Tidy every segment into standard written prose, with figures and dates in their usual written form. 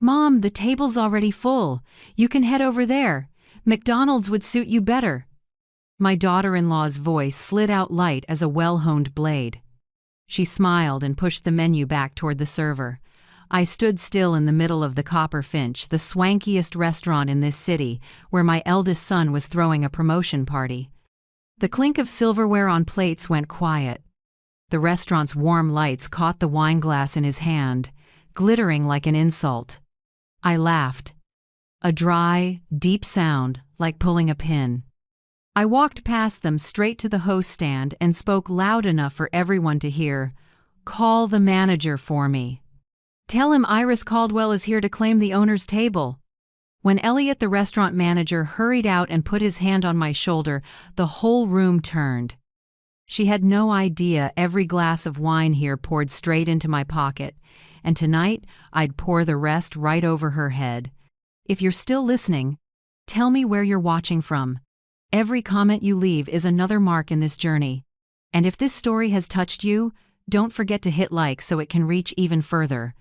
"Mom, the table's already full. You can head over there. McDonald's would suit you better." My daughter-in-law's voice slid out light as a well-honed blade. She smiled and pushed the menu back toward the server. I stood still in the middle of the Copper Finch, the swankiest restaurant in this city, where my eldest son was throwing a promotion party. The clink of silverware on plates went quiet. The restaurant's warm lights caught the wine glass in his hand, glittering like an insult. I laughed. A dry, deep sound, like pulling a pin. I walked past them straight to the host stand and spoke loud enough for everyone to hear, "Call the manager for me. Tell him Iris Caldwell is here to claim the owner's table." When Elliot, the restaurant manager, hurried out and put his hand on my shoulder, the whole room turned. She had no idea every glass of wine here poured straight into my pocket, and tonight I'd pour the rest right over her head. If you're still listening, tell me where you're watching from. Every comment you leave is another mark in this journey. And if this story has touched you, don't forget to hit like so it can reach even further.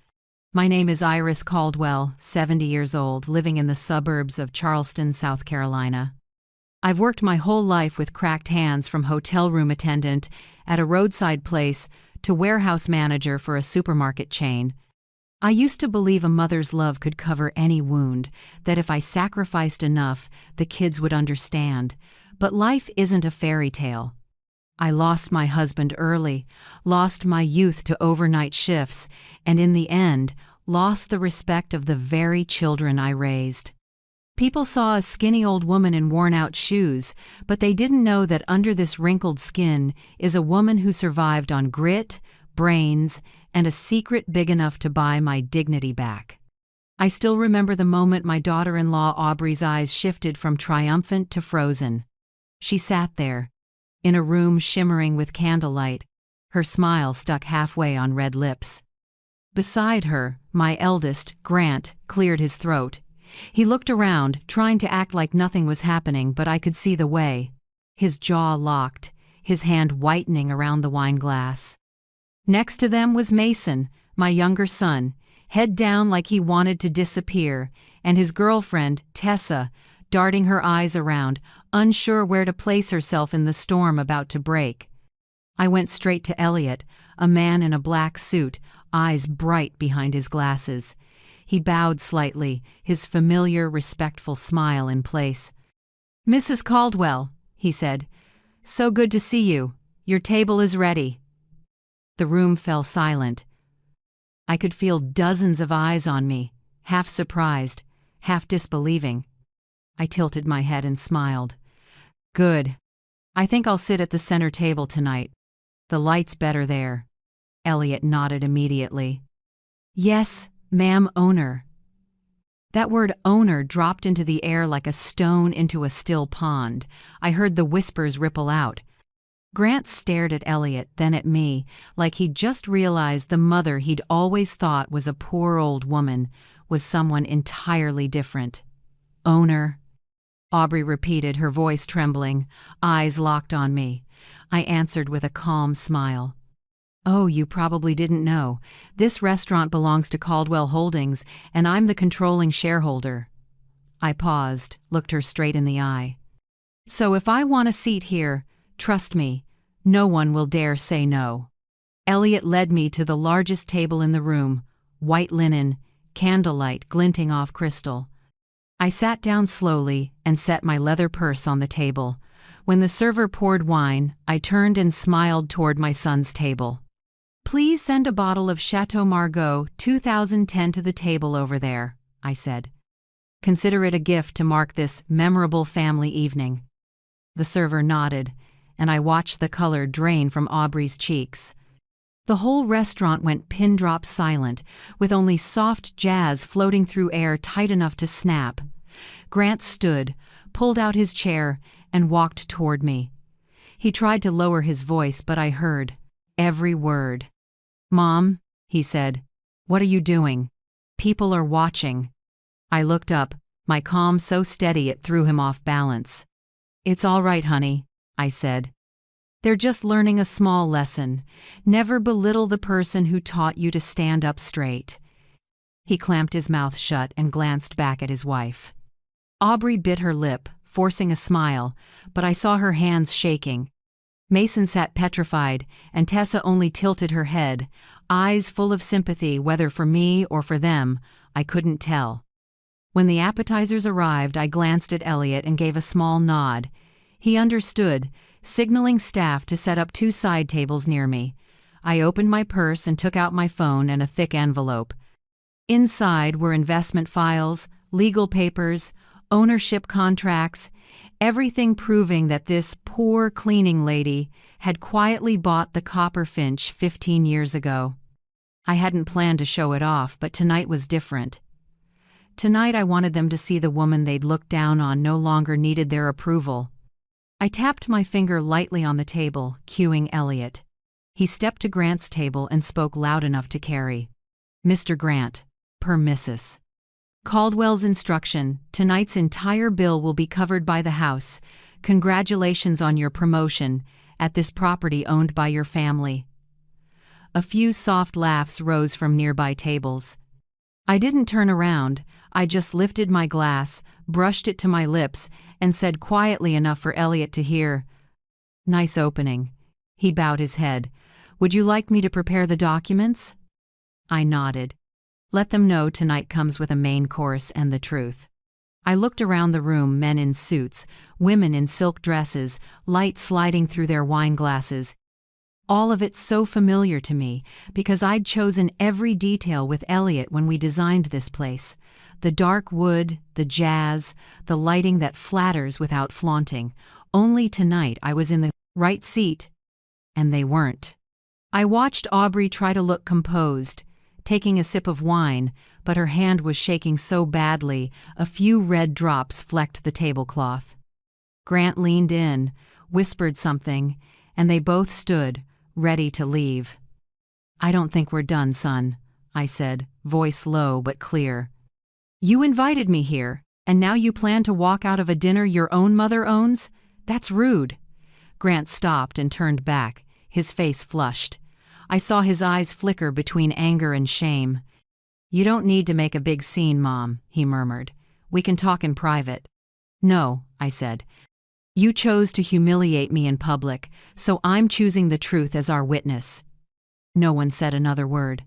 My name is Iris Caldwell, 70 years old, living in the suburbs of Charleston, South Carolina. I've worked my whole life with cracked hands, from hotel room attendant at a roadside place to warehouse manager for a supermarket chain. I used to believe a mother's love could cover any wound, that if I sacrificed enough, the kids would understand. But life isn't a fairy tale. I lost my husband early, lost my youth to overnight shifts, and in the end, lost the respect of the very children I raised. People saw a skinny old woman in worn-out shoes, but they didn't know that under this wrinkled skin is a woman who survived on grit, brains, and a secret big enough to buy my dignity back. I still remember the moment my daughter-in-law Aubrey's eyes shifted from triumphant to frozen. She sat there, in a room shimmering with candlelight, her smile stuck halfway on red lips. Beside her, my eldest, Grant, cleared his throat. He looked around, trying to act like nothing was happening, but I could see the way. His jaw locked, his hand whitening around the wine glass. Next to them was Mason, my younger son, head down like he wanted to disappear, and his girlfriend, Tessa, darting her eyes around, unsure where to place herself in the storm about to break. I went straight to Elliot, a man in a black suit, eyes bright behind his glasses. He bowed slightly, his familiar, respectful smile in place. "Mrs. Caldwell," he said, "so good to see you. Your table is ready." The room fell silent. I could feel dozens of eyes on me, half surprised, half disbelieving. I tilted my head and smiled. "Good. I think I'll sit at the center table tonight. The light's better there." Elliot nodded immediately. "Yes, ma'am, owner." That word owner dropped into the air like a stone into a still pond. I heard the whispers ripple out. Grant stared at Elliot, then at me, like he'd just realized the mother he'd always thought was a poor old woman was someone entirely different. "Owner," Aubrey repeated, her voice trembling, eyes locked on me. I answered with a calm smile. "Oh, you probably didn't know. This restaurant belongs to Caldwell Holdings, and I'm the controlling shareholder." I paused, looked her straight in the eye. "So if I want a seat here, trust me, no one will dare say no." Elliot led me to the largest table in the room, white linen, candlelight glinting off crystal. I sat down slowly and set my leather purse on the table. When the server poured wine, I turned and smiled toward my son's table. "Please send a bottle of Chateau Margaux 2010 to the table over there," I said. "Consider it a gift to mark this memorable family evening." The server nodded, and I watched the color drain from Aubrey's cheeks. The whole restaurant went pin-drop silent, with only soft jazz floating through air tight enough to snap. Grant stood, pulled out his chair, and walked toward me. He tried to lower his voice, but I heard every word. "Mom," he said, "what are you doing? People are watching." I looked up, my calm so steady it threw him off balance. "It's all right, honey," I said. "They're just learning a small lesson. Never belittle the person who taught you to stand up straight." He clamped his mouth shut and glanced back at his wife. Aubrey bit her lip, forcing a smile, but I saw her hands shaking. Mason sat petrified, and Tessa only tilted her head, eyes full of sympathy, whether for me or for them, I couldn't tell. When the appetizers arrived, I glanced at Elliot and gave a small nod. He understood, signaling staff to set up 2 side tables near me. I opened my purse and took out my phone and a thick envelope. Inside were investment files, legal papers, ownership contracts, everything proving that this poor cleaning lady had quietly bought the Copper Finch 15 years ago. I hadn't planned to show it off, but tonight was different. Tonight I wanted them to see the woman they'd looked down on no longer needed their approval. I tapped my finger lightly on the table, cueing Elliot. He stepped to Grant's table and spoke loud enough to carry. "Mr. Grant, per Mrs. Caldwell's instruction, tonight's entire bill will be covered by the house. Congratulations on your promotion at this property owned by your family." A few soft laughs rose from nearby tables. I didn't turn around, I just lifted my glass, brushed it to my lips, and said quietly enough for Elliot to hear, "Nice opening." He bowed his head. "Would you like me to prepare the documents?" I nodded. Let them know tonight comes with a main course and the truth. I looked around the room, men in suits, women in silk dresses, light sliding through their wine glasses. All of it so familiar to me, because I'd chosen every detail with Elliot when we designed this place. The dark wood, the jazz, the lighting that flatters without flaunting. Only tonight I was in the right seat, and they weren't. I watched Aubrey try to look composed, taking a sip of wine, but her hand was shaking so badly, a few red drops flecked the tablecloth. Grant leaned in, whispered something, and they both stood, ready to leave. "I don't think we're done, son," I said, voice low but clear. "You invited me here, and now you plan to walk out of a dinner your own mother owns? That's rude." Grant stopped and turned back, his face flushed. I saw his eyes flicker between anger and shame. "You don't need to make a big scene, Mom," he murmured. "We can talk in private." "No," I said. "You chose to humiliate me in public, so I'm choosing the truth as our witness." No one said another word.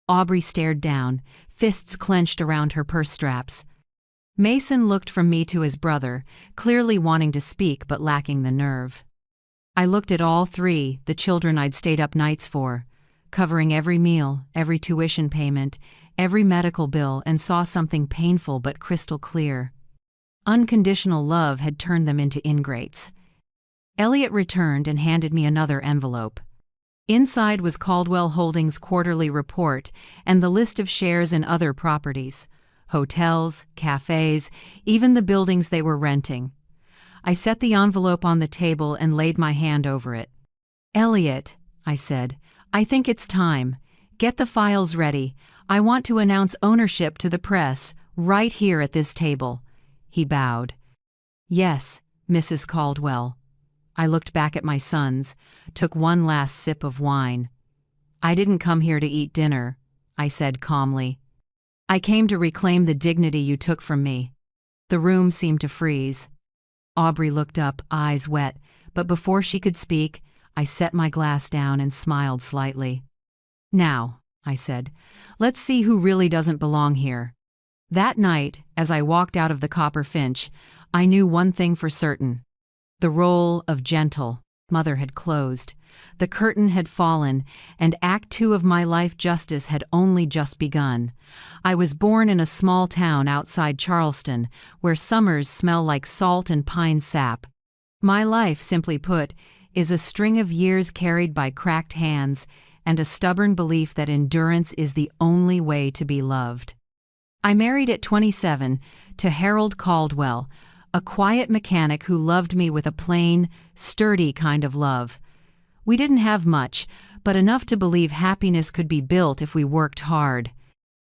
Aubrey stared down, fists clenched around her purse straps. Mason looked from me to his brother, clearly wanting to speak but lacking the nerve. I looked at all 3, the children I'd stayed up nights for, covering every meal, every tuition payment, every medical bill, and saw something painful but crystal clear. Unconditional love had turned them into ingrates. Elliot returned and handed me another envelope. Inside was Caldwell Holdings' quarterly report and the list of shares in other properties, hotels, cafes, even the buildings they were renting. I set the envelope on the table and laid my hand over it. "Elliot," I said, "I think it's time. Get the files ready. I want to announce ownership to the press, right here at this table." He bowed. "Yes, Mrs. Caldwell." I looked back at my sons, took one last sip of wine. "I didn't come here to eat dinner," I said calmly. "I came to reclaim the dignity you took from me." The room seemed to freeze. Aubrey looked up, eyes wet, but before she could speak, I set my glass down and smiled slightly. "Now," I said, "let's see who really doesn't belong here." That night, as I walked out of the Copper Finch, I knew one thing for certain. The role of gentle mother had closed. The curtain had fallen, and Act 2 of my life justice had only just begun. I was born in a small town outside Charleston, where summers smell like salt and pine sap. My life, simply put, is a string of years carried by cracked hands and a stubborn belief that endurance is the only way to be loved. I married at 27 to Harold Caldwell, a quiet mechanic who loved me with a plain, sturdy kind of love. We didn't have much, but enough to believe happiness could be built if we worked hard.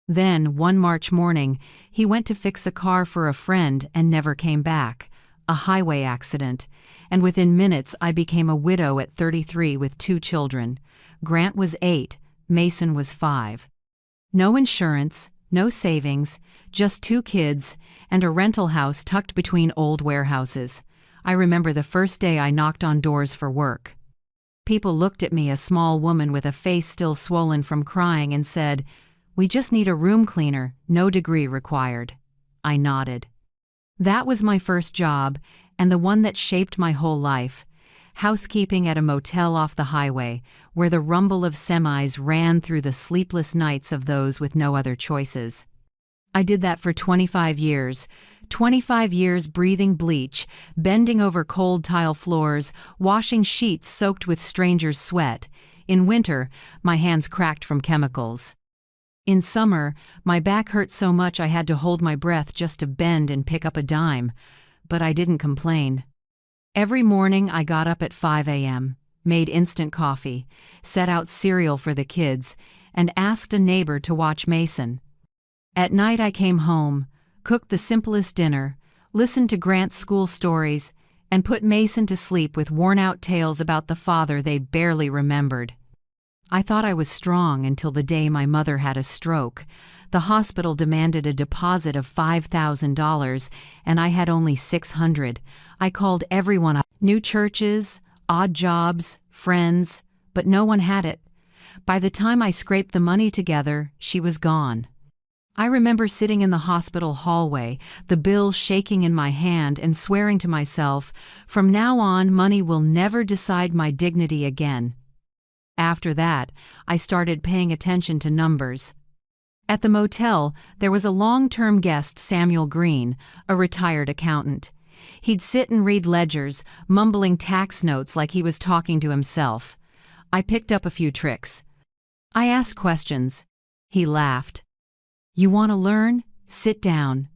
Then, one March morning, he went to fix a car for a friend and never came back. A highway accident. And within minutes I became a widow at 33 with 2 children. Grant was 8, Mason was 5. No insurance, no savings, just 2 kids, and a rental house tucked between old warehouses. I remember the first day I knocked on doors for work. People looked at me, a small woman with a face still swollen from crying, and said, "We just need a room cleaner, no degree required." I nodded. That was my first job, and the one that shaped my whole life. Housekeeping at a motel off the highway, where the rumble of semis ran through the sleepless nights of those with no other choices. I did that for 25 years. 25 years breathing bleach, bending over cold tile floors, washing sheets soaked with strangers' sweat. In winter, my hands cracked from chemicals. In summer, my back hurt so much I had to hold my breath just to bend and pick up a dime. But I didn't complain. Every morning I got up at 5 a.m., made instant coffee, set out cereal for the kids, and asked a neighbor to watch Mason. At night I came home, cooked the simplest dinner, listened to Grant's school stories, and put Mason to sleep with worn-out tales about the father they barely remembered. I thought I was strong until the day my mother had a stroke. The hospital demanded a deposit of $5,000, and I had only $600. I called everyone, new churches, odd jobs, friends, but no one had it. By the time I scraped the money together, she was gone. I remember sitting in the hospital hallway, the bill shaking in my hand, and swearing to myself, from now on, money will never decide my dignity again. After that, I started paying attention to numbers. At the motel, there was a long-term guest, Samuel Green, a retired accountant. He'd sit and read ledgers, mumbling tax notes like he was talking to himself. I picked up a few tricks. I asked questions. He laughed. "You want to learn? Sit down."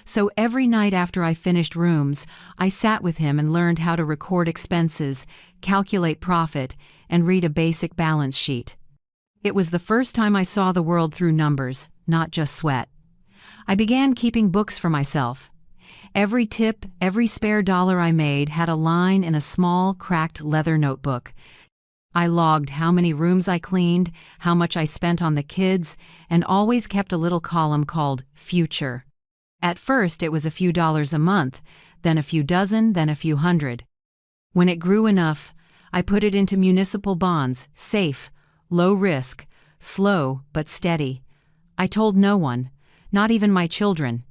So every night after I finished rooms, I sat with him and learned how to record expenses, calculate profit, and read a basic balance sheet. It was the first time I saw the world through numbers, not just sweat. I began keeping books for myself. Every tip, every spare dollar I made had a line in a small, cracked leather notebook. I logged how many rooms I cleaned, how much I spent on the kids, and always kept a little column called Future. At first, it was a few dollars a month, then a few dozen, then a few hundred. When it grew enough, I put it into municipal bonds, safe, low risk, slow but steady. I told no one, not even my children.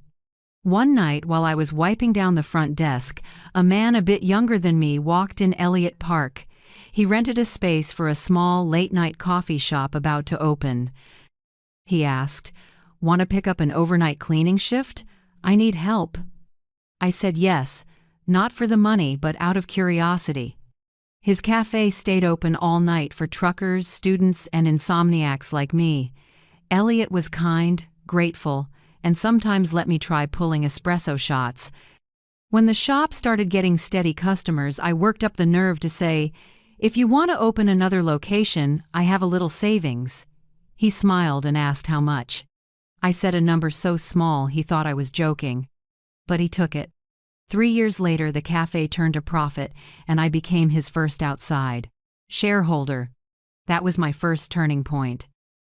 One night, while I was wiping down the front desk, a man a bit younger than me walked in Elliott Park. He rented a space for a small late-night coffee shop about to open. He asked, "Want to pick up an overnight cleaning shift? I need help." I said yes, not for the money, but out of curiosity. His cafe stayed open all night for truckers, students, and insomniacs like me. Elliot was kind, grateful, and sometimes let me try pulling espresso shots. When the shop started getting steady customers, I worked up the nerve to say, "If you want to open another location, I have a little savings." He smiled and asked how much. I said a number so small he thought I was joking. But he took it. 3 years later, the cafe turned a profit, and I became his first outside shareholder. That was my first turning point.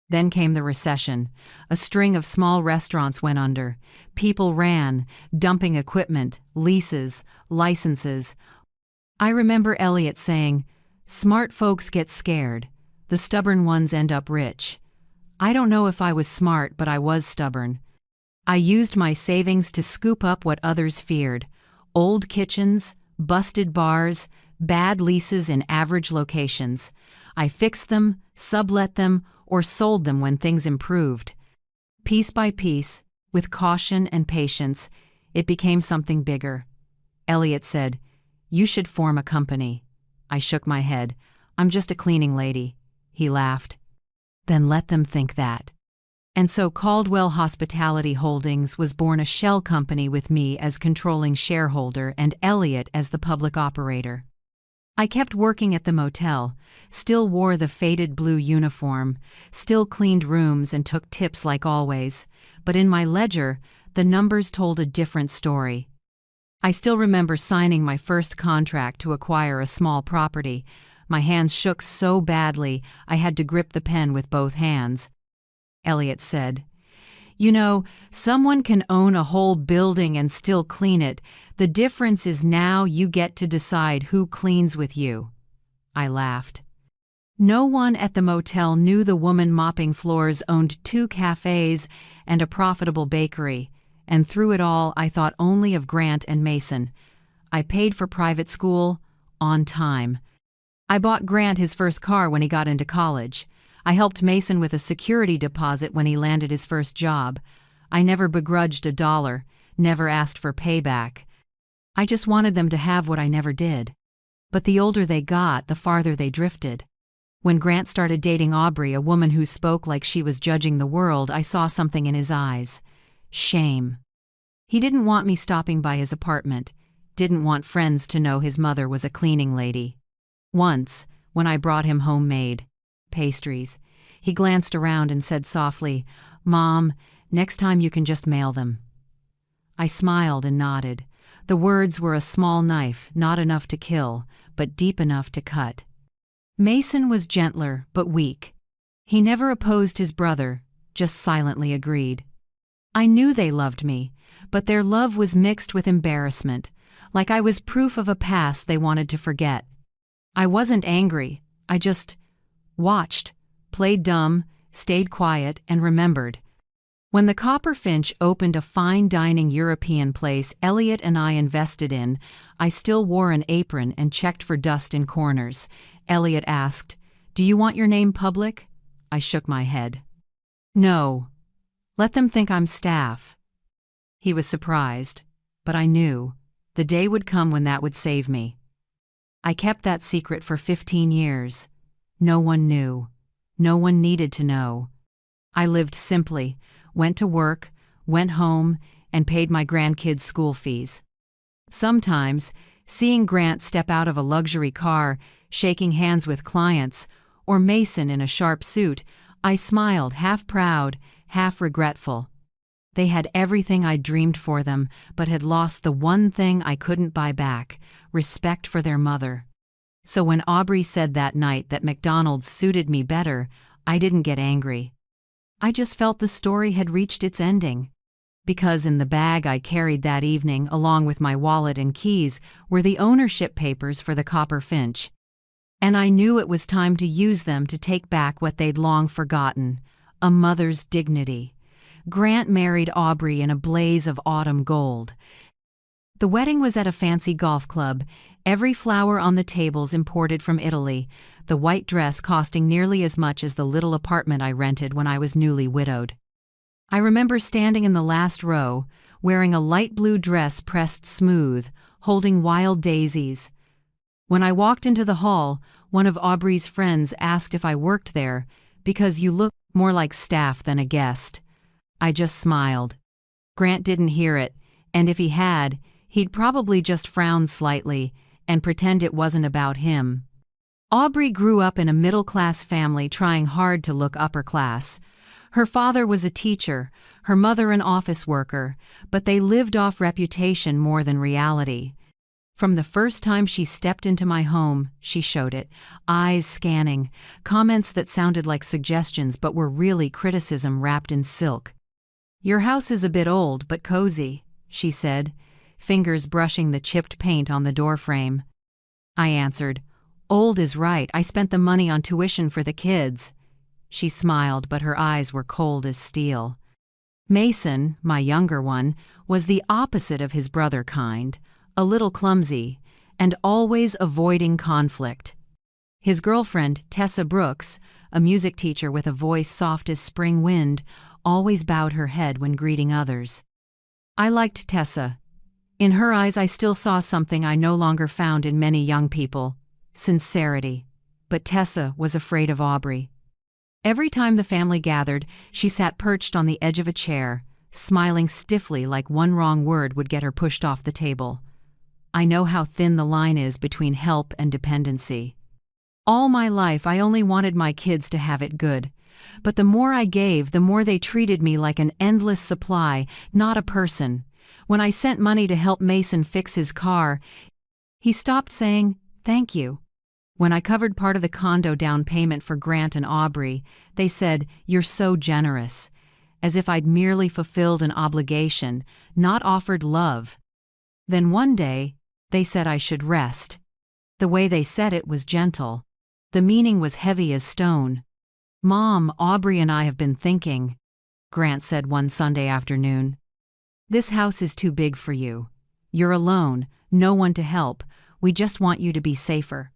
Then came the recession. A string of small restaurants went under. People ran, dumping equipment, leases, licenses. I remember Elliot saying, "Smart folks get scared. The stubborn ones end up rich." I don't know if I was smart, but I was stubborn. I used my savings to scoop up what others feared: old kitchens, busted bars, bad leases in average locations. I fixed them, sublet them, or sold them when things improved. Piece by piece, with caution and patience, it became something bigger. Elliot said, "You should form a company." I shook my head. "I'm just a cleaning lady." He laughed. "Then let them think that." And so Caldwell Hospitality Holdings was born, a shell company with me as controlling shareholder and Elliot as the public operator. I kept working at the motel, still wore the faded blue uniform, still cleaned rooms and took tips like always, but in my ledger, the numbers told a different story. I still remember signing my first contract to acquire a small property. My hands shook so badly I had to grip the pen with both hands. Elliot said, You know, someone can own a whole building and still clean it. The difference is now you get to decide who cleans with you." I laughed. No one at the motel knew the woman mopping floors owned 2 cafes and a profitable bakery, and through it all I thought only of Grant and Mason. I paid for private school on time. I bought Grant his first car when he got into college. I helped Mason with a security deposit when he landed his first job. I never begrudged $1, never asked for payback. I just wanted them to have what I never did. But the older they got, the farther they drifted. When Grant started dating Aubrey, a woman who spoke like she was judging the world, I saw something in his eyes. Shame. He didn't want me stopping by his apartment, didn't want friends to know his mother was a cleaning lady. Once, when I brought him homemade pastries, he glanced around and said softly, "Mom, next time you can just mail them." I smiled and nodded. The words were a small knife, not enough to kill, but deep enough to cut. Mason was gentler, but weak. He never opposed his brother, just silently agreed. I knew they loved me, but their love was mixed with embarrassment, like I was proof of a past they wanted to forget. I wasn't angry, I just watched, played dumb, stayed quiet, and remembered. When the Copper Finch opened a fine dining European place Elliot and I invested in, I still wore an apron and checked for dust in corners. Elliot asked, "Do you want your name public?" I shook my head. "No. Let them think I'm staff." He was surprised, but I knew the day would come when that would save me. I kept that secret for 15 years. No one knew. No one needed to know. I lived simply, went to work, went home, and paid my grandkids' school fees. Sometimes, seeing Grant step out of a luxury car, shaking hands with clients, or Mason in a sharp suit, I smiled, half proud, half regretful. They had everything I dreamed for them, but had lost the one thing I couldn't buy back: respect for their mother. So when Aubrey said that night that McDonald's suited me better, I didn't get angry. I just felt the story had reached its ending. Because in the bag I carried that evening, along with my wallet and keys, were the ownership papers for the Copper Finch. And I knew it was time to use them to take back what they'd long forgotten: a mother's dignity. Grant married Aubrey in a blaze of autumn gold. The wedding was at a fancy golf club, every flower on the tables imported from Italy, the white dress costing nearly as much as the little apartment I rented when I was newly widowed. I remember standing in the last row, wearing a light blue dress pressed smooth, holding wild daisies. When I walked into the hall, one of Aubrey's friends asked if I worked there, because you look more like staff than a guest. I just smiled. Grant didn't hear it, and if he had, he'd probably just frown slightly and pretend it wasn't about him. Aubrey grew up in a middle-class family trying hard to look upper-class. Her father was a teacher, her mother an office worker, but they lived off reputation more than reality. From the first time she stepped into my home, she showed it, eyes scanning, comments that sounded like suggestions but were really criticism wrapped in silk. "Your house is a bit old but cozy," she said, fingers brushing the chipped paint on the doorframe. I answered, "Old is right, I spent the money on tuition for the kids." She smiled, but her eyes were cold as steel. Mason, my younger one, was the opposite of his brother kind, a little clumsy, and always avoiding conflict. His girlfriend, Tessa Brooks, a music teacher with a voice soft as spring wind, always bowed her head when greeting others. I liked Tessa. In her eyes I still saw something I no longer found in many young people: sincerity. But Tessa was afraid of Aubrey. Every time the family gathered, she sat perched on the edge of a chair, smiling stiffly like one wrong word would get her pushed off the table. I know how thin the line is between help and dependency. All my life I only wanted my kids to have it good. But the more I gave, the more they treated me like an endless supply, not a person. When I sent money to help Mason fix his car, he stopped saying, "Thank you." When I covered part of the condo down payment for Grant and Aubrey, they said, "You're so generous." as if I'd merely fulfilled an obligation, not offered love. Then one day, they said I should rest. The way they said it was gentle. The meaning was heavy as stone. "Mom, Aubrey and I have been thinking," Grant said one Sunday afternoon. "This house is too big for you. You're alone, no one to help. We just want you to be safer."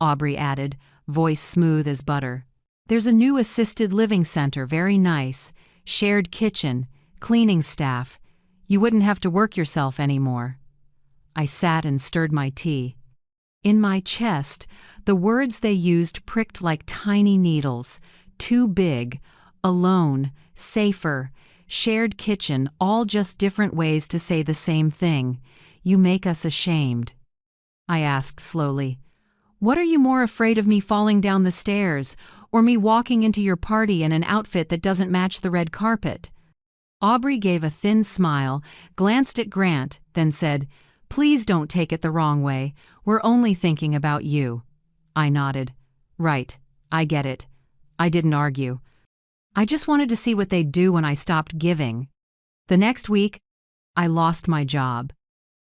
Aubrey added, voice smooth as butter. "There's a new assisted living center, very nice. Shared kitchen, cleaning staff. You wouldn't have to work yourself anymore." I sat and stirred my tea. In my chest, the words they used pricked like tiny needles. Too big, alone, safer, shared kitchen, all just different ways to say the same thing. "You make us ashamed." I asked slowly, "What are you more afraid of, me falling down the stairs, or me walking into your party in an outfit that doesn't match the red carpet?" Aubrey gave a thin smile, glanced at Grant, then said, "Please don't take it the wrong way. We're only thinking about you." I nodded. "Right, I get it." I didn't argue. I just wanted to see what they'd do when I stopped giving. The next week, I lost my job.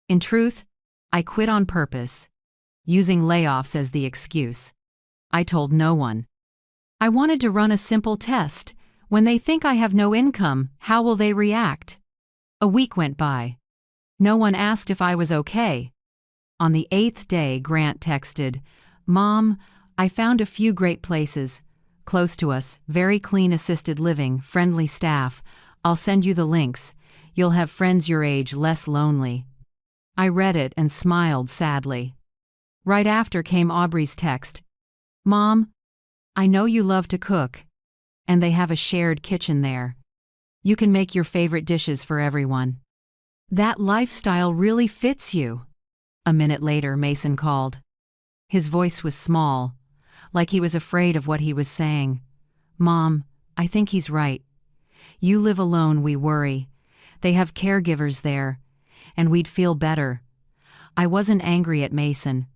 In truth, I quit on purpose, using layoffs as the excuse. I told no one. I wanted to run a simple test. When they think I have no income, how will they react? A week went by. No one asked if I was okay. On the 8th day, Grant texted, "Mom, I found a few great places. Close to us, very clean assisted living, friendly staff. I'll send you the links. You'll have friends your age, less lonely." I read it and smiled sadly. Right after came Aubrey's text. "Mom, I know you love to cook, and they have a shared kitchen there. You can make your favorite dishes for everyone. That lifestyle really fits you." A minute later, Mason called. His voice was small, like he was afraid of what he was saying. "Mom, I think he's right. You live alone, we worry. They have caregivers there, and we'd feel better." I wasn't angry at Mason.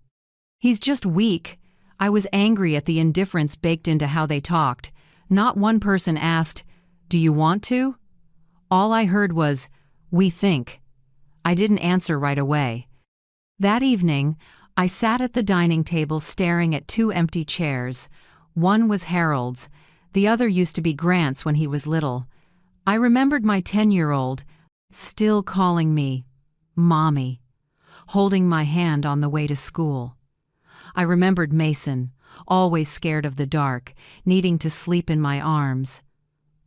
He's just weak. I was angry at the indifference baked into how they talked. Not one person asked, "Do you want to?" All I heard was, "We think." I didn't answer right away. That evening, I sat at the dining table staring at 2 empty chairs. One was Harold's. The other used to be Grant's when he was little. I remembered my 10-year-old, still calling me Mommy, holding my hand on the way to school. I remembered Mason, always scared of the dark, needing to sleep in my arms.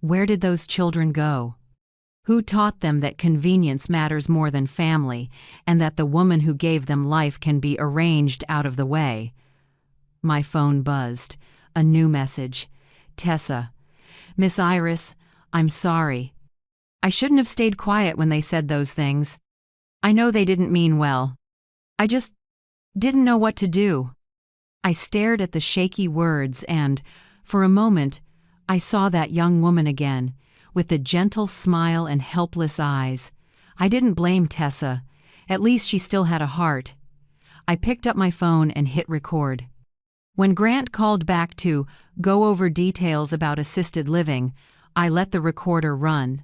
Where did those children go? Who taught them that convenience matters more than family, and that the woman who gave them life can be arranged out of the way? My phone buzzed. A new message. "Tessa. Miss Iris, I'm sorry. I shouldn't have stayed quiet when they said those things. I know they didn't mean well. I just didn't know what to do." I stared at the shaky words and, for a moment, I saw that young woman again, with the gentle smile and helpless eyes. I didn't blame Tessa. At least she still had a heart. I picked up my phone and hit record. When Grant called back to go over details about assisted living, I let the recorder run.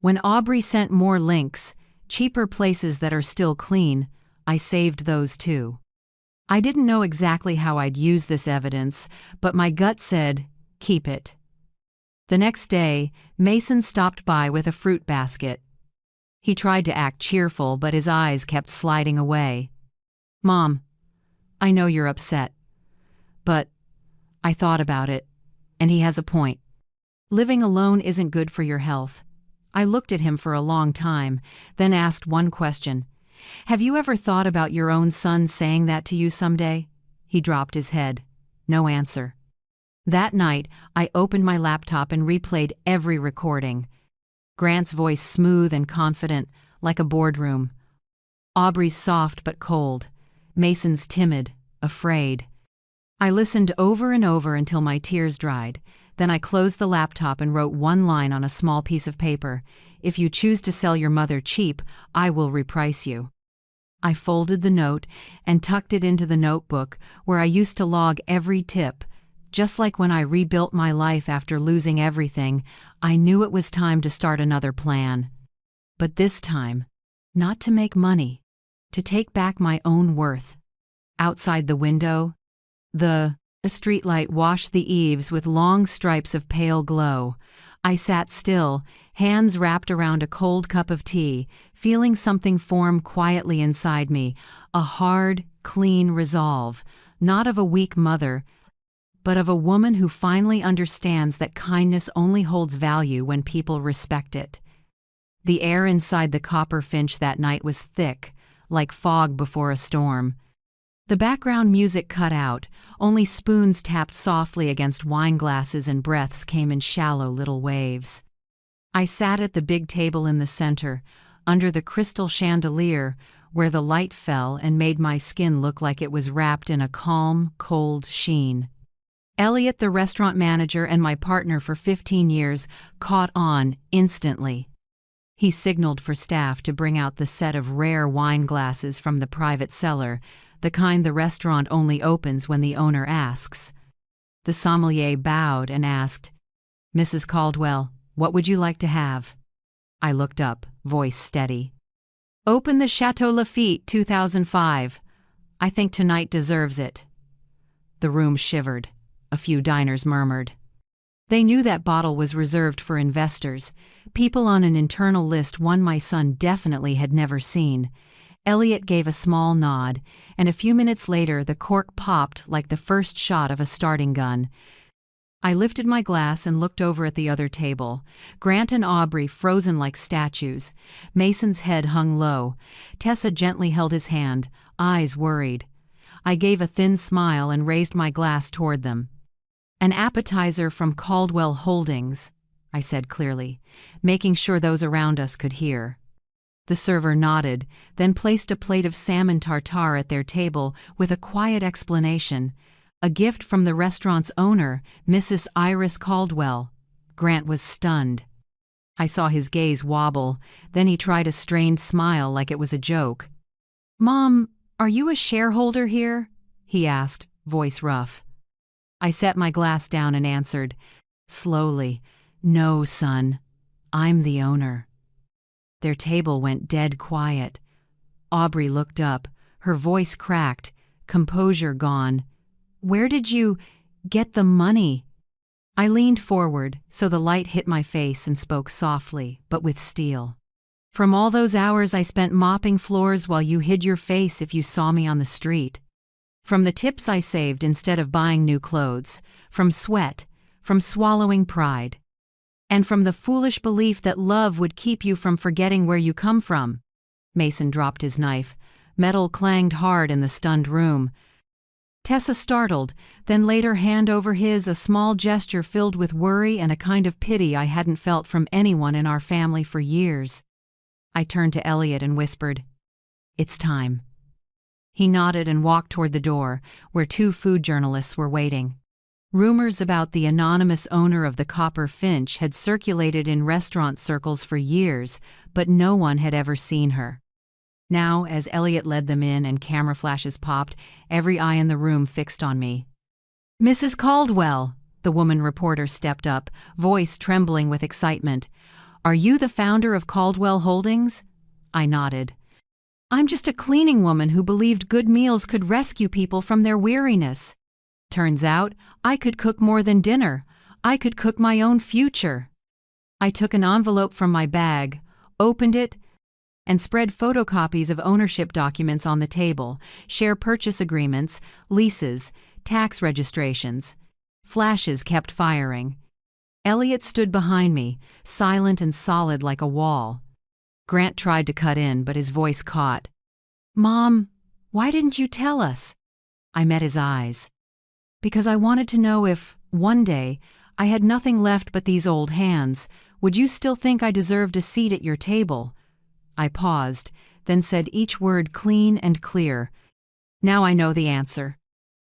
When Aubrey sent more links, cheaper places that are still clean, I saved those too. I didn't know exactly how I'd use this evidence, but my gut said, keep it. The next day, Mason stopped by with a fruit basket. He tried to act cheerful, but his eyes kept sliding away. "Mom, I know you're upset, but I thought about it, and he has a point. Living alone isn't good for your health." I looked at him for a long time, then asked one question. "Have you ever thought about your own son saying that to you someday?" He dropped his head. No answer. That night, I opened my laptop and replayed every recording. Grant's voice smooth and confident, like a boardroom. Aubrey's soft but cold. Mason's timid, afraid. I listened over and over until my tears dried. Then I closed the laptop and wrote one line on a small piece of paper. "If you choose to sell your mother cheap, I will reprice you." I folded the note and tucked it into the notebook where I used to log every tip, Just like when I rebuilt my life after losing everything, I knew it was time to start another plan. But this time, not to make money, to take back my own worth. Outside the window, the streetlight washed the eaves with long stripes of pale glow. I sat still, hands wrapped around a cold cup of tea, feeling something form quietly inside me, a hard, clean resolve, not of a weak mother, but of a woman who finally understands that kindness only holds value when people respect it. The air inside the Copper Finch that night was thick, like fog before a storm. The background music cut out, only spoons tapped softly against wine glasses and breaths came in shallow little waves. I sat at the big table in the center, under the crystal chandelier, where the light fell and made my skin look like it was wrapped in a calm, cold sheen. Elliot, the restaurant manager and my partner for 15 years, caught on instantly. He signaled for staff to bring out the set of rare wine glasses from the private cellar, the kind the restaurant only opens when the owner asks. The sommelier bowed and asked, "Mrs. Caldwell, what would you like to have?" I looked up, voice steady. "Open the Chateau Lafite 2005. I think tonight deserves it." The room shivered. A few diners murmured. They knew that bottle was reserved for investors, people on an internal list one my son definitely had never seen. Elliot gave a small nod, and a few minutes later the cork popped like the first shot of a starting gun. I lifted my glass and looked over at the other table. Grant and Aubrey frozen like statues. Mason's head hung low. Tessa gently held his hand, eyes worried. I gave a thin smile and raised my glass toward them. "An appetizer from Caldwell Holdings," I said clearly, making sure those around us could hear. The server nodded, then placed a plate of salmon tartare at their table with a quiet explanation. A gift from the restaurant's owner, Mrs. Iris Caldwell. Grant was stunned. I saw his gaze wobble, then he tried a strained smile like it was a joke. "Mom, are you a shareholder here?" he asked, voice rough. I set my glass down and answered, slowly, "No, son, I'm the owner." Their table went dead quiet. Aubrey looked up, her voice cracked, composure gone. "Where did you get the money?" I leaned forward, so the light hit my face and spoke softly, but with steel. "From all those hours I spent mopping floors while you hid your face if you saw me on the street. From the tips I saved instead of buying new clothes, from sweat, from swallowing pride. And from the foolish belief that love would keep you from forgetting where you come from." Mason dropped his knife. Metal clanged hard in the stunned room. Tessa startled, then laid her hand over his, a small gesture filled with worry and a kind of pity I hadn't felt from anyone in our family for years. I turned to Elliot and whispered, "It's time." He nodded and walked toward the door, where 2 food journalists were waiting. Rumors about the anonymous owner of the Copper Finch had circulated in restaurant circles for years, but no one had ever seen her. Now, as Elliot led them in and camera flashes popped, every eye in the room fixed on me. "Mrs. Caldwell," the woman reporter stepped up, voice trembling with excitement. "Are you the founder of Caldwell Holdings?" I nodded. "I'm just a cleaning woman who believed good meals could rescue people from their weariness. Turns out, I could cook more than dinner. I could cook my own future." I took an envelope from my bag, opened it, and spread photocopies of ownership documents on the table, share purchase agreements, leases, tax registrations. Flashes kept firing. Elliot stood behind me, silent and solid like a wall. Grant tried to cut in, but his voice caught. "Mom, why didn't you tell us?" I met his eyes. "Because I wanted to know if, one day, I had nothing left but these old hands, would you still think I deserved a seat at your table?" I paused, then said each word clean and clear. "Now I know the answer."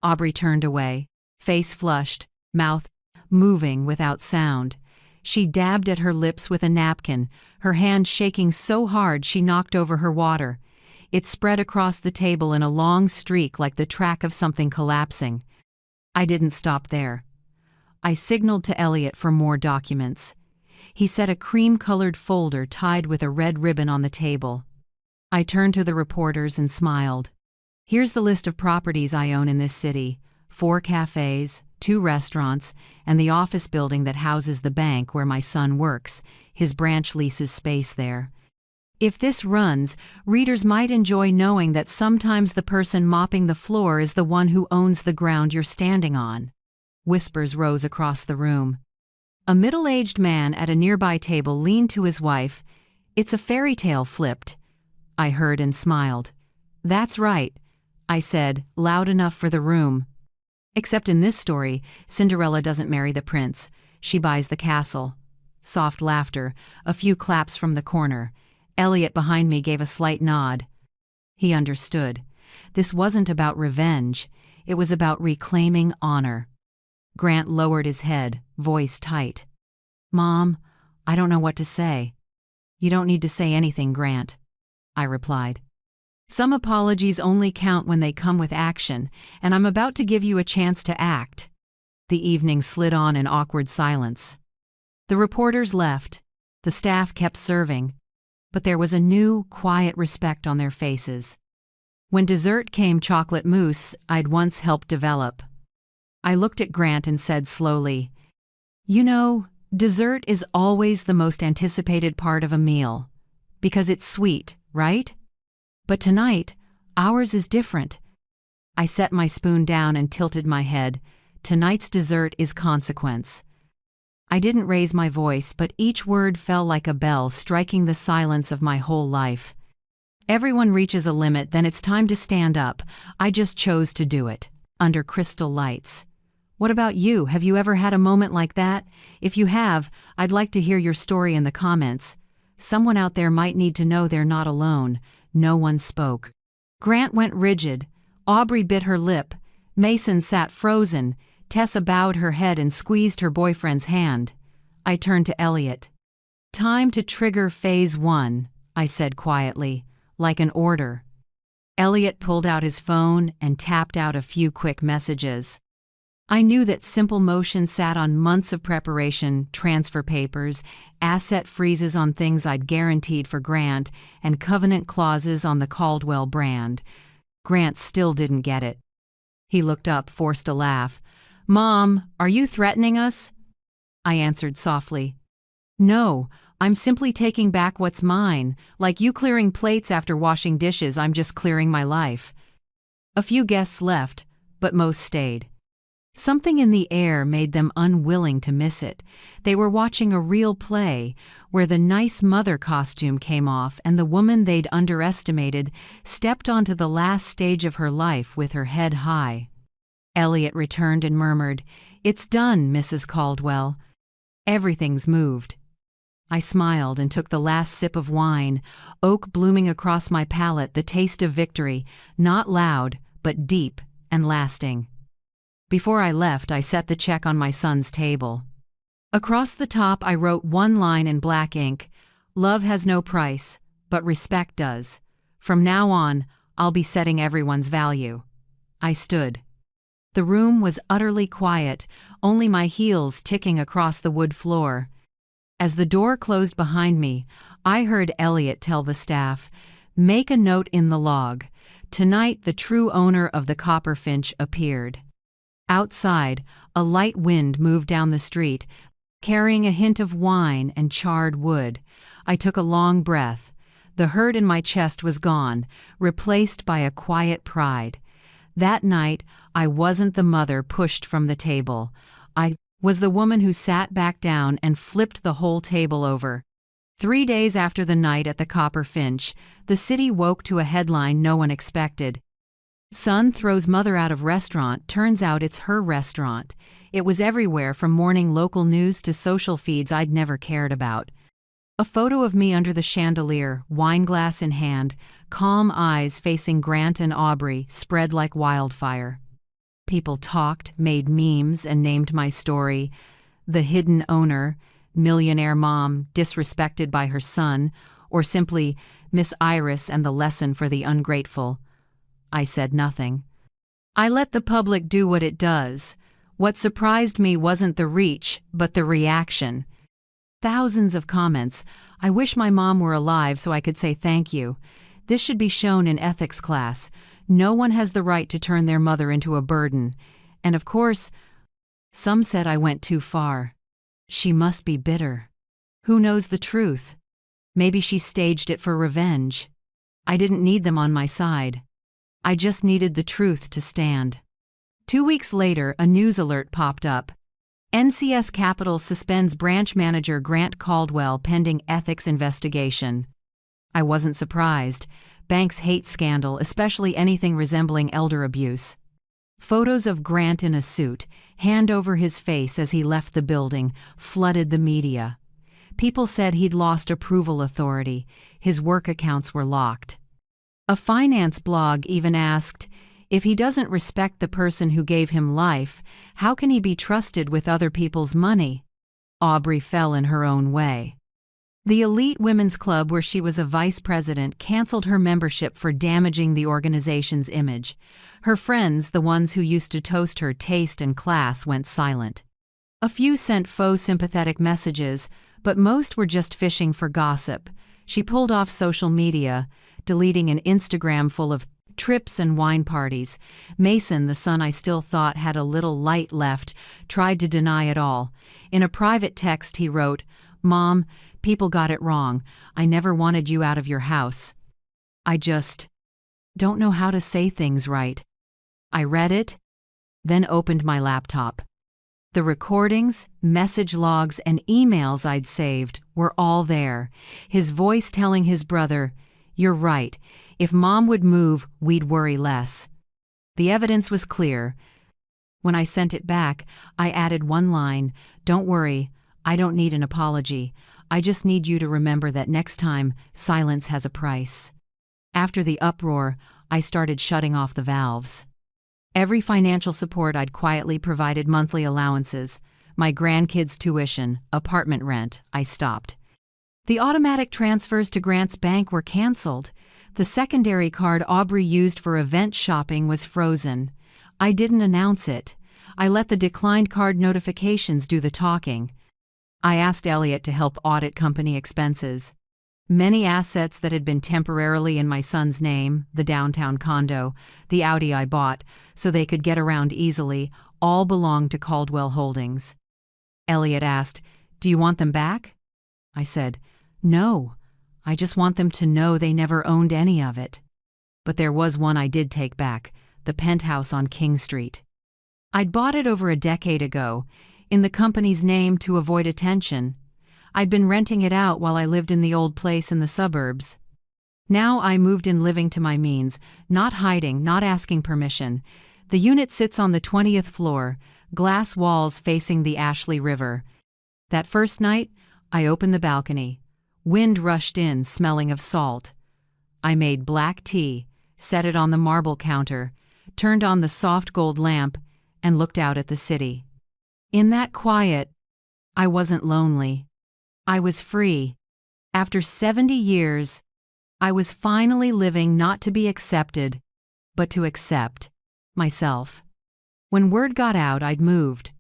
Aubrey turned away, face flushed, mouth moving without sound. She dabbed at her lips with a napkin, her hand shaking so hard she knocked over her water. It spread across the table in a long streak like the track of something collapsing. I didn't stop there. I signaled to Elliot for more documents. He set a cream-colored folder tied with a red ribbon on the table. I turned to the reporters and smiled. Here's the list of properties I own in this city: 4 cafes, 2 restaurants, and the office building that houses the bank where my son works. His branch leases space there. If this runs, readers might enjoy knowing that sometimes the person mopping the floor is the one who owns the ground you're standing on. Whispers rose across the room. A middle-aged man at a nearby table leaned to his wife. "It's a fairy tale flipped," I heard and smiled. "That's right," I said, loud enough for the room. "Except in this story, Cinderella doesn't marry the prince. She buys the castle." Soft laughter, a few claps from the corner. Elliot behind me gave a slight nod. He understood. This wasn't about revenge. It was about reclaiming honor. Grant lowered his head, voice tight. "Mom, I don't know what to say." "You don't need to say anything, Grant," I replied. "Some apologies only count when they come with action, and I'm about to give you a chance to act." The evening slid on in awkward silence. The reporters left. The staff kept serving. But there was a new, quiet respect on their faces. When dessert came chocolate mousse I'd once helped develop. I looked at Grant and said slowly, "You know, dessert is always the most anticipated part of a meal. Because it's sweet, right? But tonight, ours is different." I set my spoon down and tilted my head. Tonight's dessert is consequence. I didn't raise my voice, but each word fell like a bell, striking the silence of my whole life. Everyone reaches a limit, then it's time to stand up. I just chose to do it, under crystal lights. What about you? Have you ever had a moment like that? If you have, I'd like to hear your story in the comments. Someone out there might need to know they're not alone. No one spoke. Grant went rigid. Aubrey bit her lip. Mason sat frozen. Tessa bowed her head and squeezed her boyfriend's hand. I turned to Elliot. "Time to trigger phase 1, I said quietly, like an order. Elliot pulled out his phone and tapped out a few quick messages. I knew that Simple Motion sat on months of preparation, transfer papers, asset freezes on things I'd guaranteed for Grant, and covenant clauses on the Caldwell brand. Grant still didn't get it. He looked up, forced a laugh. "Mom, are you threatening us?" I answered softly. "No, I'm simply taking back what's mine. Like you clearing plates after washing dishes, I'm just clearing my life." A few guests left, but most stayed. Something in the air made them unwilling to miss it. They were watching a real play, where the nice mother costume came off and the woman they'd underestimated stepped onto the last stage of her life with her head high. Elliot returned and murmured, "It's done, Mrs. Caldwell. Everything's moved." I smiled and took the last sip of wine, oak blooming across my palate, the taste of victory, not loud, but deep and lasting. Before I left, I set the check on my son's table. Across the top, I wrote one line in black ink: "Love has no price, but respect does. From now on, I'll be setting everyone's value." I stood. The room was utterly quiet, only my heels ticking across the wood floor. As the door closed behind me, I heard Elliot tell the staff, "Make a note in the log. Tonight the true owner of the Copperfinch appeared." Outside, a light wind moved down the street, carrying a hint of wine and charred wood. I took a long breath. The hurt in my chest was gone, replaced by a quiet pride. That night, I wasn't the mother pushed from the table. I was the woman who sat back down and flipped the whole table over. 3 days after the night at the Copperfinch, the city woke to a headline no one expected. "Son throws mother out of restaurant, turns out it's her restaurant." It was everywhere, from morning local news to social feeds I'd never cared about. A photo of me under the chandelier, wineglass in hand, calm eyes facing Grant and Aubrey, spread like wildfire. People talked, made memes, and named my story. The hidden owner, millionaire mom disrespected by her son, or simply Miss Iris and the lesson for the ungrateful. I said nothing. I let the public do what it does. What surprised me wasn't the reach, but the reaction. Thousands of comments. I wish my mom were alive so I could say thank you. This should be shown in ethics class. No one has the right to turn their mother into a burden. And of course, some said I went too far. She must be bitter. Who knows the truth? Maybe she staged it for revenge. I didn't need them on my side. I just needed the truth to stand. 2 weeks later, a news alert popped up. NCS Capital suspends branch manager Grant Caldwell pending ethics investigation. I wasn't surprised. Banks hate scandal, especially anything resembling elder abuse. Photos of Grant in a suit, hand over his face as he left the building, flooded the media. People said he'd lost approval authority. His work accounts were locked. A finance blog even asked, if he doesn't respect the person who gave him life, how can he be trusted with other people's money? Aubrey fell in her own way. The elite women's club where she was a vice president canceled her membership for damaging the organization's image. Her friends, the ones who used to toast her taste and class, went silent. A few sent faux sympathetic messages, but most were just fishing for gossip. She pulled off social media, deleting an Instagram full of trips and wine parties. Mason, the son I still thought had a little light left, tried to deny it all. In a private text he wrote, "Mom, people got it wrong. I never wanted you out of your house. I just don't know how to say things right." I read it, then opened my laptop. The recordings, message logs, and emails I'd saved were all there. His voice telling his brother, "You're right. If Mom would move, we'd worry less." The evidence was clear. When I sent it back, I added one line, "Don't worry, I don't need an apology. I just need you to remember that next time, silence has a price." After the uproar, I started shutting off the valves. Every financial support I'd quietly provided, monthly allowances, my grandkids' tuition, apartment rent, I stopped. The automatic transfers to Grant's bank were canceled. The secondary card Aubrey used for event shopping was frozen. I didn't announce it. I let the declined card notifications do the talking. I asked Elliot to help audit company expenses. Many assets that had been temporarily in my son's name, the downtown condo, the Audi I bought, so they could get around easily, all belonged to Caldwell Holdings. Elliot asked, "Do you want them back?" I said, "No. I just want them to know they never owned any of it." But there was one I did take back, the penthouse on King Street. I'd bought it over a decade ago, in the company's name to avoid attention. I'd been renting it out while I lived in the old place in the suburbs. Now I moved in living to my means, not hiding, not asking permission. The unit sits on the 20th floor, glass walls facing the Ashley River. That first night, I opened the balcony. Wind rushed in, smelling of salt. I made black tea, set it on the marble counter, turned on the soft gold lamp, and looked out at the city. In that quiet, I wasn't lonely. I was free. After 70 years, I was finally living not to be accepted, but to accept myself. When word got out I'd moved,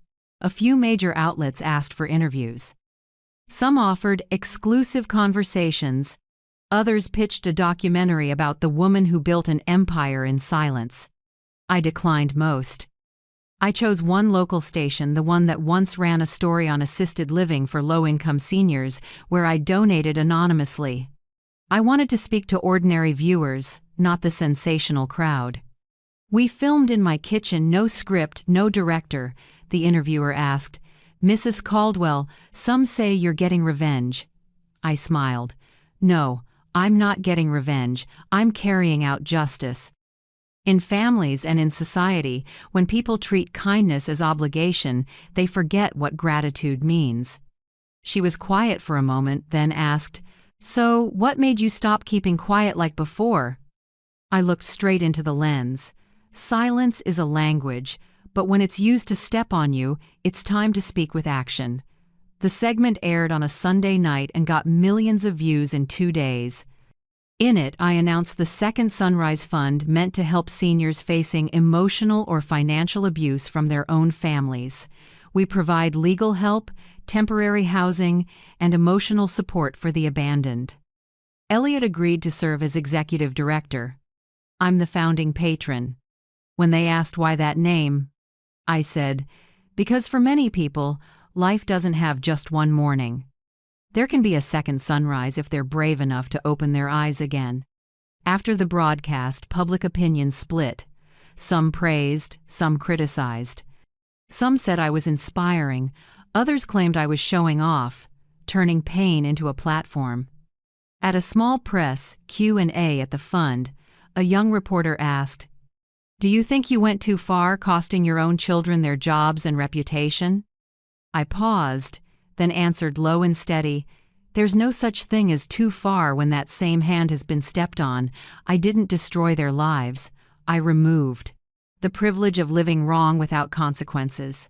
a few major outlets asked for interviews. Some offered exclusive conversations, others pitched a documentary about the woman who built an empire in silence. I declined most. I chose one local station, the one that once ran a story on assisted living for low-income seniors, where I donated anonymously. I wanted to speak to ordinary viewers, not the sensational crowd. "We filmed in my kitchen, no script, no director," the interviewer asked. "Mrs. Caldwell, some say you're getting revenge." I smiled. "No, I'm not getting revenge. I'm carrying out justice." In families and in society, when people treat kindness as obligation, they forget what gratitude means. She was quiet for a moment, then asked, "So, what made you stop keeping quiet like before?" I looked straight into the lens. Silence is a language, but when it's used to step on you, it's time to speak with action. The segment aired on a Sunday night and got millions of views in 2 days. In it, I announced the second Sunrise Fund meant to help seniors facing emotional or financial abuse from their own families. We provide legal help, temporary housing, and emotional support for the abandoned. Elliot agreed to serve as executive director. I'm the founding patron. When they asked why that name, I said, because for many people, life doesn't have just one morning. There can be a second sunrise if they're brave enough to open their eyes again. After the broadcast, public opinion split. Some praised, some criticized. Some said I was inspiring, others claimed I was showing off, turning pain into a platform. At a small press Q&A at the fund, a young reporter asked, "Do you think you went too far, costing your own children their jobs and reputation?" I paused, then answered low and steady, "There's no such thing as too far when that same hand has been stepped on. I didn't destroy their lives. I removed the privilege of living wrong without consequences."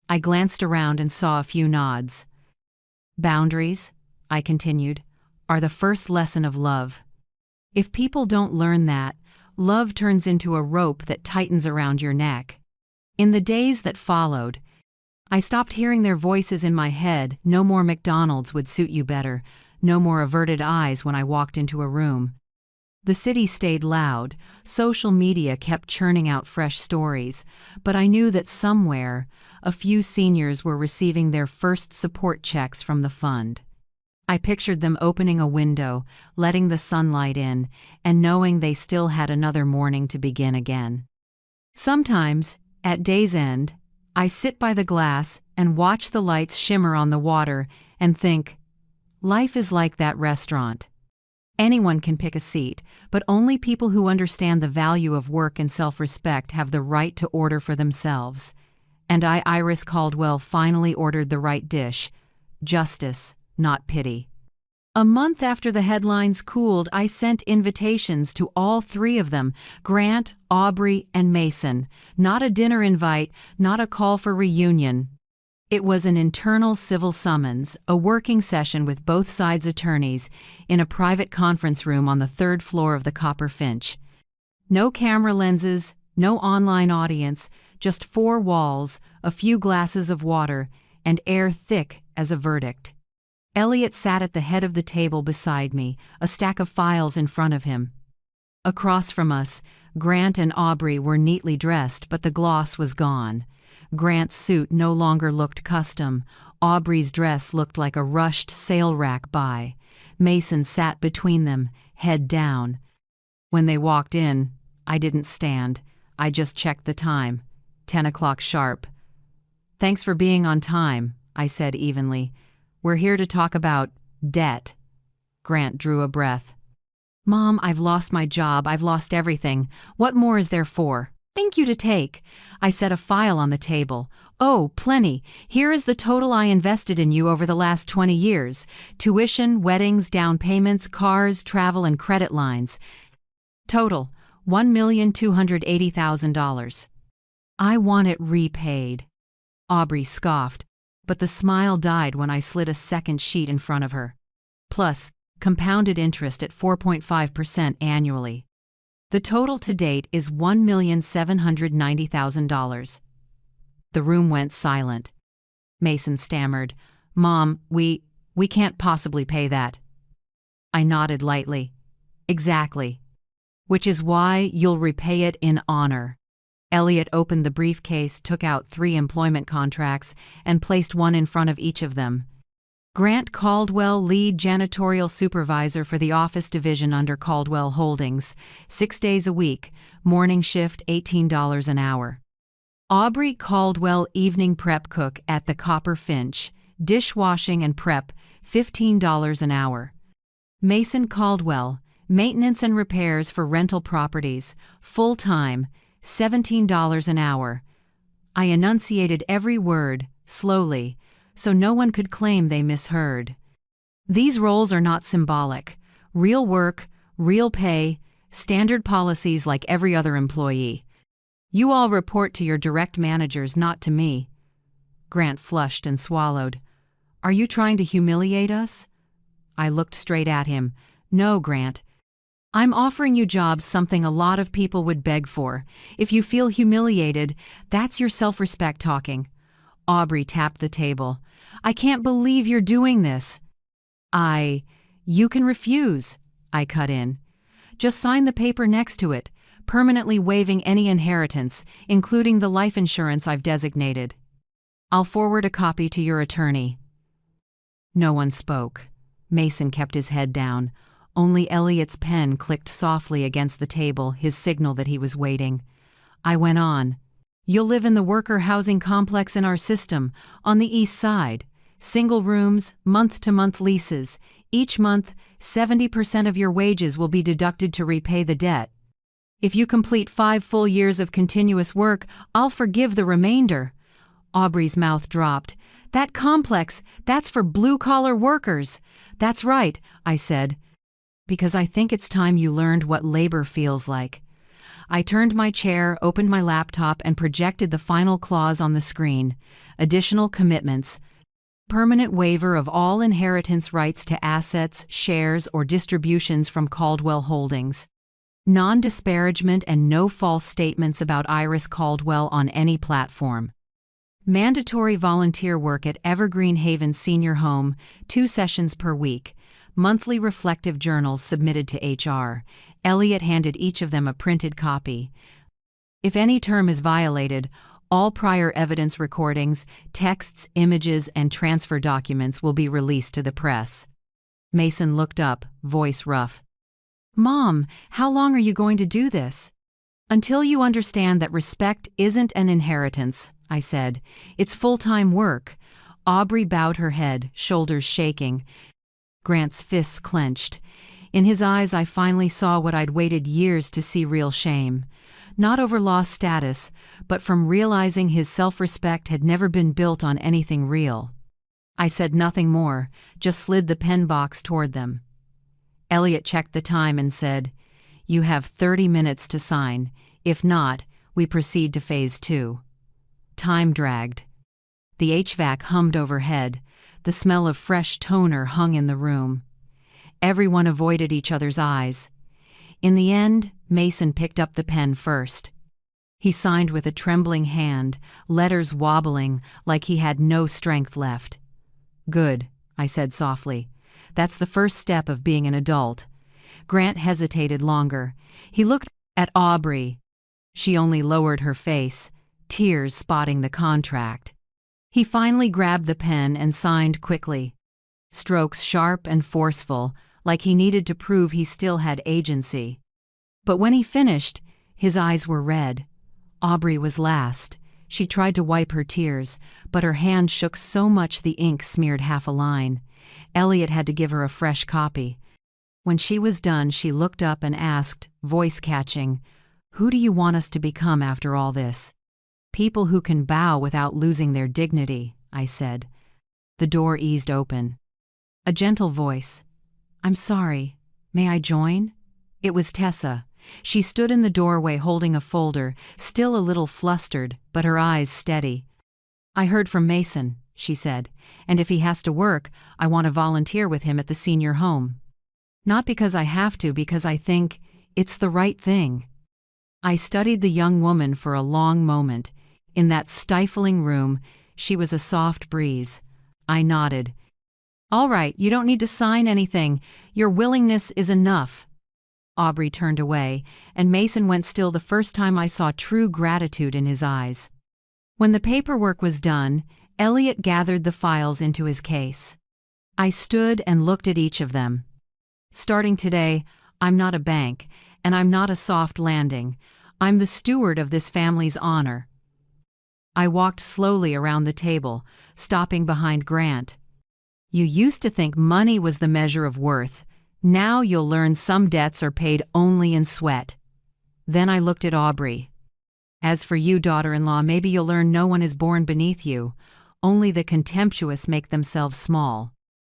I glanced around and saw a few nods. "Boundaries," I continued, "are the first lesson of love. If people don't learn that, love turns into a rope that tightens around your neck." In the days that followed, I stopped hearing their voices in my head. No more McDonald's would suit you better, no more averted eyes when I walked into a room. The city stayed loud, social media kept churning out fresh stories, but I knew that somewhere, a few seniors were receiving their first support checks from the fund. I pictured them opening a window, letting the sunlight in, and knowing they still had another morning to begin again. Sometimes, at day's end, I sit by the glass and watch the lights shimmer on the water and think, life is like that restaurant. Anyone can pick a seat, but only people who understand the value of work and self-respect have the right to order for themselves. And Iris Caldwell, finally ordered the right dish: justice, not pity. A month after the headlines cooled, I sent invitations to all three of them, Grant, Aubrey, and Mason. Not a dinner invite, not a call for reunion. It was an internal civil summons, a working session with both sides' attorneys, in a private conference room on the third floor of the Copper Finch. No camera lenses, no online audience, just four walls, a few glasses of water, and air thick as a verdict. Elliot sat at the head of the table beside me, a stack of files in front of him. Across from us, Grant and Aubrey were neatly dressed, but the gloss was gone. Grant's suit no longer looked custom. Aubrey's dress looked like a rushed sale rack buy. Mason sat between them, head down. When they walked in, I didn't stand. I just checked the time. 10 o'clock sharp. "Thanks for being on time," I said evenly. "We're here to talk about debt." Grant drew a breath. "Mom, I've lost my job. I've lost everything. What more is there for?" "Thank you to take." I set a file on the table. "Oh, plenty. Here is the total I invested in you over the last 20 years. Tuition, weddings, down payments, cars, travel, and credit lines. Total, $1,280,000. I want it repaid." Aubrey scoffed, but the smile died when I slid a second sheet in front of her. Plus, compounded interest at 4.5% annually. The total to date is $1,790,000. The room went silent. Mason stammered, "Mom, we can't possibly pay that." I nodded lightly. "Exactly. Which is why you'll repay it in honor." Elliot opened the briefcase, took out 3 employment contracts, and placed one in front of each of them. Grant Caldwell, lead janitorial supervisor for the office division under Caldwell Holdings, 6 days a week, morning shift, $18 an hour. Aubrey Caldwell, evening prep cook at the Copper Finch, dishwashing and prep, $15 an hour. Mason Caldwell, maintenance and repairs for rental properties, full-time, $17 an hour. I enunciated every word, slowly, so no one could claim they misheard. These roles are not symbolic. Real work, real pay, standard policies like every other employee. You all report to your direct managers, not to me. Grant flushed and swallowed. "Are you trying to humiliate us?" I looked straight at him. No, Grant. I'm offering you jobs, something a lot of people would beg for. If you feel humiliated, that's your self-respect talking. Aubrey tapped the table. I can't believe you're doing this. You can refuse, I cut in. Just sign the paper next to it, permanently waiving any inheritance, including the life insurance I've designated. I'll forward a copy to your attorney. No one spoke. Mason kept his head down. Only Elliot's pen clicked softly against the table, his signal that he was waiting. I went on. You'll live in the worker housing complex in our system, on the east side. Single rooms, month-to-month leases. Each month, 70% of your wages will be deducted to repay the debt. If you complete 5 full years of continuous work, I'll forgive the remainder. Aubrey's mouth dropped. That complex, that's for blue-collar workers. That's right, I said, because I think it's time you learned what labor feels like. I turned my chair, opened my laptop, and projected the final clause on the screen. Additional commitments. Permanent waiver of all inheritance rights to assets, shares, or distributions from Caldwell Holdings. Non-disparagement and no false statements about Iris Caldwell on any platform. Mandatory volunteer work at Evergreen Haven Senior Home, 2 sessions per week. Monthly reflective journals submitted to HR. Elliot handed each of them a printed copy. If any term is violated, all prior evidence recordings, texts, images, and transfer documents will be released to the press. Mason looked up, voice rough. Mom, how long are you going to do this? Until you understand that respect isn't an inheritance, I said. It's full-time work. Aubrey bowed her head, shoulders shaking. Grant's fists clenched. In his eyes I finally saw what I'd waited years to see: real shame. Not over lost status, but from realizing his self-respect had never been built on anything real. I said nothing more, just slid the pen box toward them. Elliot checked the time and said, You have 30 minutes to sign. If not, we proceed to phase 2. Time dragged. The HVAC hummed overhead. The smell of fresh toner hung in the room. Everyone avoided each other's eyes. In the end, Mason picked up the pen first. He signed with a trembling hand, letters wobbling like he had no strength left. Good, I said softly. That's the first step of being an adult. Grant hesitated longer. He looked at Aubrey. She only lowered her face, tears spotting the contract. He finally grabbed the pen and signed quickly. Strokes sharp and forceful, like he needed to prove he still had agency. But when he finished, his eyes were red. Aubrey was last. She tried to wipe her tears, but her hand shook so much the ink smeared half a line. Elliot had to give her a fresh copy. When she was done, she looked up and asked, voice catching, Who do you want us to become after all this? People who can bow without losing their dignity, I said. The door eased open. A gentle voice. I'm sorry. May I join? It was Tessa. She stood in the doorway holding a folder, still a little flustered, but her eyes steady. I heard from Mason, she said, and if he has to work, I want to volunteer with him at the senior home. Not because I have to, because I think it's the right thing. I studied the young woman for a long moment. In that stifling room, she was a soft breeze. I nodded. All right, you don't need to sign anything. Your willingness is enough. Aubrey turned away, and Mason went still the first time I saw true gratitude in his eyes. When the paperwork was done, Elliot gathered the files into his case. I stood and looked at each of them. Starting today, I'm not a bank, and I'm not a soft landing. I'm the steward of this family's honor. I walked slowly around the table, stopping behind Grant. You used to think money was the measure of worth. Now you'll learn some debts are paid only in sweat. Then I looked at Aubrey. As for you, daughter-in-law, maybe you'll learn no one is born beneath you. Only the contemptuous make themselves small.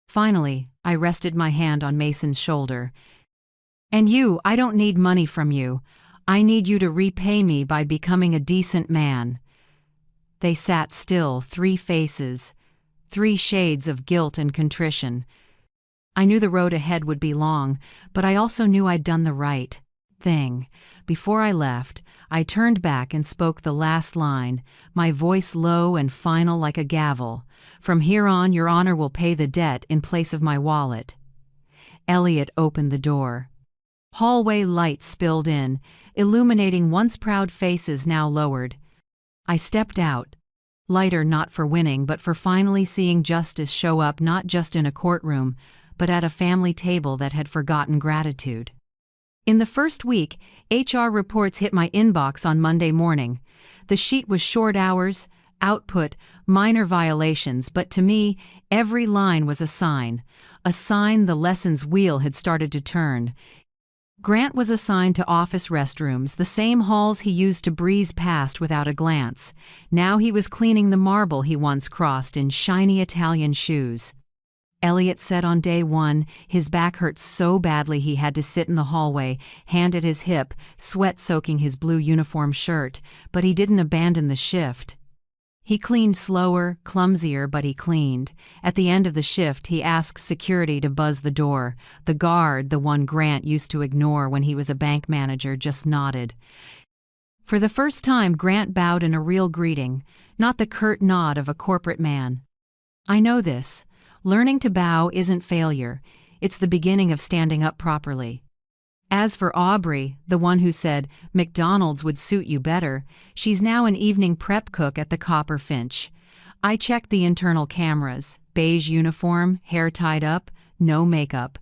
Finally, I rested my hand on Mason's shoulder. And you, I don't need money from you. I need you to repay me by becoming a decent man. They sat still, 3 faces, 3 shades of guilt and contrition. I knew the road ahead would be long, but I also knew I'd done the right thing. Before I left, I turned back and spoke the last line, my voice low and final like a gavel. "From here on, Your Honor will pay the debt in place of my wallet." Elliot opened the door. Hallway lights spilled in, illuminating once proud faces now lowered. I stepped out, lighter not for winning but for finally seeing justice show up not just in a courtroom, but at a family table that had forgotten gratitude. In the first week, HR reports hit my inbox on Monday morning. The sheet was short hours, output, minor violations, but to me, every line was a sign the lessons wheel had started to turn. Grant was assigned to office restrooms, the same halls he used to breeze past without a glance. Now he was cleaning the marble he once crossed in shiny Italian shoes. Elliot said on day one, his back hurt so badly he had to sit in the hallway, hand at his hip, sweat soaking his blue uniform shirt, but he didn't abandon the shift. He cleaned slower, clumsier, but he cleaned. At the end of the shift, he asked security to buzz the door. The guard, the one Grant used to ignore when he was a bank manager, just nodded. For the first time, Grant bowed in a real greeting, not the curt nod of a corporate man. I know this. Learning to bow isn't failure. It's the beginning of standing up properly. As for Aubrey, the one who said, "McDonald's would suit you better," she's now an evening prep cook at the Copper Finch. I checked the internal cameras. Beige uniform, hair tied up, no makeup.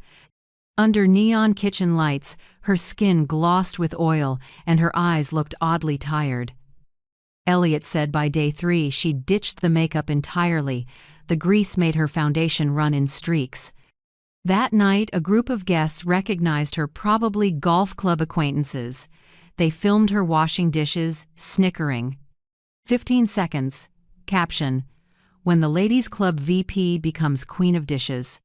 Under neon kitchen lights, her skin glossed with oil and her eyes looked oddly tired. Elliot said by day 3 she'd ditched the makeup entirely. The grease made her foundation run in streaks. That night, a group of guests recognized her, probably golf club acquaintances. They filmed her washing dishes, snickering. 15 seconds. Caption: "When the Ladies Club VP becomes Queen of Dishes."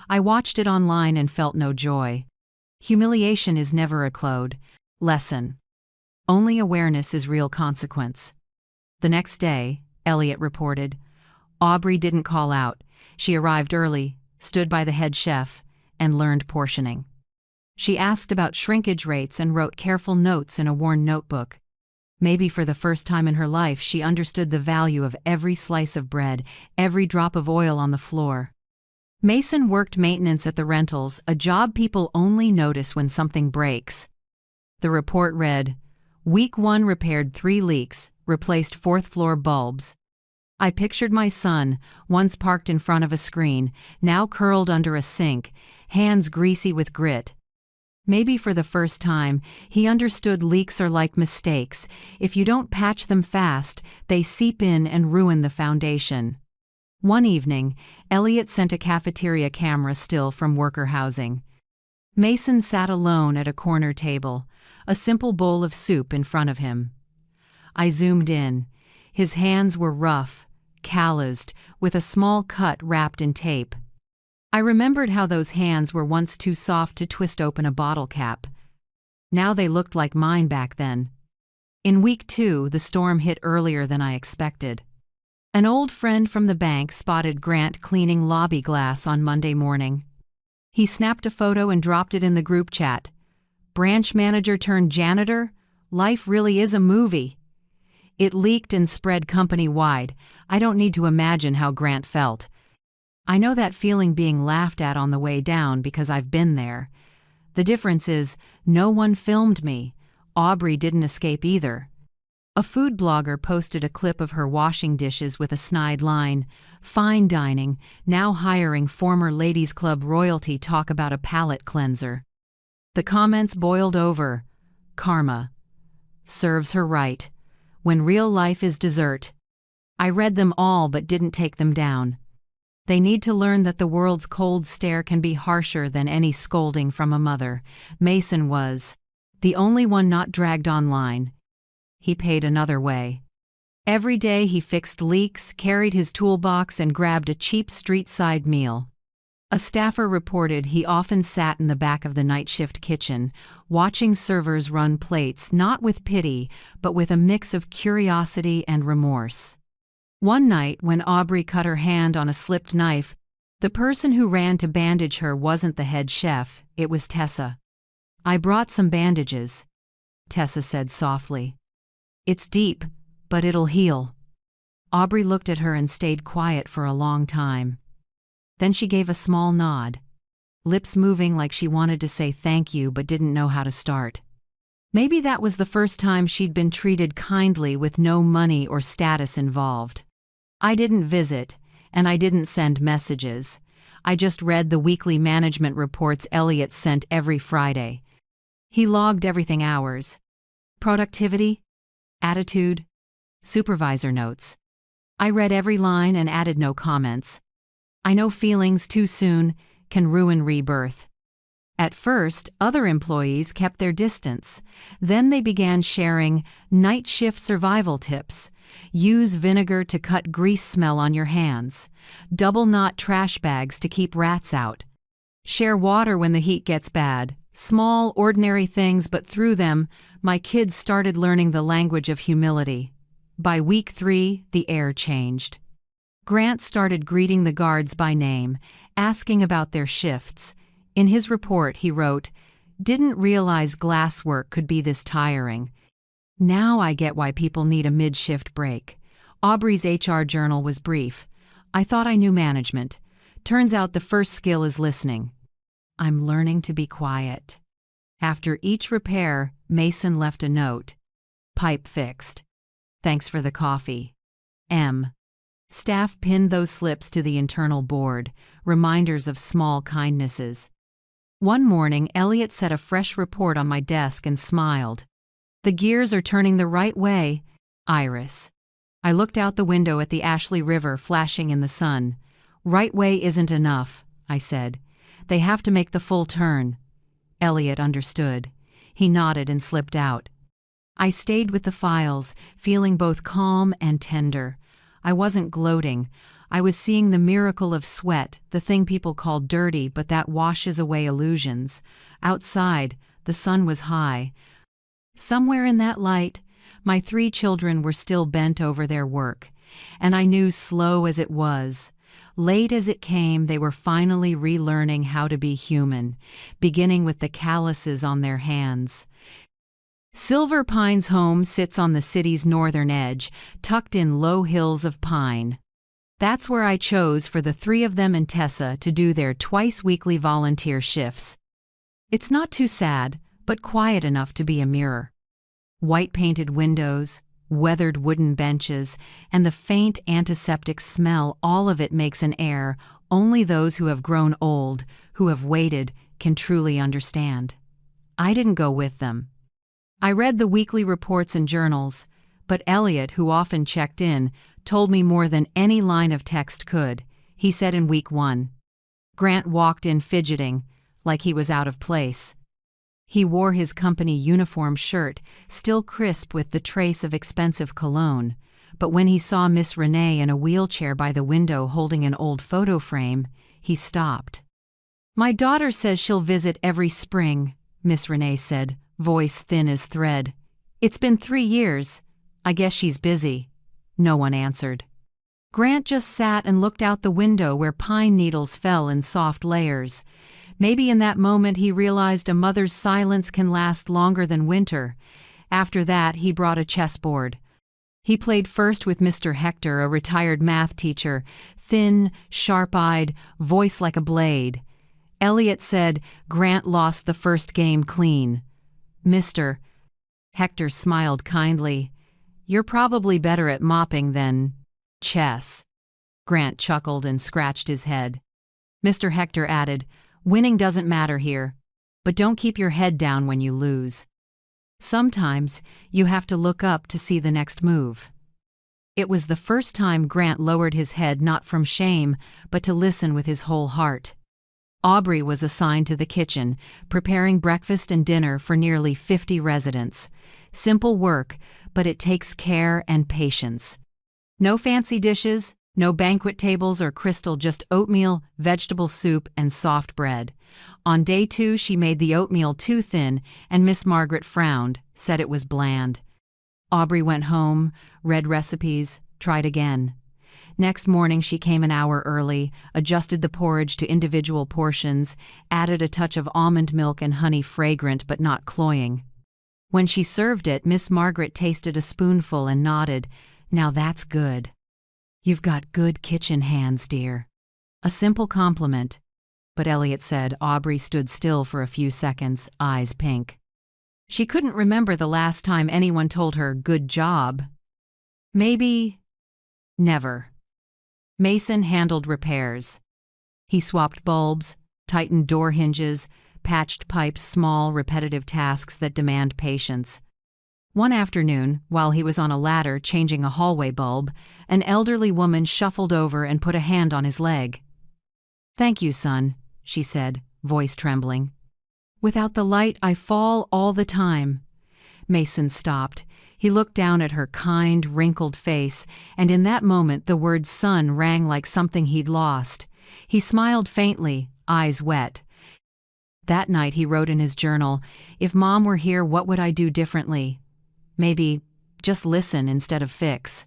I watched it online and felt no joy. Humiliation is never a code. Lesson. Only awareness is real consequence. The next day, Elliot reported, Aubrey didn't call out. She arrived early, stood by the head chef, and learned portioning. She asked about shrinkage rates and wrote careful notes in a worn notebook. Maybe for the first time in her life, she understood the value of every slice of bread, every drop of oil on the floor. Mason worked maintenance at the rentals, a job people only notice when something breaks. The report read, Week 1 repaired 3 leaks, replaced 4th floor bulbs. I pictured my son, once parked in front of a screen, now curled under a sink, hands greasy with grit. Maybe for the first time, he understood leaks are like mistakes. If you don't patch them fast, they seep in and ruin the foundation. One evening, Elliot sent a cafeteria camera still from worker housing. Mason sat alone at a corner table, a simple bowl of soup in front of him. I zoomed in. His hands were rough, calloused, with a small cut wrapped in tape. I remembered how those hands were once too soft to twist open a bottle cap. Now they looked like mine back then. In week 2, the storm hit earlier than I expected. An old friend from the bank spotted Grant cleaning lobby glass on Monday morning. He snapped a photo and dropped it in the group chat. Branch manager turned janitor? Life really is a movie. It leaked and spread company-wide. I don't need to imagine how Grant felt. I know that feeling being laughed at on the way down because I've been there. The difference is, no one filmed me. Aubrey didn't escape either. A food blogger posted a clip of her washing dishes with a snide line, "Fine dining, now hiring former Ladies Club royalty talk about a palate cleanser." The comments boiled over. Karma. Serves her right. When real life is dessert. I read them all but didn't take them down. They need to learn that the world's cold stare can be harsher than any scolding from a mother. Mason was the only one not dragged online. He paid another way. Every day he fixed leaks, carried his toolbox, and grabbed a cheap street-side meal. A staffer reported he often sat in the back of the night shift kitchen, watching servers run plates not with pity, but with a mix of curiosity and remorse. One night, when Aubrey cut her hand on a slipped knife, The person who ran to bandage her wasn't the head chef, it was Tessa. "I brought some bandages," Tessa said softly. "It's deep, but it'll heal." Aubrey looked at her and stayed quiet for a long time. Then she gave a small nod, lips moving like she wanted to say thank you but didn't know how to start. Maybe that was the first time she'd been treated kindly with no money or status involved. I didn't visit, and I didn't send messages. I just read the weekly management reports Elliot sent every Friday. He logged everything: hours, productivity, attitude, supervisor notes. I read every line and added no comments. I know feelings too soon can ruin rebirth. At first, other employees kept their distance. Then they began sharing night shift survival tips. Use vinegar to cut grease smell on your hands. Double knot trash bags to keep rats out. Share water when the heat gets bad. Small, ordinary things, but through them, my kids started learning the language of humility. By week 3, the air changed. Grant started greeting the guards by name, asking about their shifts. In his report, he wrote, "Didn't realize glass work could be this tiring. Now I get why people need a mid-shift break." Aubrey's HR journal was brief. "I thought I knew management. Turns out the first skill is listening. I'm learning to be quiet." After each repair, Mason left a note. "Pipe fixed. Thanks for the coffee. M." Staff pinned those slips to the internal board, reminders of small kindnesses. One morning, Elliot set a fresh report on my desk and smiled. "The gears are turning the right way, Iris." I looked out the window at the Ashley River flashing in the sun. "Right way isn't enough," I said. "They have to make the full turn." Elliot understood. He nodded and slipped out. I stayed with the files, feeling both calm and tender. I wasn't gloating. I was seeing the miracle of sweat, the thing people call dirty, but that washes away illusions. Outside, the sun was high. Somewhere in that light, my 3 children were still bent over their work. And I knew, slow as it was, late as it came, they were finally relearning how to be human, beginning with the calluses on their hands. Silver Pine's home sits on the city's northern edge, tucked in low hills of pine. That's where I chose for the 3 of them and Tessa to do their twice-weekly volunteer shifts. It's not too sad, but quiet enough to be a mirror. White-painted windows, weathered wooden benches, and the faint antiseptic smell, all of it makes an air only those who have grown old, who have waited, can truly understand. I didn't go with them. I read the weekly reports and journals, but Elliot, who often checked in, told me more than any line of text could. He said in week 1. Grant walked in fidgeting, like he was out of place. He wore his company uniform shirt, still crisp with the trace of expensive cologne, but when he saw Miss Renee in a wheelchair by the window holding an old photo frame, he stopped. "My daughter says she'll visit every spring," Miss Renee said, voice thin as thread. "It's been 3 years. I guess she's busy." No one answered. Grant just sat and looked out the window where pine needles fell in soft layers. Maybe in that moment he realized a mother's silence can last longer than winter. After that, he brought a chessboard. He played first with Mr. Hector, a retired math teacher, thin, sharp-eyed, voice like a blade. Elliot said Grant lost the first game clean. "Mr. Hector smiled kindly. "You're probably better at mopping than chess." Grant chuckled and scratched his head. Mr. Hector added, "Winning doesn't matter here, but don't keep your head down when you lose. Sometimes you have to look up to see the next move." It was the first time Grant lowered his head, not from shame, but to listen with his whole heart. Aubrey was assigned to the kitchen, preparing breakfast and dinner for nearly 50 residents. Simple work, but it takes care and patience. No fancy dishes, no banquet tables or crystal, just oatmeal, vegetable soup, and soft bread. On day 2, she made the oatmeal too thin, and Miss Margaret frowned, said it was bland. Aubrey went home, read recipes, tried again. Next morning she came an hour early, adjusted the porridge to individual portions, added a touch of almond milk and honey, fragrant but not cloying. When she served it, Miss Margaret tasted a spoonful and nodded. "Now that's good. You've got good kitchen hands, dear." A simple compliment. But Elliot said. Aubrey stood still for a few seconds, eyes pink. She couldn't remember the last time anyone told her, "Good job." Maybe never. Mason handled repairs. He swapped bulbs, tightened door hinges, patched pipes, small, repetitive tasks that demand patience. One afternoon, while he was on a ladder changing a hallway bulb, an elderly woman shuffled over and put a hand on his leg. "Thank you, son," she said, voice trembling. "Without the light, I fall all the time." Mason stopped. He looked down at her kind, wrinkled face, and in that moment the word son rang like something he'd lost. He smiled faintly, eyes wet. That night he wrote in his journal, "If Mom were here, what would I do differently? Maybe just listen instead of fix."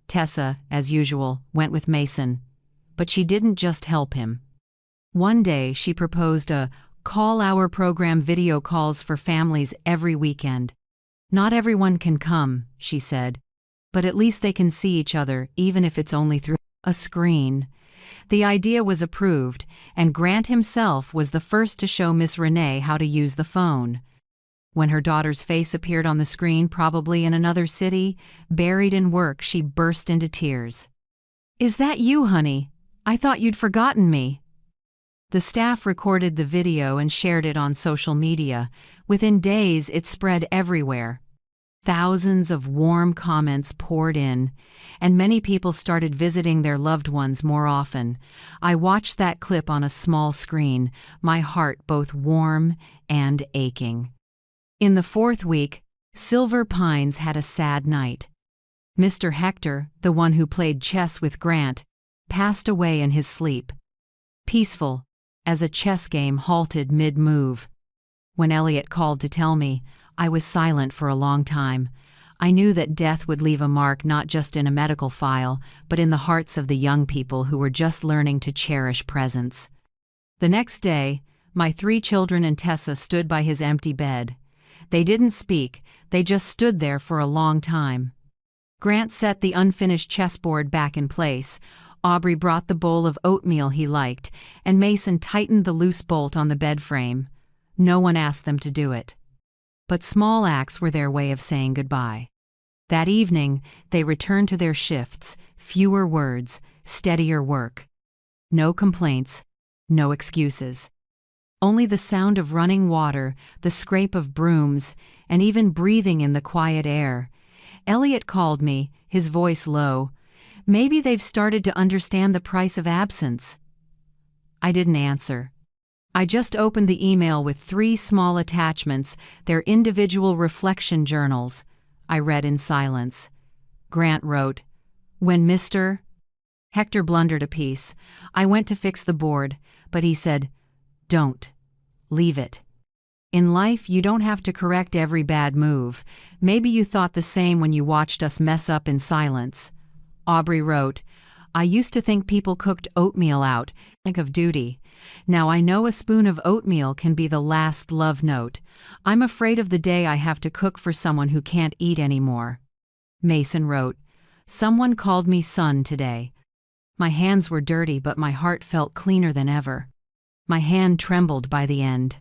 Tessa, as usual, went with Mason. But she didn't just help him. One day she proposed a call-hour program, video calls for families every weekend. "Not everyone can come," she said, "but at least they can see each other, even if it's only through a screen." The idea was approved, and Grant himself was the first to show Miss Renee how to use the phone. When her daughter's face appeared on the screen, probably in another city, buried in work, she burst into tears. "Is that you, honey? I thought you'd forgotten me." The staff recorded the video and shared it on social media. Within days, it spread everywhere. Thousands of warm comments poured in, and many people started visiting their loved ones more often. I watched that clip on a small screen, my heart both warm and aching. In the fourth week, Silver Pines had a sad night. Mr. Hector, the one who played chess with Grant, passed away in his sleep. Peaceful, as a chess game halted mid-move. When Elliot called to tell me, I was silent for a long time. I knew that death would leave a mark not just in a medical file, but in the hearts of the young people who were just learning to cherish presence. The next day, my 3 children and Tessa stood by his empty bed. They didn't speak, they just stood there for a long time. Grant set the unfinished chessboard back in place. Aubrey brought the bowl of oatmeal he liked, and Mason tightened the loose bolt on the bed frame. No one asked them to do it. But small acts were their way of saying goodbye. That evening, they returned to their shifts, fewer words, steadier work. No complaints, no excuses. Only the sound of running water, the scrape of brooms, and even breathing in the quiet air. Elliot called me, his voice low. Maybe they've started to understand the price of absence. I didn't answer. I just opened the email with 3 small attachments, their individual reflection journals. I read in silence. Grant wrote, "When Mr. Hector blundered a piece. I went to fix the board, but he said, 'Don't. Leave it.' In life, you don't have to correct every bad move. Maybe you thought the same when you watched us mess up in silence." Aubrey wrote, "I used to think people cooked oatmeal out, think of duty. Now I know a spoon of oatmeal can be the last love note. I'm afraid of the day I have to cook for someone who can't eat anymore." Mason wrote, "Someone called me son today. My hands were dirty, but my heart felt cleaner than ever." My hand trembled by the end.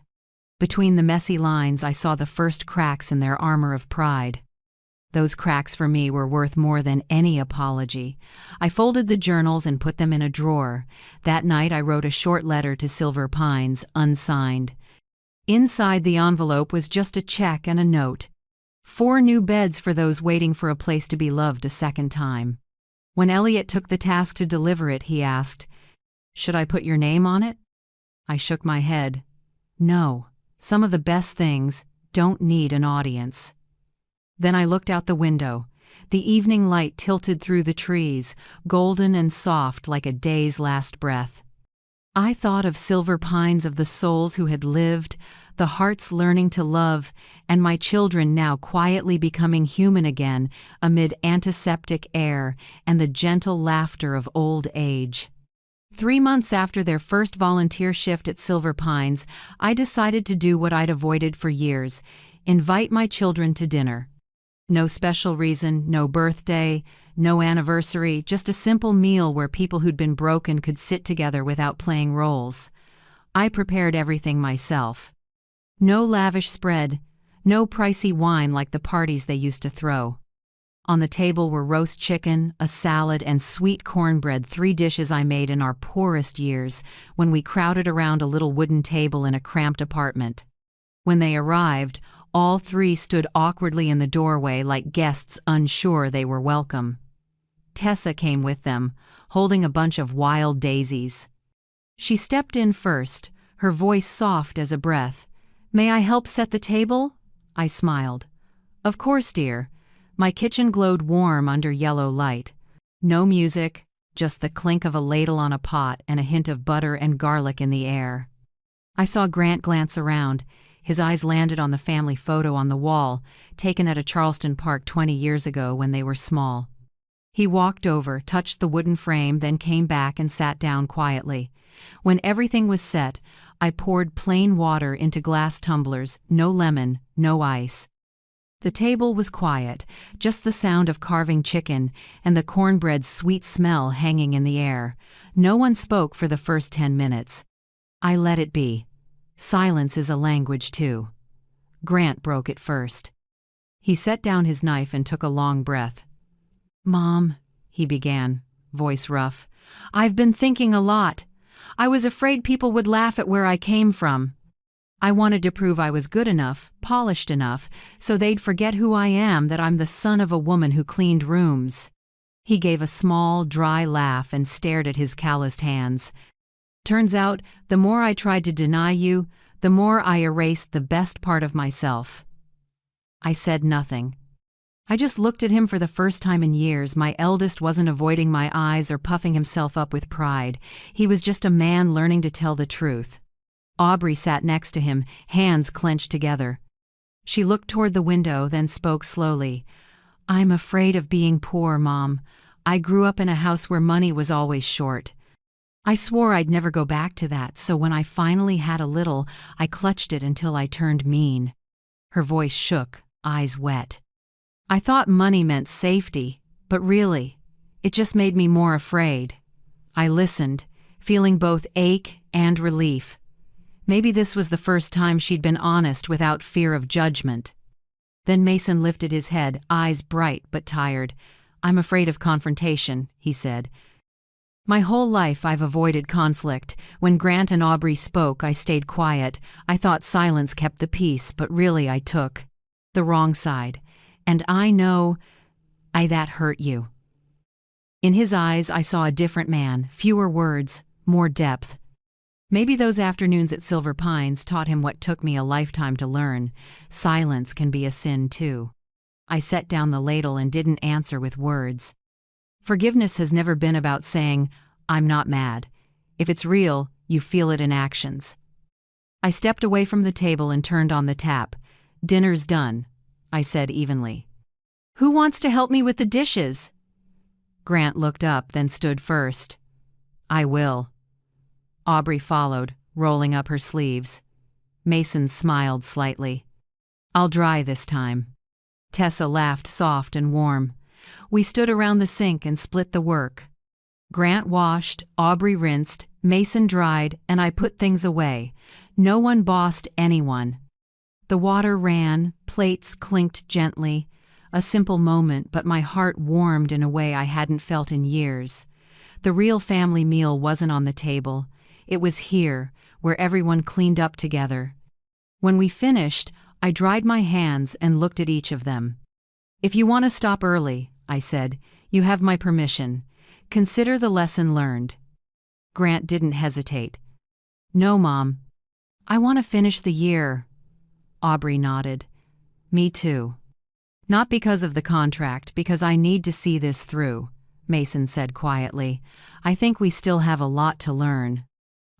Between the messy lines, I saw the first cracks in their armor of pride. Those cracks for me were worth more than any apology. I folded the journals and put them in a drawer. That night I wrote a short letter to Silver Pines, unsigned. Inside the envelope was just a check and a note. 4 new beds for those waiting for a place to be loved a second time. When Elliot took the task to deliver it, he asked, "Should I put your name on it?" I shook my head. No, some of the best things don't need an audience. Then I looked out the window. The evening light tilted through the trees, golden and soft like a day's last breath. I thought of silver pines, of the souls who had lived, the hearts learning to love, and my children now quietly becoming human again amid antiseptic air and the gentle laughter of old age. 3 months after their first volunteer shift at Silver Pines, I decided to do what I'd avoided for years: invite my children to dinner. No special reason, no birthday, no anniversary, just a simple meal where people who'd been broken could sit together without playing roles. I prepared everything myself. No lavish spread, no pricey wine like the parties they used to throw. On the table were roast chicken, a salad, and sweet cornbread, 3 dishes I made in our poorest years when we crowded around a little wooden table in a cramped apartment. When they arrived, all 3 stood awkwardly in the doorway like guests unsure they were welcome. Tessa came with them, holding a bunch of wild daisies. She stepped in first, her voice soft as a breath. "May I help set the table?" I smiled. "Of course, dear." My kitchen glowed warm under yellow light. No music, just the clink of a ladle on a pot and a hint of butter and garlic in the air. I saw Grant glance around. His eyes landed on the family photo on the wall, taken at a Charleston park 20 years ago when they were small. He walked over, touched the wooden frame, then came back and sat down quietly. When everything was set, I poured plain water into glass tumblers, no lemon, no ice. The table was quiet, just the sound of carving chicken and the cornbread's sweet smell hanging in the air. No one spoke for the first 10 minutes. I let it be. Silence is a language too. Grant broke it first. He set down his knife and took a long breath. "Mom," he began, voice rough, "I've been thinking a lot. I was afraid people would laugh at where I came from. I wanted to prove I was good enough, polished enough, so they'd forget who I am, that I'm the son of a woman who cleaned rooms." He gave a small, dry laugh and stared at his calloused hands. "Turns out, the more I tried to deny you, the more I erased the best part of myself." I said nothing. I just looked at him for the first time in years. My eldest wasn't avoiding my eyes or puffing himself up with pride. He was just a man learning to tell the truth. Aubrey sat next to him, hands clenched together. She looked toward the window, then spoke slowly. "I'm afraid of being poor, Mom. I grew up in a house where money was always short. I swore I'd never go back to that, so when I finally had a little, I clutched it until I turned mean." Her voice shook, eyes wet. "I thought money meant safety, but really, it just made me more afraid." I listened, feeling both ache and relief. Maybe this was the first time she'd been honest without fear of judgment. Then Mason lifted his head, eyes bright but tired. "I'm afraid of confrontation," he said. "My whole life I've avoided conflict. When Grant and Aubrey spoke, I stayed quiet. I thought silence kept the peace, but really I took the wrong side. And I know that hurt you." In his eyes I saw a different man, fewer words, more depth. Maybe those afternoons at Silver Pines taught him what took me a lifetime to learn. Silence can be a sin too. I set down the ladle and didn't answer with words. Forgiveness has never been about saying, "I'm not mad." If it's real, you feel it in actions. I stepped away from the table and turned on the tap. "Dinner's done," I said evenly. "Who wants to help me with the dishes?" Grant looked up, then stood first. "I will." Aubrey followed, rolling up her sleeves. Mason smiled slightly. "I'll dry this time." Tessa laughed soft and warm. We stood around the sink and split the work. Grant washed, Aubrey rinsed, Mason dried, and I put things away. No one bossed anyone. The water ran, plates clinked gently. A simple moment, but my heart warmed in a way I hadn't felt in years. The real family meal wasn't on the table. It was here, where everyone cleaned up together. When we finished, I dried my hands and looked at each of them. "If you want to stop early," I said, "you have my permission. Consider the lesson learned." Grant didn't hesitate. "No, Mom. I want to finish the year." Aubrey nodded. "Me too. Not because of the contract, because I need to see this through," Mason said quietly. "I think we still have a lot to learn."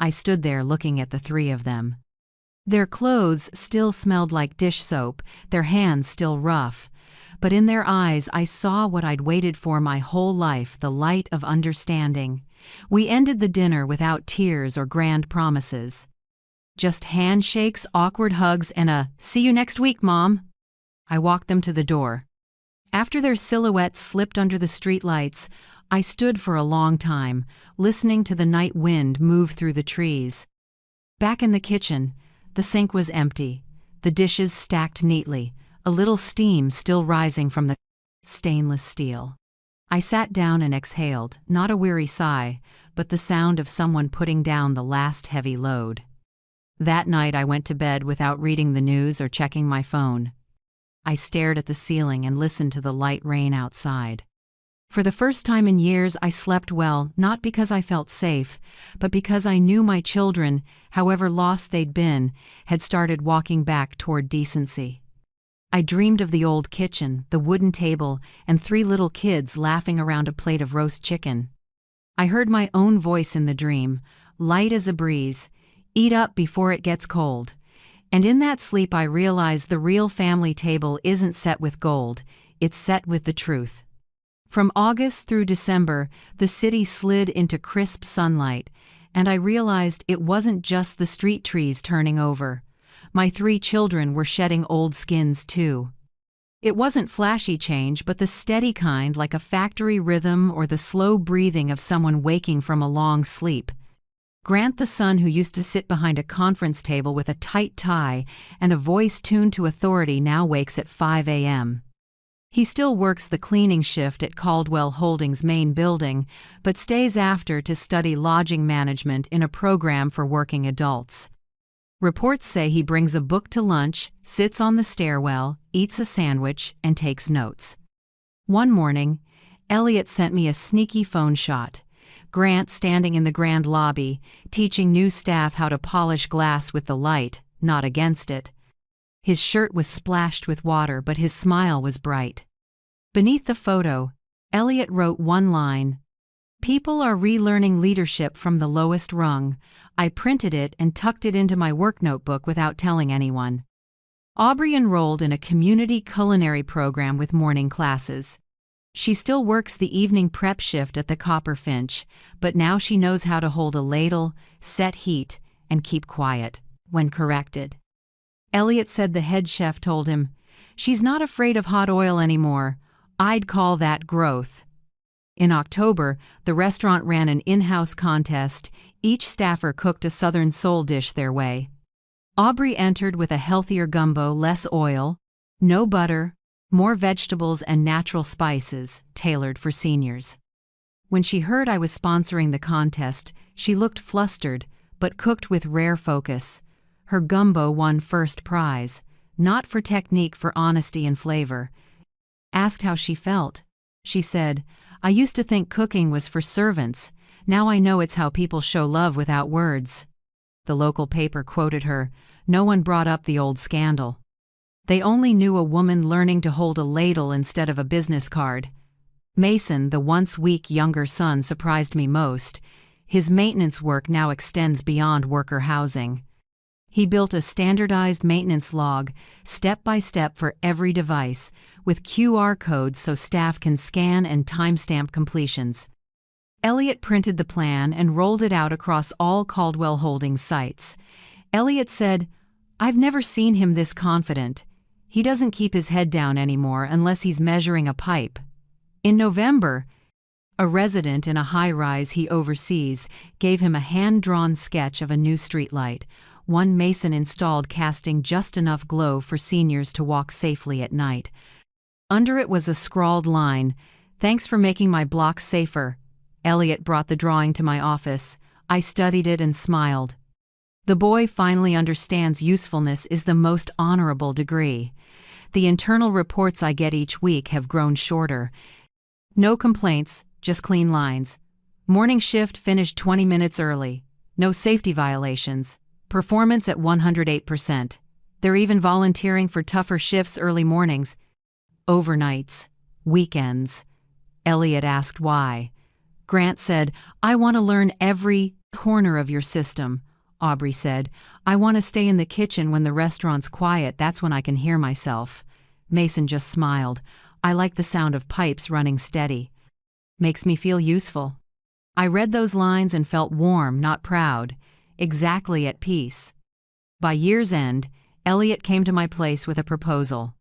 I stood there looking at the three of them. Their clothes still smelled like dish soap, their hands still rough, but in their eyes I saw what I'd waited for my whole life, the light of understanding. We ended the dinner without tears or grand promises. Just handshakes, awkward hugs, and a "see you next week, Mom." I walked them to the door. After their silhouettes slipped under the streetlights, I stood for a long time, listening to the night wind move through the trees. Back in the kitchen, the sink was empty, the dishes stacked neatly, a little steam still rising from the stainless steel. I sat down and exhaled, not a weary sigh, but the sound of someone putting down the last heavy load. That night I went to bed without reading the news or checking my phone. I stared at the ceiling and listened to the light rain outside. For the first time in years I slept well, not because I felt safe, but because I knew my children, however lost they'd been, had started walking back toward decency. I dreamed of the old kitchen, the wooden table, and three little kids laughing around a plate of roast chicken. I heard my own voice in the dream, light as a breeze, "Eat up before it gets cold." And in that sleep I realized the real family table isn't set with gold, it's set with the truth. From August through December, the city slid into crisp sunlight, and I realized it wasn't just the street trees turning over. My three children were shedding old skins too. It wasn't flashy change, but the steady kind, like a factory rhythm or the slow breathing of someone waking from a long sleep. Grant, the son who used to sit behind a conference table with a tight tie and a voice tuned to authority, now wakes at 5 a.m. He still works the cleaning shift at Caldwell Holdings' main building, but stays after to study lodging management in a program for working adults. Reports say he brings a book to lunch, sits on the stairwell, eats a sandwich, and takes notes. One morning, Elliot sent me a sneaky phone shot. Grant standing in the grand lobby, teaching new staff how to polish glass with the light, not against it. His shirt was splashed with water, but his smile was bright. Beneath the photo, Elliot wrote one line, "People are relearning leadership from the lowest rung." I printed it and tucked it into my work notebook without telling anyone. Aubrey enrolled in a community culinary program with morning classes. She still works the evening prep shift at the Copper Finch, but now she knows how to hold a ladle, set heat, and keep quiet when corrected. Elliot said the head chef told him, "She's not afraid of hot oil anymore. I'd call that growth." In October, the restaurant ran an in-house contest. Each staffer cooked a Southern soul dish their way. Aubrey entered with a healthier gumbo, less oil, no butter, more vegetables and natural spices, tailored for seniors. When she heard I was sponsoring the contest, she looked flustered, but cooked with rare focus. Her gumbo won first prize, not for technique, for honesty and flavor. Asked how she felt. She said, "I used to think cooking was for servants. Now I know it's how people show love without words." The local paper quoted her, "No one brought up the old scandal. They only knew a woman learning to hold a ladle instead of a business card." Mason, the once weak younger son, surprised me most. His maintenance work now extends beyond worker housing. He built a standardized maintenance log, step by step for every device, with QR codes so staff can scan and timestamp completions. Elliot printed the plan and rolled it out across all Caldwell Holdings sites. Elliot said, "I've never seen him this confident. He doesn't keep his head down anymore unless he's measuring a pipe." In November, a resident in a high-rise he oversees gave him a hand-drawn sketch of a new streetlight, one Mason installed, casting just enough glow for seniors to walk safely at night. Under it was a scrawled line, "Thanks for making my block safer." Elliot brought the drawing to my office. I studied it and smiled. The boy finally understands usefulness is the most honorable degree. The internal reports I get each week have grown shorter. No complaints, just clean lines. Morning shift finished 20 minutes early. No safety violations. Performance at 108%. They're even volunteering for tougher shifts early mornings. Overnights. Weekends. Elliot asked why. Grant said, "I want to learn every Corner of your system, Aubrey said. I want to stay in the kitchen when the restaurant's quiet, that's when I can hear myself. Mason just smiled. I like the sound of pipes running steady. Makes me feel useful. I read those lines and felt warm, not proud. Exactly at peace. By year's end, Elliot came to my place with a proposal.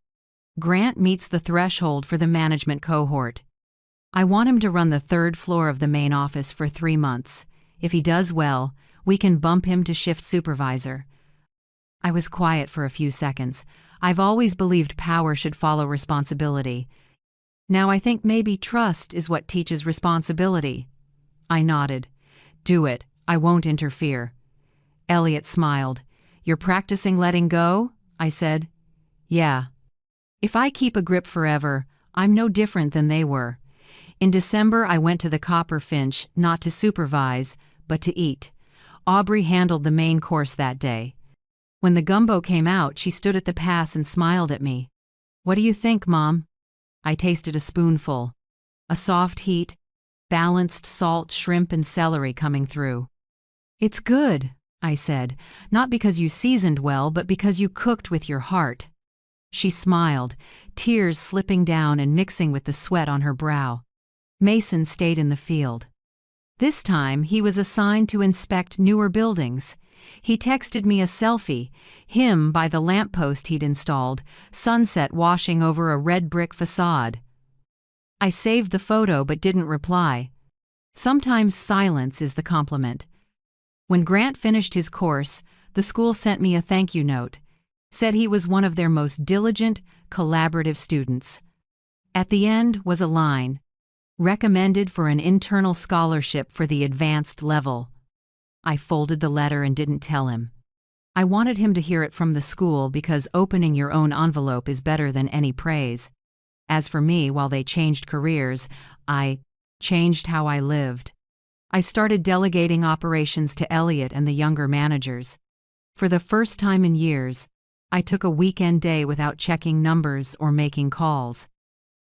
Grant meets the threshold for the management cohort. I want him to run the third floor of the main office for 3 months. If he does well, we can bump him to shift supervisor. I was quiet for a few seconds. I've always believed power should follow responsibility. Now I think maybe trust is what teaches responsibility. I nodded. Do it. I won't interfere. Elliot smiled. You're practicing letting go? I said. Yeah. If I keep a grip forever, I'm no different than they were. In December, I went to the Copper Finch, not to supervise, but to eat. Aubrey handled the main course that day. When the gumbo came out, she stood at the pass and smiled at me. What do you think, Mom? I tasted a spoonful. A soft heat, balanced salt, shrimp, and celery coming through. It's good, I said, not because you seasoned well, but because you cooked with your heart. She smiled, tears slipping down and mixing with the sweat on her brow. Mason stayed in the field. This time, he was assigned to inspect newer buildings. He texted me a selfie, him by the lamppost he'd installed, sunset washing over a red brick facade. I saved the photo but didn't reply. Sometimes silence is the compliment. When Grant finished his course, the school sent me a thank you note. Said he was one of their most diligent, collaborative students. At the end was a line, recommended for an internal scholarship for the advanced level. I folded the letter and didn't tell him. I wanted him to hear it from the school because opening your own envelope is better than any praise. As for me, while they changed careers, I changed how I lived. I started delegating operations to Elliot and the younger managers. For the first time in years, I took a weekend day without checking numbers or making calls.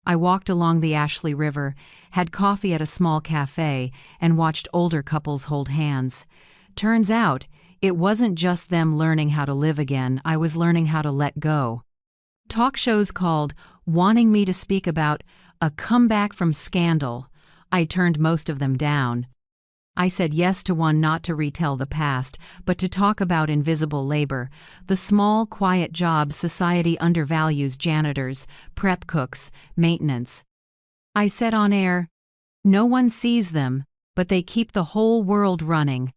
I walked along the Ashley River, had coffee at a small cafe, and watched older couples hold hands. Turns out, it wasn't just them learning how to live again, I was learning how to let go. Talk shows called, wanting me to speak about a comeback from scandal. I turned most of them down. I said yes to one not to retell the past, but to talk about invisible labor, the small, quiet jobs society undervalues: janitors, prep cooks, maintenance. I said on air, no one sees them, but they keep the whole world running.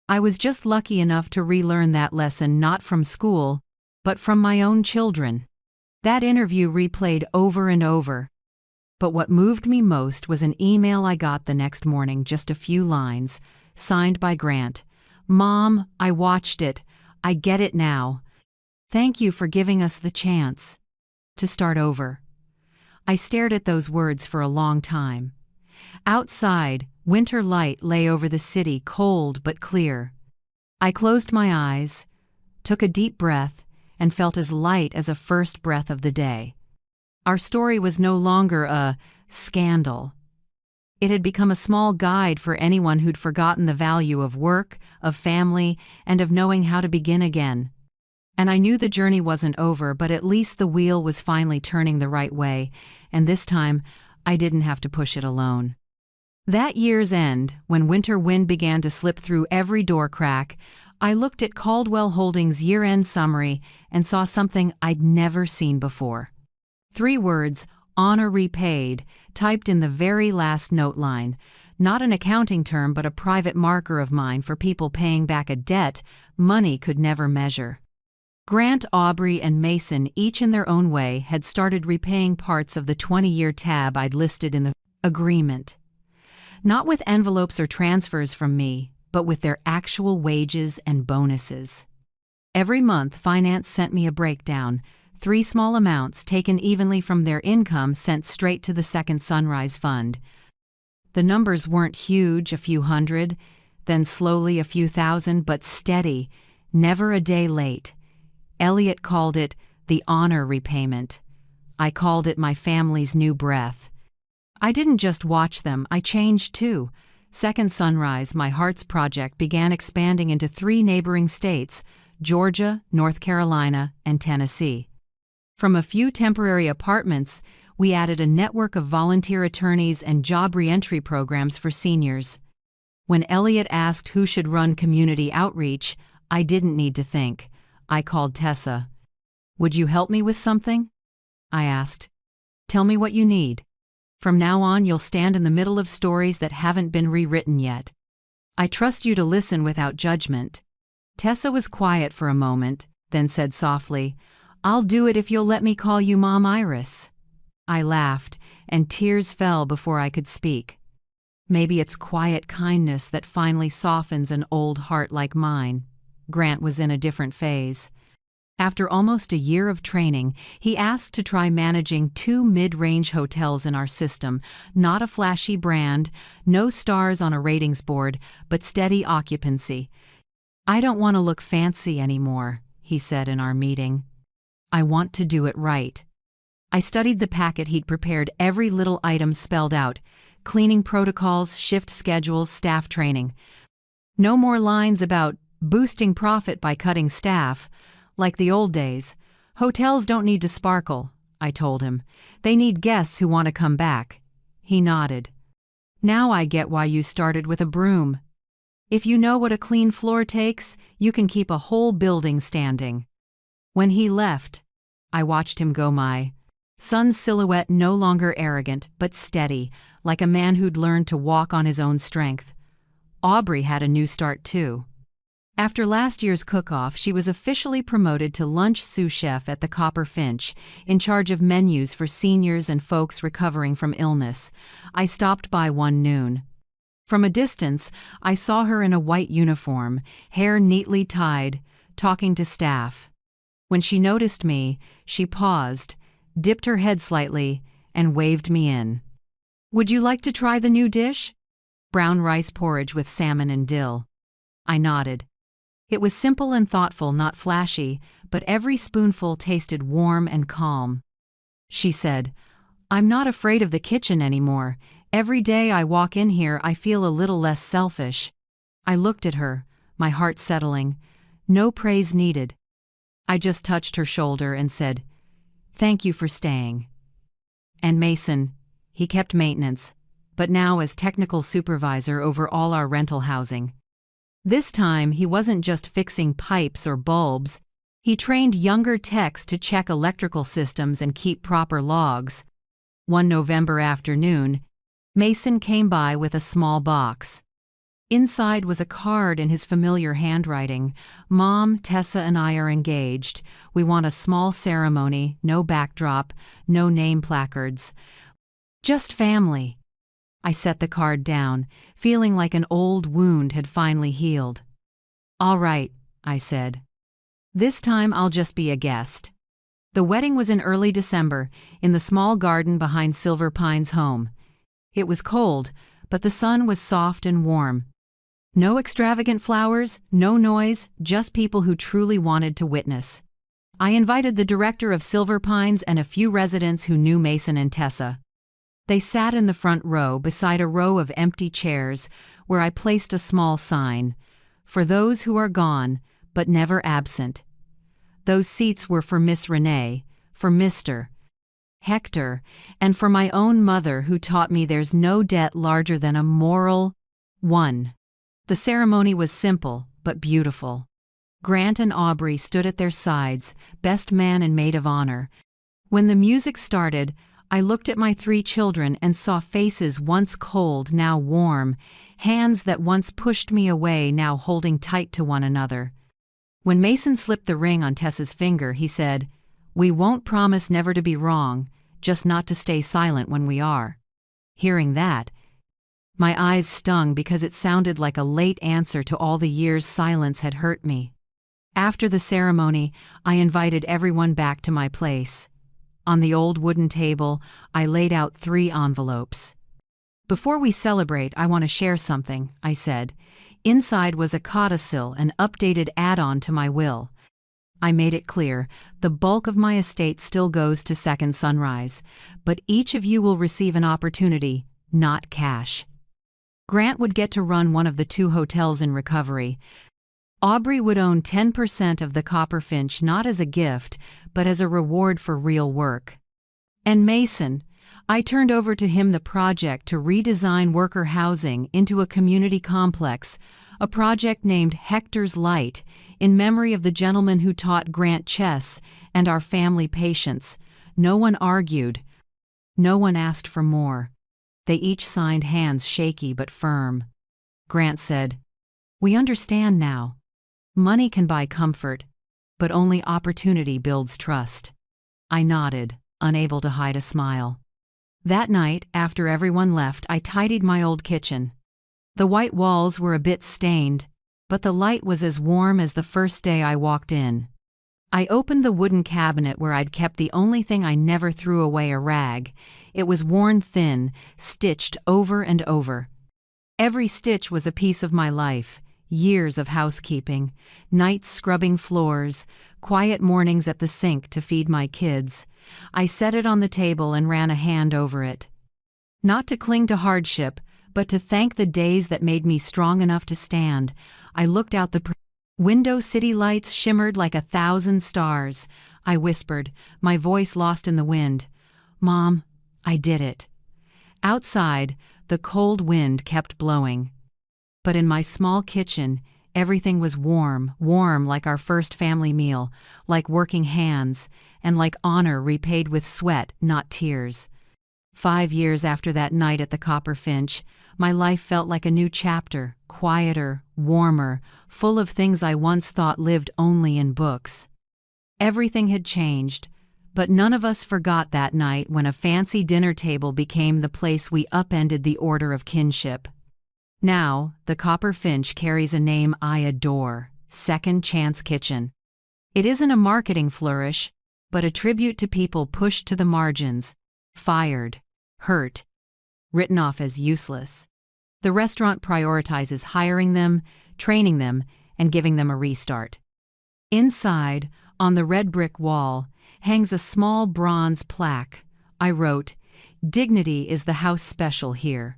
I was just lucky enough to relearn that lesson not from school, but from my own children. That interview replayed over and over. But what moved me most was an email I got the next morning, just a few lines, signed by Grant. Mom, I watched it. I get it now. Thank you for giving us the chance to start over. I stared at those words for a long time. Outside, winter light lay over the city, cold but clear. I closed my eyes, took a deep breath, and felt as light as a first breath of the day. Our story was no longer a scandal. It had become a small guide for anyone who'd forgotten the value of work, of family, and of knowing how to begin again. And I knew the journey wasn't over, but at least the wheel was finally turning the right way, and this time I didn't have to push it alone. That year's end, when winter wind began to slip through every door crack, I looked at Caldwell Holdings' year-end summary and saw something I'd never seen before. 3 words, honor repaid, typed in the very last note line. Not an accounting term, but a private marker of mine for people paying back a debt money could never measure. Grant, Aubrey, and Mason, each in their own way, had started repaying parts of the 20-year tab I'd listed in the agreement. Not with envelopes or transfers from me, but with their actual wages and bonuses. Every month, finance sent me a breakdown, 3 small amounts taken evenly from their income sent straight to the Second Sunrise Fund. The numbers weren't huge, a few hundred, then slowly a few thousand, but steady, never a day late. Elliot called it the honor repayment. I called it my family's new breath. I didn't just watch them, I changed too. Second Sunrise, my heart's project, began expanding into 3 neighboring states: Georgia, North Carolina, and Tennessee. From a few temporary apartments, we added a network of volunteer attorneys and job reentry programs for seniors. When Elliot asked who should run community outreach, I didn't need to think. I called Tessa. "Would you help me with something?" I asked. "Tell me what you need. From now on, you'll stand in the middle of stories that haven't been rewritten yet. I trust you to listen without judgment." Tessa was quiet for a moment, then said softly, "I'll do it if you'll let me call you Mom Iris." I laughed, and tears fell before I could speak. Maybe it's quiet kindness that finally softens an old heart like mine. Grant was in a different phase. After almost a year of training, he asked to try managing 2 mid-range hotels in our system, not a flashy brand, no stars on a ratings board, but steady occupancy. "I don't want to look fancy anymore," he said in our meeting. "I want to do it right." I studied the packet he'd prepared, every little item spelled out: cleaning protocols, shift schedules, staff training. No more lines about boosting profit by cutting staff. Like the old days. "Hotels don't need to sparkle," I told him. "They need guests who want to come back." He nodded. "Now I get why you started with a broom. If you know what a clean floor takes, you can keep a whole building standing." When he left, I watched him go, my son's silhouette no longer arrogant, but steady, like a man who'd learned to walk on his own strength. Aubrey had a new start too. After last year's cook-off, she was officially promoted to lunch sous chef at the Copper Finch, in charge of menus for seniors and folks recovering from illness. I stopped by one noon. From a distance, I saw her in a white uniform, hair neatly tied, talking to staff. When she noticed me, she paused, dipped her head slightly, and waved me in. "Would you like to try the new dish?" Brown rice porridge with salmon and dill. I nodded. It was simple and thoughtful, not flashy, but every spoonful tasted warm and calm. She said, "I'm not afraid of the kitchen anymore. Every day I walk in here, I feel a little less selfish." I looked at her, my heart settling. No praise needed. I just touched her shoulder and said, "Thank you for staying." And Mason, he kept maintenance, but now as technical supervisor over all our rental housing. This time, he wasn't just fixing pipes or bulbs. He trained younger techs to check electrical systems and keep proper logs. One November afternoon, Mason came by with a small box. Inside was a card in his familiar handwriting. "Mom, Tessa and I are engaged. We want a small ceremony, no backdrop, no name placards. Just family." I set the card down, feeling like an old wound had finally healed. "All right," I said. "This time I'll just be a guest." The wedding was in early December, in the small garden behind Silver Pine's home. It was cold, but the sun was soft and warm. No extravagant flowers, no noise, just people who truly wanted to witness. I invited the director of Silver Pines and a few residents who knew Mason and Tessa. They sat in the front row beside a row of empty chairs where I placed a small sign, "For those who are gone, but never absent." Those seats were for Miss Renee, for Mr. Hector, and for my own mother, who taught me there's no debt larger than a moral one. The ceremony was simple, but beautiful. Grant and Aubrey stood at their sides, best man and maid of honor. When the music started, I looked at my 3 children and saw faces once cold, now warm, hands that once pushed me away, now holding tight to one another. When Mason slipped the ring on Tessa's finger, he said, "We won't promise never to be wrong, just not to stay silent when we are." Hearing that, my eyes stung because it sounded like a late answer to all the years silence had hurt me. After the ceremony, I invited everyone back to my place. On the old wooden table, I laid out 3 envelopes. "Before we celebrate, I want to share something," I said. Inside was a codicil, an updated add-on to my will. I made it clear, the bulk of my estate still goes to Second Sunrise, but each of you will receive an opportunity, not cash. Grant would get to run one of the 2 hotels in recovery. Aubrey would own 10% of the Copperfinch not as a gift, but as a reward for real work. And Mason, I turned over to him the project to redesign worker housing into a community complex, a project named Hector's Light, in memory of the gentleman who taught Grant chess and our family patience. No one argued. No one asked for more. They each signed, hands shaky but firm. Grant said, "We understand now. Money can buy comfort, but only opportunity builds trust." I nodded, unable to hide a smile. That night, after everyone left, I tidied my old kitchen. The white walls were a bit stained, but the light was as warm as the first day I walked in. I opened the wooden cabinet where I'd kept the only thing I never threw away, a rag. It was worn thin, stitched over and over. Every stitch was a piece of my life. Years of housekeeping, nights scrubbing floors, quiet mornings at the sink to feed my kids. I set it on the table and ran a hand over it. Not to cling to hardship, but to thank the days that made me strong enough to stand. I looked out the window. City lights shimmered like 1,000 stars. I whispered, my voice lost in the wind, "Mom, I did it." Outside, the cold wind kept blowing. But in my small kitchen, everything was warm, warm like our first family meal, like working hands, and like honor repaid with sweat, not tears. 5 years after that night at the Copperfinch, my life felt like a new chapter, quieter, warmer, full of things I once thought lived only in books. Everything had changed, but none of us forgot that night when a fancy dinner table became the place we upended the order of kinship. Now, the Copperfinch carries a name I adore, Second Chance Kitchen. It isn't a marketing flourish, but a tribute to people pushed to the margins, fired, hurt, written off as useless. The restaurant prioritizes hiring them, training them, and giving them a restart. Inside, on the red brick wall, hangs a small bronze plaque. I wrote, "Dignity is the house special here."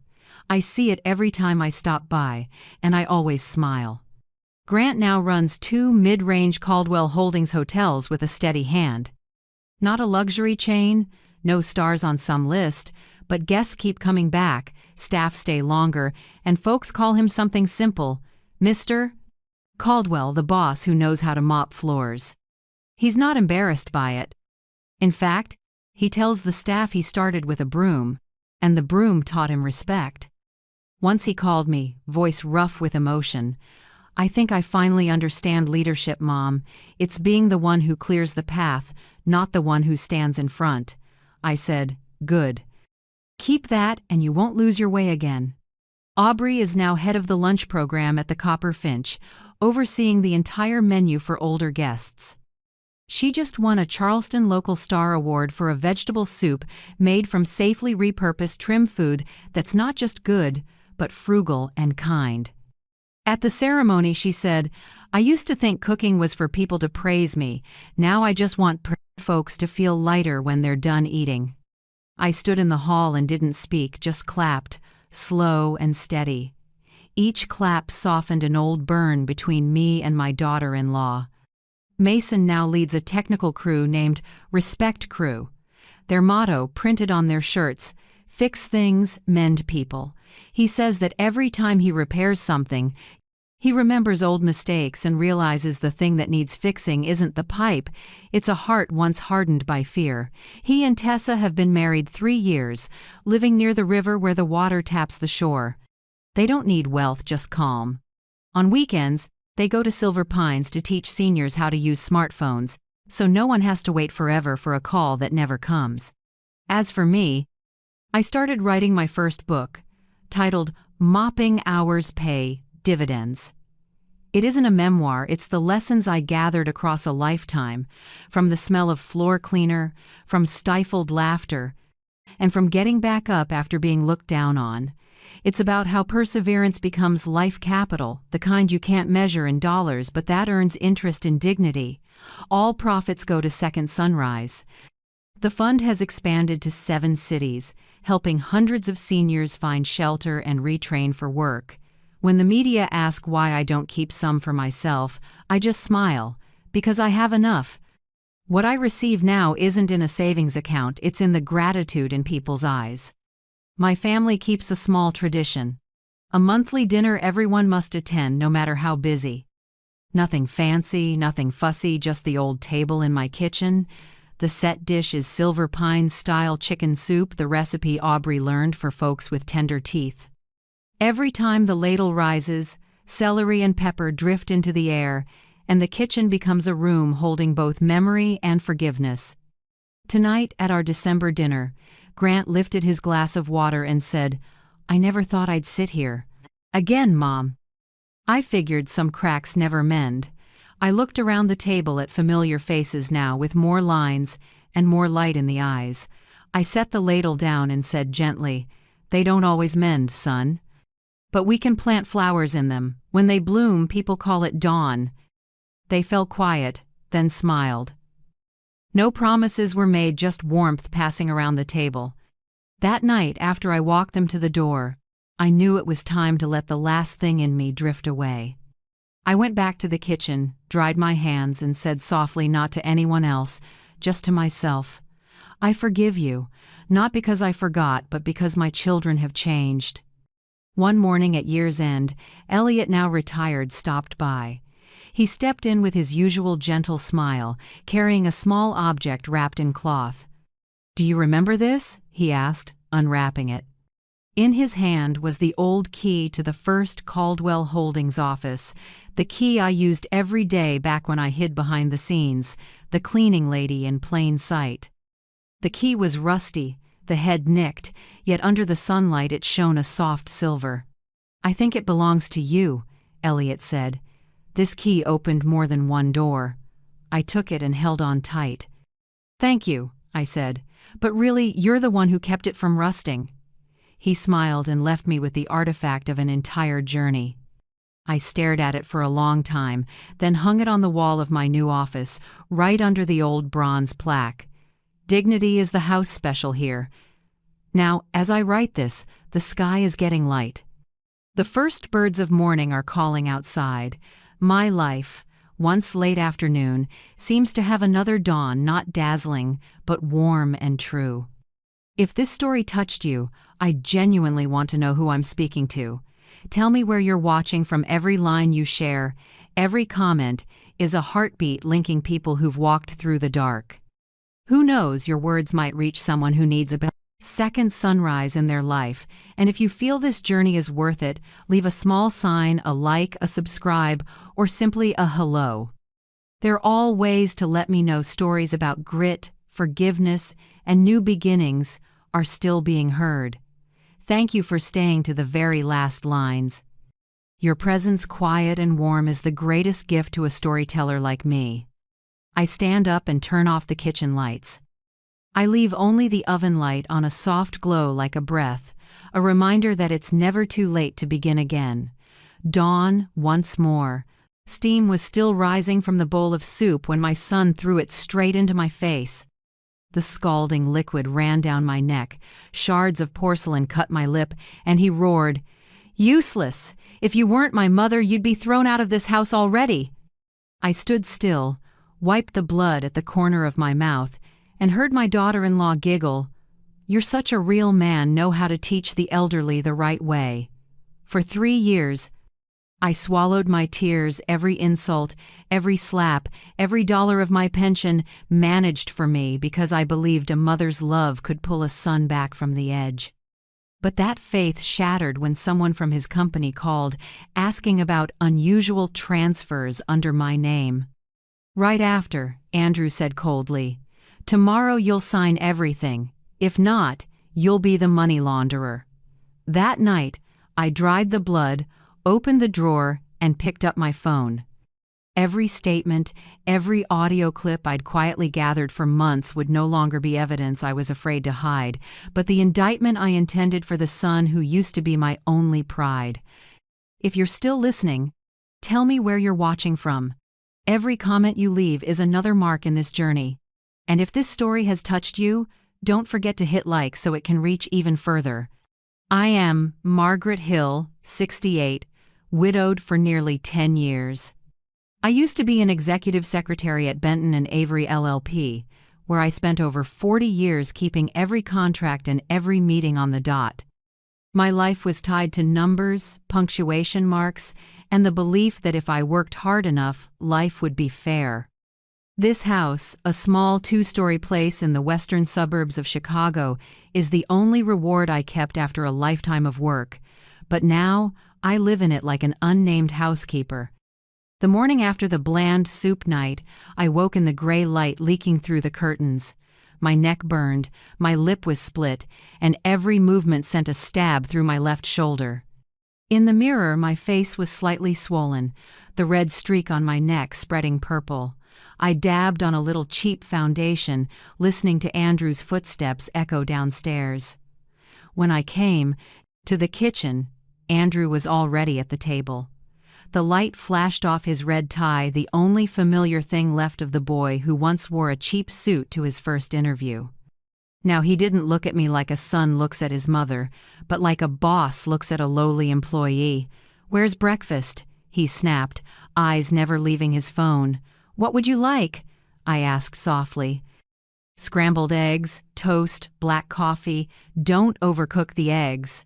I see it every time I stop by, and I always smile. Grant now runs 2 mid-range Caldwell Holdings hotels with a steady hand. Not a luxury chain, no stars on some list, but guests keep coming back, staff stay longer, and folks call him something simple, Mr. Caldwell, the boss who knows how to mop floors. He's not embarrassed by it. In fact, he tells the staff he started with a broom, and the broom taught him respect. Once he called me, voice rough with emotion, "I think I finally understand leadership, Mom. It's being the one who clears the path, not the one who stands in front." I said, "Good. Keep that and you won't lose your way again." Aubrey is now head of the lunch program at the Copperfinch, overseeing the entire menu for older guests. She just won a Charleston Local Star Award for a vegetable soup made from safely repurposed trim food that's not just good, but frugal and kind. At the ceremony, she said, "I used to think cooking was for people to praise me. Now I just want folks to feel lighter when they're done eating." I stood in the hall and didn't speak, just clapped, slow and steady. Each clap softened an old burn between me and my daughter-in-law. Mason now leads a technical crew named Respect Crew. Their motto, printed on their shirts, "Fix things, mend people." He says that every time he repairs something, he remembers old mistakes and realizes the thing that needs fixing isn't the pipe, it's a heart once hardened by fear. He and Tessa have been married 3 years, living near the river where the water taps the shore. They don't need wealth, just calm. On weekends, they go to Silver Pines to teach seniors how to use smartphones, so no one has to wait forever for a call that never comes. As for me, I started writing my first book, titled Mopping Hours Pay Dividends. It isn't a memoir, it's the lessons I gathered across a lifetime, from the smell of floor cleaner, from stifled laughter, and from getting back up after being looked down on. It's about how perseverance becomes life capital, the kind you can't measure in dollars, but that earns interest in dignity. All profits go to Second Sunrise. The fund has expanded to 7 cities, helping hundreds of seniors find shelter and retrain for work. When the media ask why I don't keep some for myself, I just smile, because I have enough. What I receive now isn't in a savings account, it's in the gratitude in people's eyes. My family keeps a small tradition. A monthly dinner everyone must attend, no matter how busy. Nothing fancy, nothing fussy, just the old table in my kitchen. The set dish is silver pine-style chicken soup, the recipe Aubrey learned for folks with tender teeth. Every time the ladle rises, celery and pepper drift into the air, and the kitchen becomes a room holding both memory and forgiveness. Tonight, at our December dinner, Grant lifted his glass of water and said, "I never thought I'd sit here. Again, Mom." I figured some cracks never mend. I looked around the table at familiar faces now, with more lines and more light in the eyes. I set the ladle down and said gently, "They don't always mend, son. But we can plant flowers in them. When they bloom, people call it dawn." They fell quiet, then smiled. No promises were made, just warmth passing around the table. That night, after I walked them to the door, I knew it was time to let the last thing in me drift away. I went back to the kitchen, dried my hands, and said softly, not to anyone else, just to myself, "I forgive you, not because I forgot, but because my children have changed." One morning at year's end, Elliot, now retired, stopped by. He stepped in with his usual gentle smile, carrying a small object wrapped in cloth. "Do you remember this?" he asked, unwrapping it. In his hand was the old key to the first Caldwell Holdings office, the key I used every day back when I hid behind the scenes, the cleaning lady in plain sight. The key was rusty, the head nicked, yet under the sunlight it shone a soft silver. "I think it belongs to you," Elliot said. "This key opened more than one door." I took it and held on tight. "Thank you," I said, "but really, you're the one who kept it from rusting." He smiled and left me with the artifact of an entire journey. I stared at it for a long time, then hung it on the wall of my new office, right under the old bronze plaque. "Dignity is the house special here." Now, as I write this, the sky is getting light. The first birds of morning are calling outside. My life, once late afternoon, seems to have another dawn, not dazzling, but warm and true. If this story touched you, I genuinely want to know who I'm speaking to. Tell me where you're watching from. Every line you share, every comment, is a heartbeat linking people who've walked through the dark. Who knows, your words might reach someone who needs a second sunrise in their life. And if you feel this journey is worth it, leave a small sign, a like, a subscribe, or simply a hello. They're all ways to let me know stories about grit, forgiveness, and new beginnings are still being heard. Thank you for staying to the very last lines. Your presence, quiet and warm, is the greatest gift to a storyteller like me. I stand up and turn off the kitchen lights. I leave only the oven light on, a soft glow like a breath, a reminder that it's never too late to begin again. Dawn once more. Steam was still rising from the bowl of soup when my son threw it straight into my face. The scalding liquid ran down my neck, shards of porcelain cut my lip, and he roared, "Useless! If you weren't my mother, you'd be thrown out of this house already." I stood still, wiped the blood at the corner of my mouth, and heard my daughter-in-law giggle. "You're such a real man, know how to teach the elderly the right way." For 3 years, I swallowed my tears, every insult, every slap, every dollar of my pension managed for me because I believed a mother's love could pull a son back from the edge. But that faith shattered when someone from his company called, asking about unusual transfers under my name. Right after, Andrew said coldly, "Tomorrow you'll sign everything. If not, you'll be the money launderer." That night, I dried the blood, opened the drawer, and picked up my phone. Every statement, every audio clip I'd quietly gathered for months would no longer be evidence I was afraid to hide, but the indictment I intended for the son who used to be my only pride. If you're still listening, tell me where you're watching from. Every comment you leave is another mark in this journey. And if this story has touched you, don't forget to hit like so it can reach even further. I am Margaret Hill, 68, widowed for nearly 10 years. I used to be an executive secretary at Benton and Avery LLP, where I spent over 40 years keeping every contract and every meeting on the dot. My life was tied to numbers, punctuation marks, and the belief that if I worked hard enough, life would be fair. This house, a small 2-story place in the western suburbs of Chicago, is the only reward I kept after a lifetime of work. But now, I live in it like an unnamed housekeeper. The morning after the bland soup night, I woke in the gray light leaking through the curtains. My neck burned, my lip was split, and every movement sent a stab through my left shoulder. In the mirror, my face was slightly swollen, the red streak on my neck spreading purple. I dabbed on a little cheap foundation, listening to Andrew's footsteps echo downstairs. When I came to the kitchen, Andrew was already at the table. The light flashed off his red tie, the only familiar thing left of the boy who once wore a cheap suit to his first interview. Now he didn't look at me like a son looks at his mother, but like a boss looks at a lowly employee. "Where's breakfast?" he snapped, eyes never leaving his phone. "What would you like?" I asked softly. "Scrambled eggs, toast, black coffee. Don't overcook the eggs."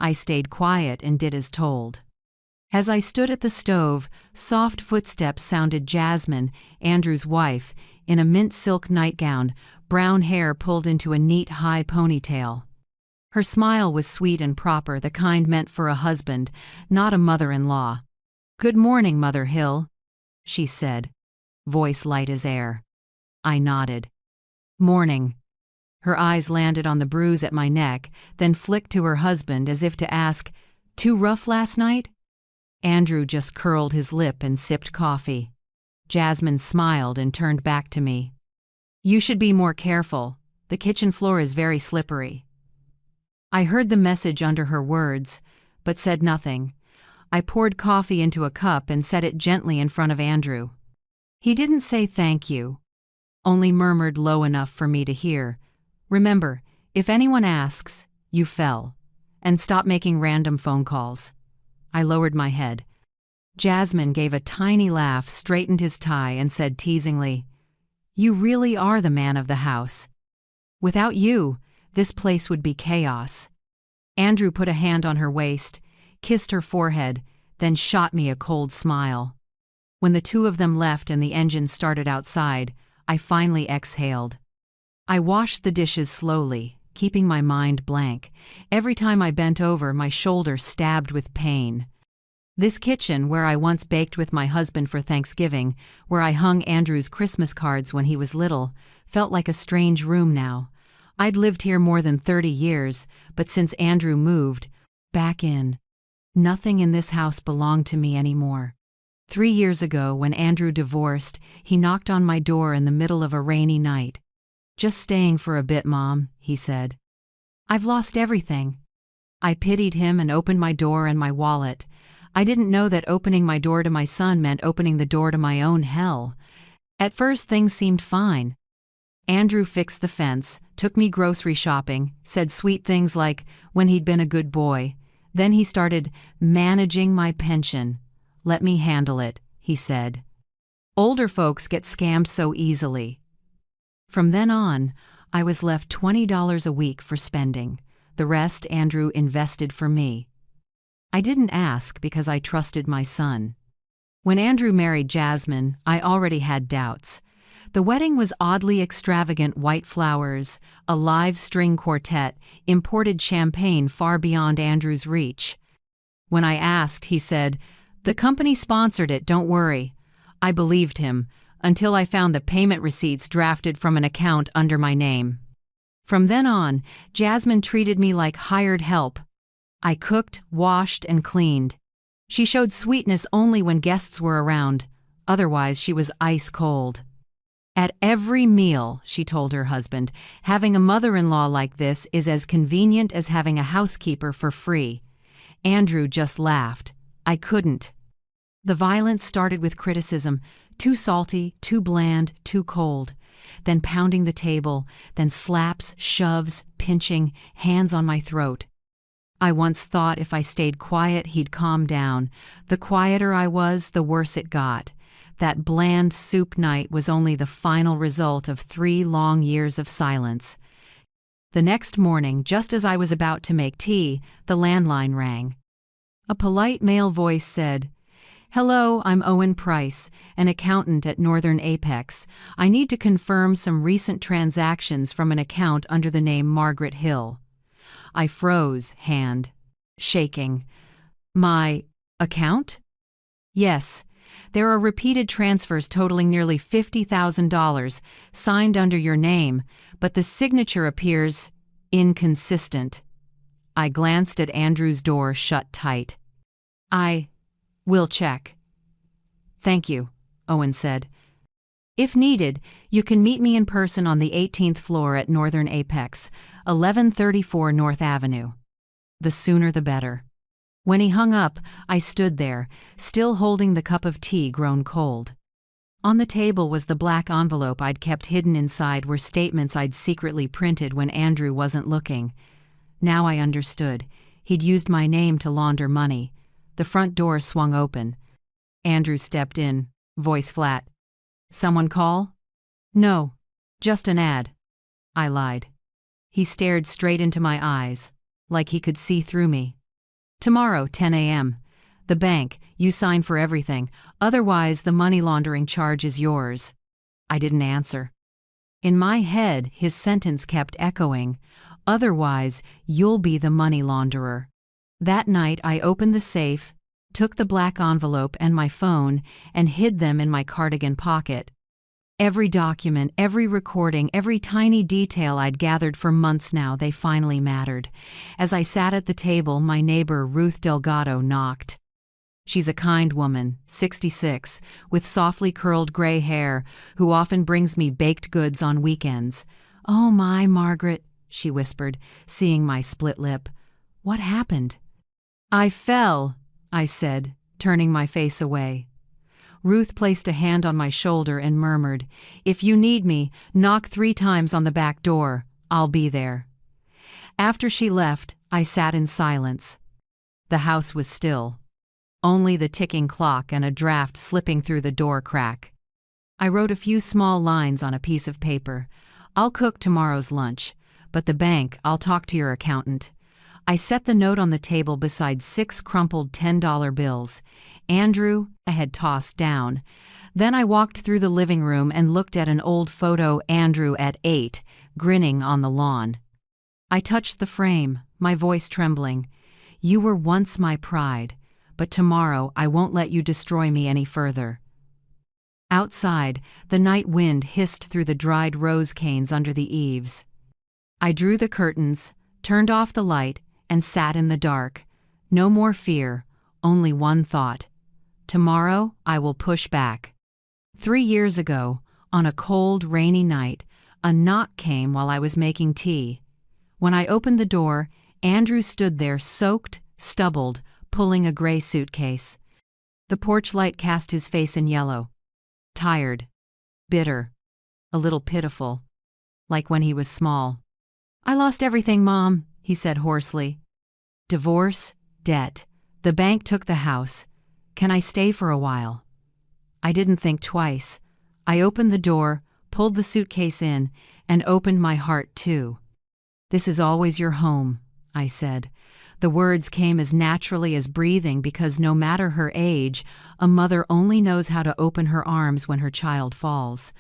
I stayed quiet and did as told. As I stood at the stove, soft footsteps sounded. Jasmine, Andrew's wife, in a mint silk nightgown, brown hair pulled into a neat high ponytail. Her smile was sweet and proper, the kind meant for a husband, not a mother-in-law. "Good morning, Mother Hill," she said, voice light as air. I nodded. "Morning." Her eyes landed on the bruise at my neck, then flicked to her husband as if to ask, "Too rough last night?" Andrew just curled his lip and sipped coffee. Jasmine smiled and turned back to me. "You should be more careful. The kitchen floor is very slippery." I heard the message under her words, but said nothing. I poured coffee into a cup and set it gently in front of Andrew. He didn't say thank you, only murmured low enough for me to hear, "Remember, if anyone asks, you fell. And stop making random phone calls." I lowered my head. Jasmine gave a tiny laugh, straightened his tie, and said teasingly, "You really are the man of the house. Without you, this place would be chaos." Andrew put a hand on her waist, kissed her forehead, then shot me a cold smile. When the two of them left and the engine started outside, I finally exhaled. I washed the dishes slowly, keeping my mind blank. Every time I bent over, my shoulder stabbed with pain. This kitchen, where I once baked with my husband for Thanksgiving, where I hung Andrew's Christmas cards when he was little, felt like a strange room now. I'd lived here more than 30 years, but since Andrew moved back in, nothing in this house belonged to me anymore. 3 years ago, when Andrew divorced, he knocked on my door in the middle of a rainy night. "Just staying for a bit, Mom," he said. "I've lost everything." I pitied him and opened my door and my wallet. I didn't know that opening my door to my son meant opening the door to my own hell. At first, things seemed fine. Andrew fixed the fence, took me grocery shopping, said sweet things like when he'd been a good boy. Then he started managing my pension. "Let me handle it," he said. "Older folks get scammed so easily." From then on, I was left $20 a week for spending. The rest Andrew invested for me. I didn't ask because I trusted my son. When Andrew married Jasmine, I already had doubts. The wedding was oddly extravagant: white flowers, a live string quartet, imported champagne far beyond Andrew's reach. When I asked, he said, "The company sponsored it, don't worry." I believed him, until I found the payment receipts drafted from an account under my name. From then on, Jasmine treated me like hired help. I cooked, washed, and cleaned. She showed sweetness only when guests were around. Otherwise, she was ice cold. At every meal, she told her husband, having a mother-in-law like this is as convenient as having a housekeeper for free. Andrew just laughed. I couldn't. The violence started with criticism, too salty, too bland, too cold. Then pounding the table, then slaps, shoves, pinching, hands on my throat. I once thought if I stayed quiet, he'd calm down. The quieter I was, the worse it got. That bland soup night was only the final result of 3 long years of silence. The next morning, just as I was about to make tea, the landline rang. A polite male voice said, "Hello, I'm Owen Price, an accountant at Northern Apex. I need to confirm some recent transactions from an account under the name Margaret Hill." I froze, hand shaking. "My account?" "Yes. There are repeated transfers totaling nearly $50,000 signed under your name, but the signature appears inconsistent." I glanced at Andrew's door shut tight. "We'll check." "Thank you," Owen said. "If needed, you can meet me in person on the 18th floor at Northern Apex, 1134 North Avenue. The sooner the better." When he hung up, I stood there, still holding the cup of tea grown cold. On the table was the black envelope I'd kept hidden inside were statements I'd secretly printed when Andrew wasn't looking. Now I understood. He'd used my name to launder money. The front door swung open. Andrew stepped in, voice flat. "Someone call?" "No, just an ad." I lied. He stared straight into my eyes, like he could see through me. "Tomorrow, 10 a.m. The bank, you sign for everything, otherwise the money laundering charge is yours." I didn't answer. In my head, his sentence kept echoing, "Otherwise, you'll be the money launderer." That night, I opened the safe, took the black envelope and my phone, and hid them in my cardigan pocket. Every document, every recording, every tiny detail I'd gathered for months now, they finally mattered. As I sat at the table, my neighbor Ruth Delgado knocked. She's a kind woman, 66, with softly curled gray hair, who often brings me baked goods on weekends. "Oh my, Margaret," she whispered, seeing my split lip. "What happened?" "I fell," I said, turning my face away. Ruth placed a hand on my shoulder and murmured, "If you need me, knock 3 times on the back door. I'll be there." After she left, I sat in silence. The house was still. Only the ticking clock and a draft slipping through the door crack. I wrote a few small lines on a piece of paper. "I'll cook tomorrow's lunch, but the bank, I'll talk to your accountant." I set the note on the table beside 6 crumpled $10 bills. Andrew, I had tossed down. Then I walked through the living room and looked at an old photo, Andrew at 8, grinning on the lawn. I touched the frame, my voice trembling. "You were once my pride, but tomorrow I won't let you destroy me any further." Outside, the night wind hissed through the dried rose canes under the eaves. I drew the curtains, turned off the light, and sat in the dark. No more fear, only one thought. Tomorrow I will push back. 3 years ago, on a cold, rainy night, a knock came while I was making tea. When I opened the door, Andrew stood there soaked, stubbled, pulling a gray suitcase. The porch light cast his face in yellow. Tired, bitter, a little pitiful, like when he was small. "I lost everything, Mom," he said hoarsely. "Divorce, debt. The bank took the house. Can I stay for a while?" I didn't think twice. I opened the door, pulled the suitcase in, and opened my heart too. "This is always your home," I said. The words came as naturally as breathing because no matter her age, a mother only knows how to open her arms when her child falls.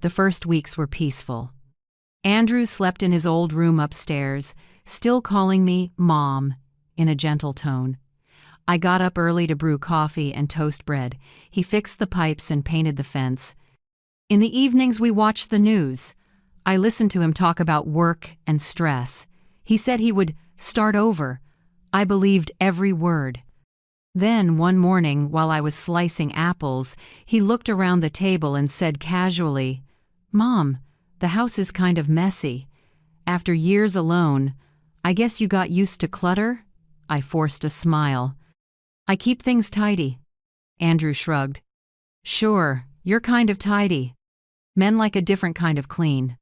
The first weeks were peaceful. Andrew slept in his old room upstairs, still calling me Mom, in a gentle tone. I got up early to brew coffee and toast bread. He fixed the pipes and painted the fence. In the evenings we watched the news. I listened to him talk about work and stress. He said he would start over. I believed every word. Then, one morning, while I was slicing apples, he looked around the table and said casually, "Mom, the house is kind of messy. After years alone, I guess you got used to clutter?" I forced a smile. "I keep things tidy." Andrew shrugged. Sure, you're kind of tidy. Men like a different kind of clean.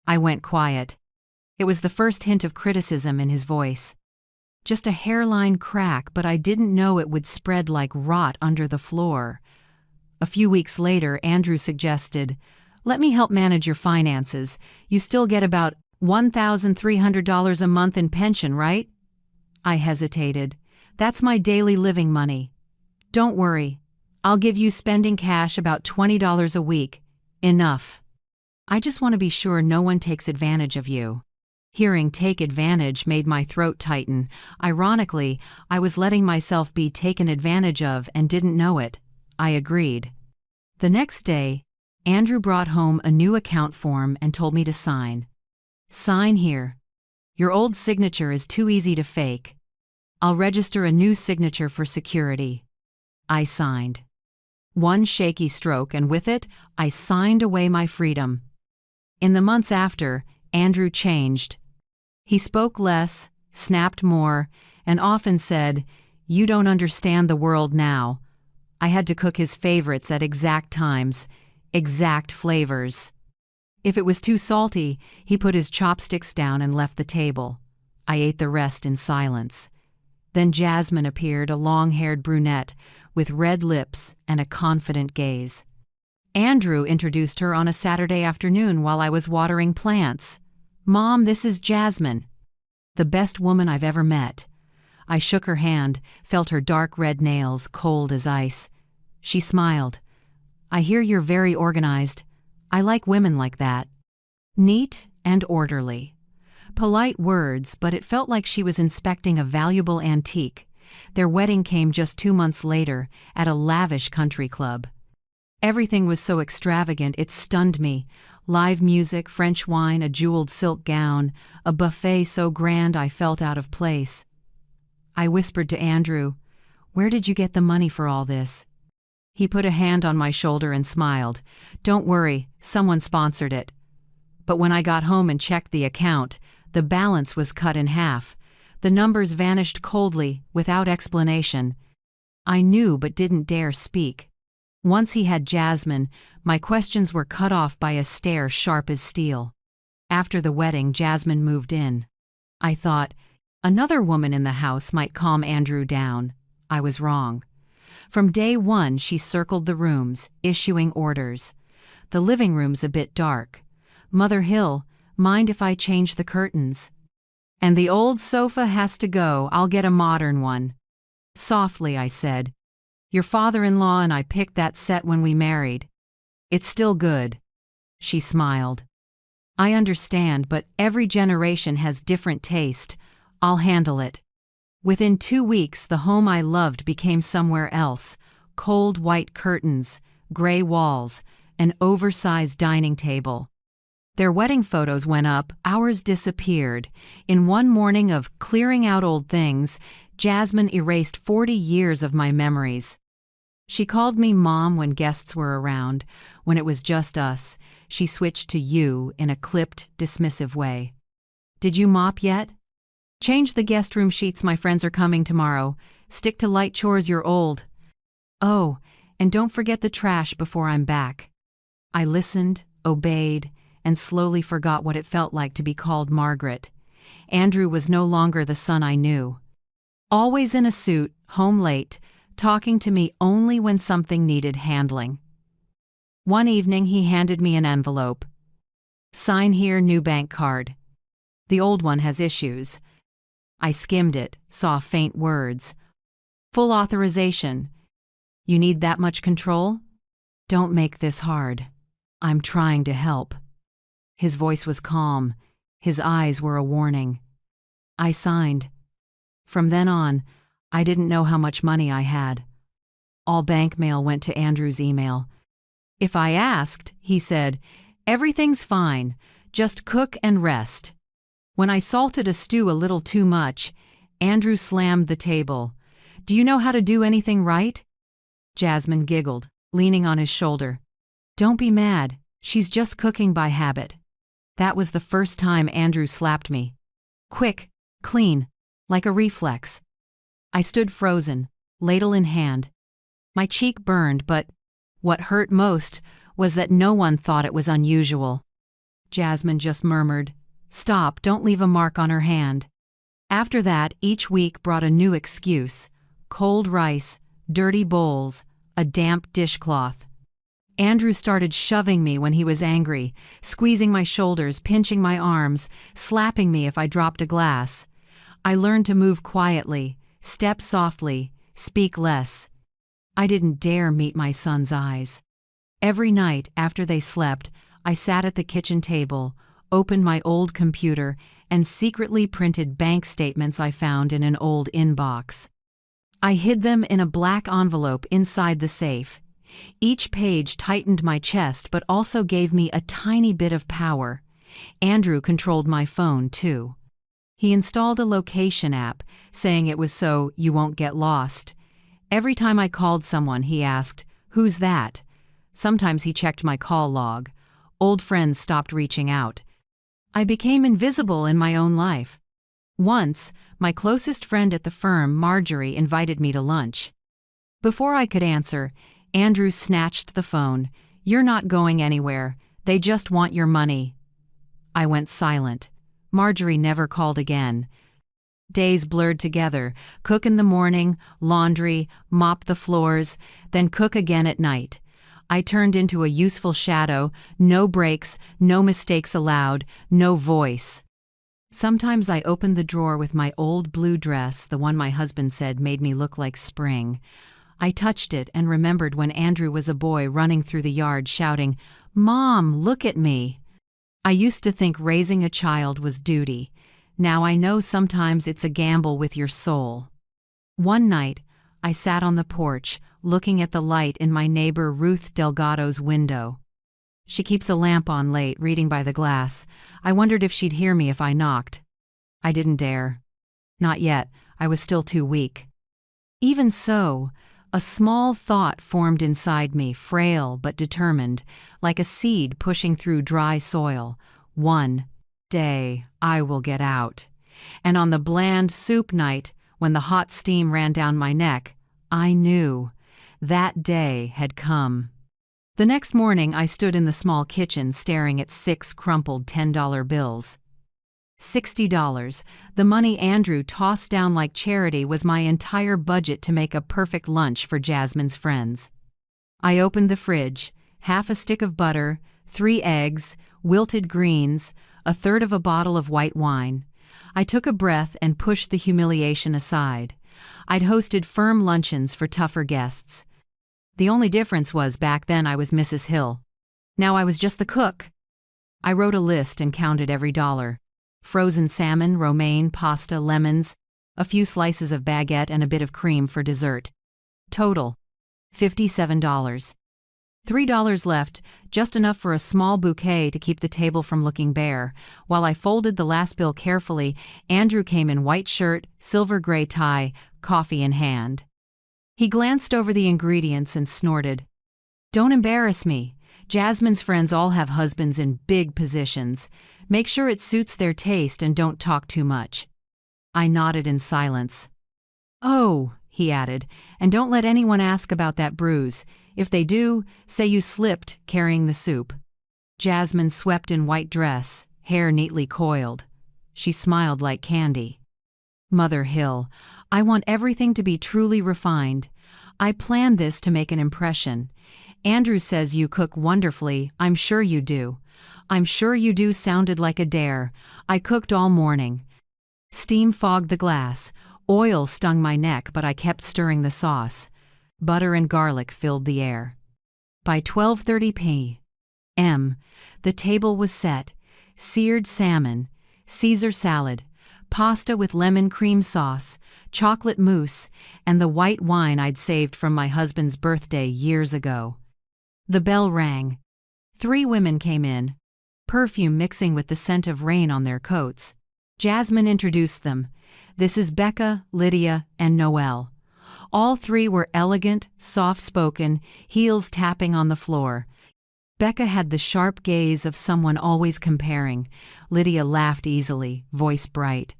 I went quiet. It was the first hint of criticism in his voice. Just a hairline crack, but I didn't know it would spread like rot under the floor. A few weeks later, Andrew suggested, "Let me help manage your finances. You still get about $1,300 a month in pension, right?" I hesitated. "That's my daily living money." "Don't worry. I'll give you spending cash about $20 a week. Enough. I just want to be sure no one takes advantage of you." Hearing "take advantage" made my throat tighten. Ironically, I was letting myself be taken advantage of and didn't know it. I agreed. The next day, Andrew brought home a new account form and told me to sign. "Sign here. Your old signature is too easy to fake. I'll register a new signature for security." I signed. One shaky stroke, and with it, I signed away my freedom. In the months after, Andrew changed. He spoke less, snapped more, and often said, "You don't understand the world now." I had to cook his favorites at exact times, exact flavors. If it was too salty, he put his chopsticks down and left the table. I ate the rest in silence. Then Jasmine appeared, a long-haired brunette with red lips and a confident gaze. Andrew introduced her on a Saturday afternoon while I was watering plants. "Mom, this is Jasmine." "The best woman I've ever met." I shook her hand, felt her dark red nails, cold as ice. She smiled. "I hear you're very organized. I like women like that." Neat and orderly. Polite words, but it felt like she was inspecting a valuable antique. Their wedding came just 2 months later, at a lavish country club. Everything was so extravagant it stunned me. Live music, French wine, a jeweled silk gown, a buffet so grand I felt out of place. I whispered to Andrew, "Where did you get the money for all this?" He put a hand on my shoulder and smiled. "Don't worry, someone sponsored it." But when I got home and checked the account, the balance was cut in half. The numbers vanished coldly, without explanation. I knew but didn't dare speak. Once he had Jasmine, my questions were cut off by a stare sharp as steel. After the wedding, Jasmine moved in. I thought, another woman in the house might calm Andrew down. I was wrong. From day one, she circled the rooms, issuing orders. The living room's a bit dark. "Mother Hill, mind if I change the curtains?" "And the old sofa has to go. I'll get a modern one." Softly, I said, "Your father-in-law and I picked that set when we married. It's still good." She smiled. "I understand, but every generation has different taste. I'll handle it." Within 2 weeks, the home I loved became somewhere else. Cold white curtains, gray walls, an oversized dining table. Their wedding photos went up, ours disappeared. In one morning of clearing out old things, Jasmine erased 40 years of my memories. She called me Mom when guests were around. When it was just us, she switched to you in a clipped, dismissive way. "Did you mop yet?" "Change the guest room sheets, my friends are coming tomorrow. Stick to light chores, you're old." "Oh, and don't forget the trash before I'm back." I listened, obeyed, and slowly forgot what it felt like to be called Margaret. Andrew was no longer the son I knew. Always in a suit, home late, talking to me only when something needed handling. One evening he handed me an envelope. "Sign here, new bank card. The old one has issues." I skimmed it, saw faint words. "Full authorization. You need that much control? Don't make this hard. I'm trying to help." His voice was calm. His eyes were a warning. I signed. From then on, I didn't know how much money I had. All bank mail went to Andrew's email. If I asked, he said, "Everything's fine. Just cook and rest." When I salted a stew a little too much, Andrew slammed the table. "Do you know how to do anything right?" Jasmine giggled, leaning on his shoulder. "Don't be mad. She's just cooking by habit." That was the first time Andrew slapped me. Quick, clean, like a reflex. I stood frozen, ladle in hand. My cheek burned, but what hurt most was that no one thought it was unusual. Jasmine just murmured, "Stop, don't leave a mark on her hand." After that, each week brought a new excuse: cold rice, dirty bowls, a damp dishcloth. Andrew started shoving me when he was angry, squeezing my shoulders, pinching my arms, slapping me if I dropped a glass. I learned to move quietly, step softly, speak less. I didn't dare meet my son's eyes. Every night after they slept, I sat at the kitchen table, opened my old computer, and secretly printed bank statements I found in an old inbox. I hid them in a black envelope inside the safe. Each page tightened my chest but also gave me a tiny bit of power. Andrew controlled my phone, too. He installed a location app, saying it was so you won't get lost. Every time I called someone, he asked, "Who's that?" Sometimes he checked my call log. Old friends stopped reaching out. I became invisible in my own life. Once, my closest friend at the firm, Marjorie, invited me to lunch. Before I could answer, Andrew snatched the phone. "You're not going anywhere. They just want your money." I went silent. Marjorie never called again. Days blurred together: cook in the morning, laundry, mop the floors, then cook again at night. I turned into a useful shadow, no breaks, no mistakes allowed, no voice. Sometimes I opened the drawer with my old blue dress, the one my husband said made me look like spring. I touched it and remembered when Andrew was a boy running through the yard shouting, "Mom, look at me." I used to think raising a child was duty. Now I know sometimes it's a gamble with your soul. One night, I sat on the porch, looking at the light in my neighbor Ruth Delgado's window. She keeps a lamp on late, reading by the glass. I wondered if she'd hear me if I knocked. I didn't dare. Not yet. I was still too weak. Even so, a small thought formed inside me, frail but determined, like a seed pushing through dry soil. One day, I will get out. And on the bland soup night, when the hot steam ran down my neck, I knew that day had come. The next morning, I stood in the small kitchen staring at 6 crumpled $10 bills. $60, the money Andrew tossed down like charity, was my entire budget to make a perfect lunch for Jasmine's friends. I opened the fridge: half a stick of butter, 3 eggs, wilted greens, a third of a bottle of white wine. I took a breath and pushed the humiliation aside. I'd hosted firm luncheons for tougher guests. The only difference was back then I was Mrs. Hill. Now I was just the cook. I wrote a list and counted every dollar. Frozen salmon, romaine, pasta, lemons, a few slices of baguette, and a bit of cream for dessert. Total, $57. $3 left, just enough for a small bouquet to keep the table from looking bare. While I folded the last bill carefully, Andrew came in white shirt, silver gray tie, coffee in hand. He glanced over the ingredients and snorted. "Don't embarrass me. Jasmine's friends all have husbands in big positions. Make sure it suits their taste and don't talk too much." I nodded in silence. "Oh," he added, "and don't let anyone ask about that bruise. If they do, say you slipped carrying the soup." Jasmine swept in white dress, hair neatly coiled. She smiled like candy. "Mother Hill, I want everything to be truly refined. I planned this to make an impression. Andrew says you cook wonderfully. I'm sure you do. I'm sure you do" sounded like a dare. I cooked all morning. Steam fogged the glass. Oil stung my neck, but I kept stirring the sauce. Butter and garlic filled the air. By 12:30 p.m., the table was set: seared salmon, Caesar salad, pasta with lemon cream sauce, chocolate mousse, and the white wine I'd saved from my husband's birthday years ago. The bell rang. 3 women came in, perfume mixing with the scent of rain on their coats. Jasmine introduced them. "This is Becca, Lydia, and Noelle." All 3 were elegant, soft-spoken, heels tapping on the floor. Becca had the sharp gaze of someone always comparing. Lydia laughed easily, voice bright.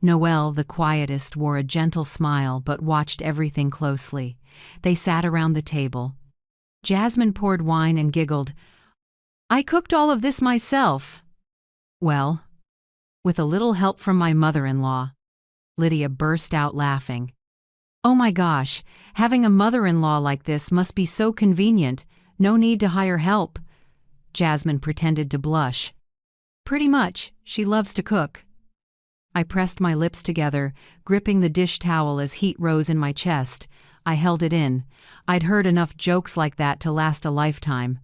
Noelle, the quietest, wore a gentle smile but watched everything closely. They sat around the table. Jasmine poured wine and giggled. "I cooked all of this myself." "Well, with a little help from my mother-in-law." Lydia burst out laughing. "Oh my gosh, having a mother-in-law like this must be so convenient. No need to hire help." Jasmine pretended to blush. "Pretty much. She loves to cook." I pressed my lips together, gripping the dish towel as heat rose in my chest. I held it in. I'd heard enough jokes like that to last a lifetime.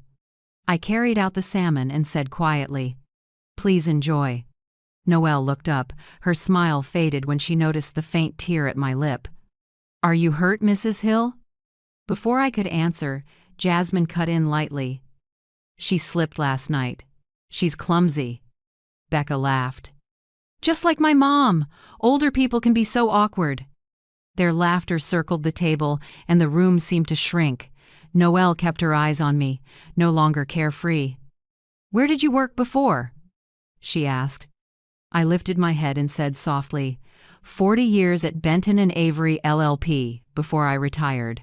I carried out the salmon and said quietly, "Please enjoy." Noelle looked up. Her smile faded when she noticed the faint tear at my lip. "Are you hurt, Mrs. Hill?" Before I could answer, Jasmine cut in lightly. "She slipped last night. She's clumsy." Becca laughed. "Just like my mom. Older people can be so awkward." Their laughter circled the table, and the room seemed to shrink. Noelle kept her eyes on me, no longer carefree. "Where did you work before?" she asked. I lifted my head and said softly, 40 years at Benton and Avery LLP, before I retired."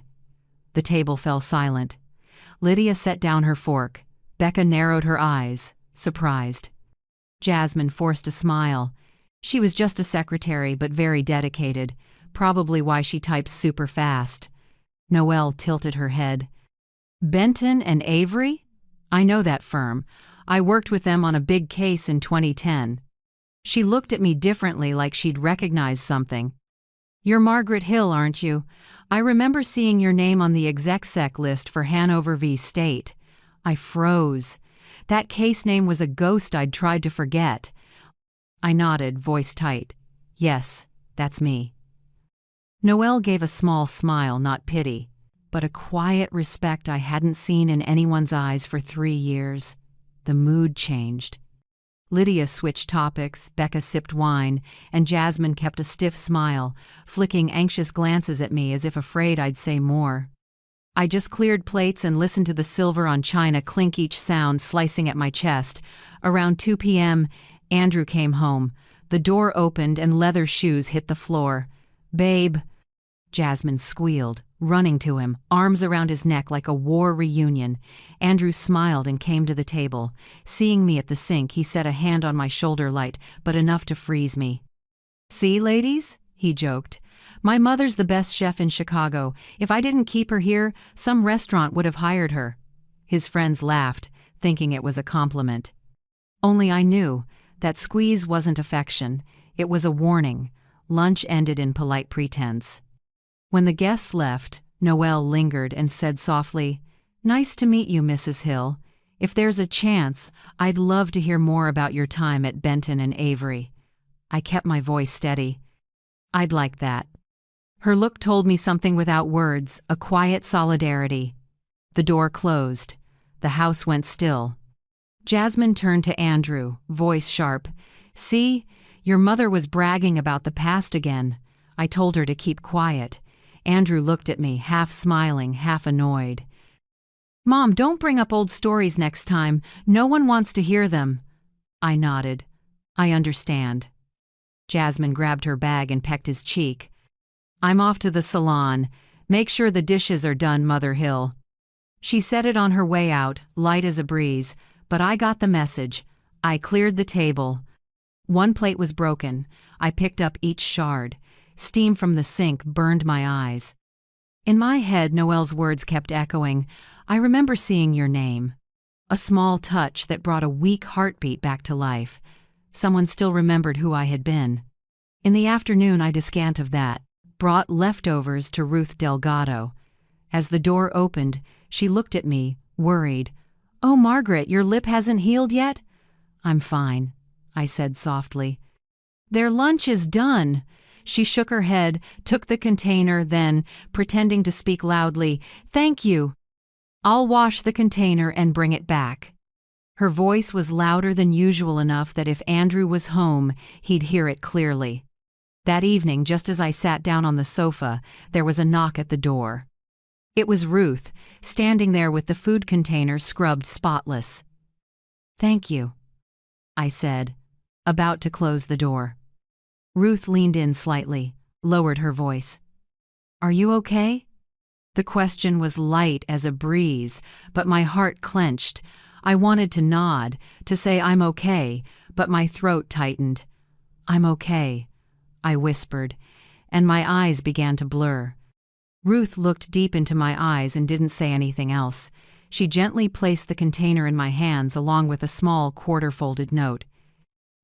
The table fell silent. Lydia set down her fork. Becca narrowed her eyes, surprised. Jasmine forced a smile. She was just a secretary, but very dedicated, probably why she types super fast. Noelle tilted her head. "Benton and Avery? I know that firm. I worked with them on a big case in 2010. She looked at me differently, like she'd recognized something. "You're Margaret Hill, aren't you? I remember seeing your name on the exec list for Hanover v. State." I froze. That case name was a ghost I'd tried to forget. I nodded, voice tight. "Yes, that's me." Noelle gave a small smile, not pity, but a quiet respect I hadn't seen in anyone's eyes for 3 years. The mood changed. Lydia switched topics, Becca sipped wine, and Jasmine kept a stiff smile, flicking anxious glances at me as if afraid I'd say more. I just cleared plates and listened to the silver on china clink, each sound slicing at my chest. Around 2 p.m., Andrew came home. The door opened and leather shoes hit the floor. "Babe," Jasmine squealed, running to him, arms around his neck like a war reunion. Andrew smiled and came to the table. Seeing me at the sink, he set a hand on my shoulder, light, but enough to freeze me. "See, ladies?" he joked. "My mother's the best chef in Chicago. If I didn't keep her here, some restaurant would have hired her." His friends laughed, thinking it was a compliment. Only I knew that squeeze wasn't affection. It was a warning. Lunch ended in polite pretense. When the guests left, Noelle lingered and said softly, "Nice to meet you, Mrs. Hill. If there's a chance, I'd love to hear more about your time at Benton and Avery." I kept my voice steady. "I'd like that." Her look told me something without words, a quiet solidarity. The door closed. The house went still. Jasmine turned to Andrew, voice sharp. "See, your mother was bragging about the past again." I told her to keep quiet. Andrew looked at me, half smiling, half annoyed. "Mom, don't bring up old stories next time. No one wants to hear them." I nodded. "I understand." Jasmine grabbed her bag and pecked his cheek. "I'm off to the salon. Make sure the dishes are done, Mother Hill." She said it on her way out, light as a breeze, but I got the message. I cleared the table. One plate was broken. I picked up each shard. Steam from the sink burned my eyes. In my head, Noelle's words kept echoing. "I remember seeing your name." A small touch that brought a weak heartbeat back to life. Someone still remembered who I had been. In the afternoon, I descant of that, brought leftovers to Ruth Delgado. As the door opened, she looked at me, worried. "Oh, Margaret, your lip hasn't healed yet?" "I'm fine," I said softly. "Their lunch is done." She shook her head, took the container, then, pretending to speak loudly, "Thank you. I'll wash the container and bring it back." Her voice was louder than usual, enough that if Andrew was home, he'd hear it clearly. That evening, just as I sat down on the sofa, there was a knock at the door. It was Ruth, standing there with the food container scrubbed spotless. "Thank you," I said, about to close the door. Ruth leaned in slightly, lowered her voice. "Are you okay?" The question was light as a breeze, but my heart clenched. I wanted to nod, to say I'm okay, but my throat tightened. "I'm okay," I whispered, and my eyes began to blur. Ruth looked deep into my eyes and didn't say anything else. She gently placed the container in my hands along with a small quarter-folded note.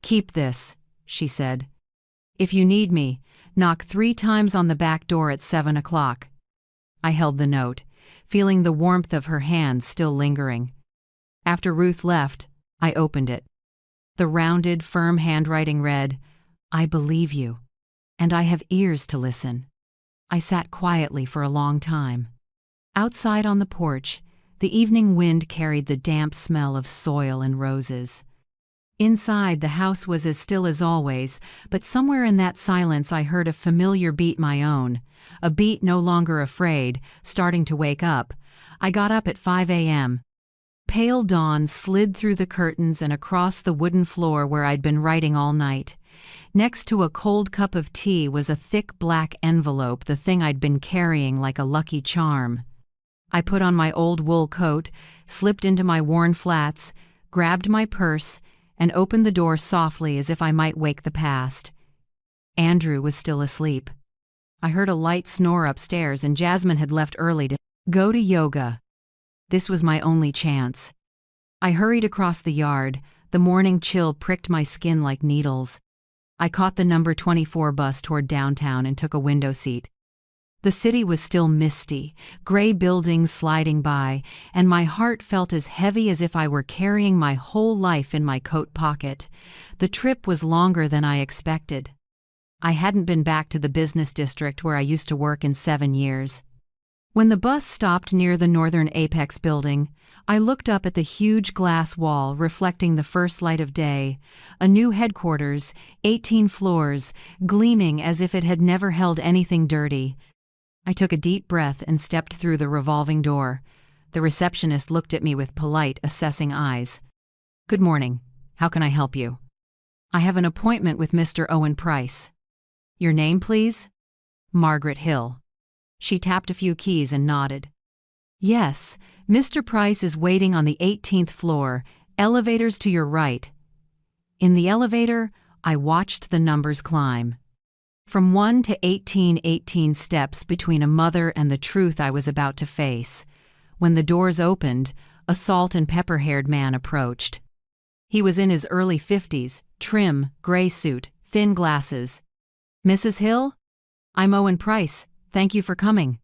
"Keep this," she said. "If you need me, knock 3 times on the back door at 7 o'clock. I held the note, feeling the warmth of her hand still lingering. After Ruth left, I opened it. The rounded, firm handwriting read, "I believe you, and I have ears to listen." I sat quietly for a long time. Outside on the porch, the evening wind carried the damp smell of soil and roses. Inside, the house was as still as always, but somewhere in that silence I heard a familiar beat my own, a beat no longer afraid, starting to wake up. I got up at 5 a.m. Pale dawn slid through the curtains and across the wooden floor where I'd been writing all night. Next to a cold cup of tea was a thick black envelope, the thing I'd been carrying like a lucky charm. I put on my old wool coat, slipped into my worn flats, grabbed my purse, and opened the door softly as if I might wake the past. Andrew was still asleep. I heard a light snore upstairs, and Jasmine had left early to go to yoga. This was my only chance. I hurried across the yard. The morning chill pricked my skin like needles. I caught the number 24 bus toward downtown and took a window seat. The city was still misty, gray buildings sliding by, and my heart felt as heavy as if I were carrying my whole life in my coat pocket. The trip was longer than I expected. I hadn't been back to the business district where I used to work in 7 years. When the bus stopped near the Northern Apex building, I looked up at the huge glass wall reflecting the first light of day, a new headquarters, 18 floors, gleaming as if it had never held anything dirty. I took a deep breath and stepped through the revolving door. The receptionist looked at me with polite, assessing eyes. "Good morning. How can I help you?" "I have an appointment with Mr. Owen Price." "Your name, please?" "Margaret Hill." She tapped a few keys and nodded. "Yes, Mr. Price is waiting on the 18th floor. Elevators to your right." In the elevator, I watched the numbers climb. From 1 to 18 steps between a mother and the truth I was about to face. When the doors opened, a salt and pepper-haired man approached. He was in his early 50s, trim, gray suit, thin glasses. "Mrs. Hill? I'm Owen Price. Thank you for coming."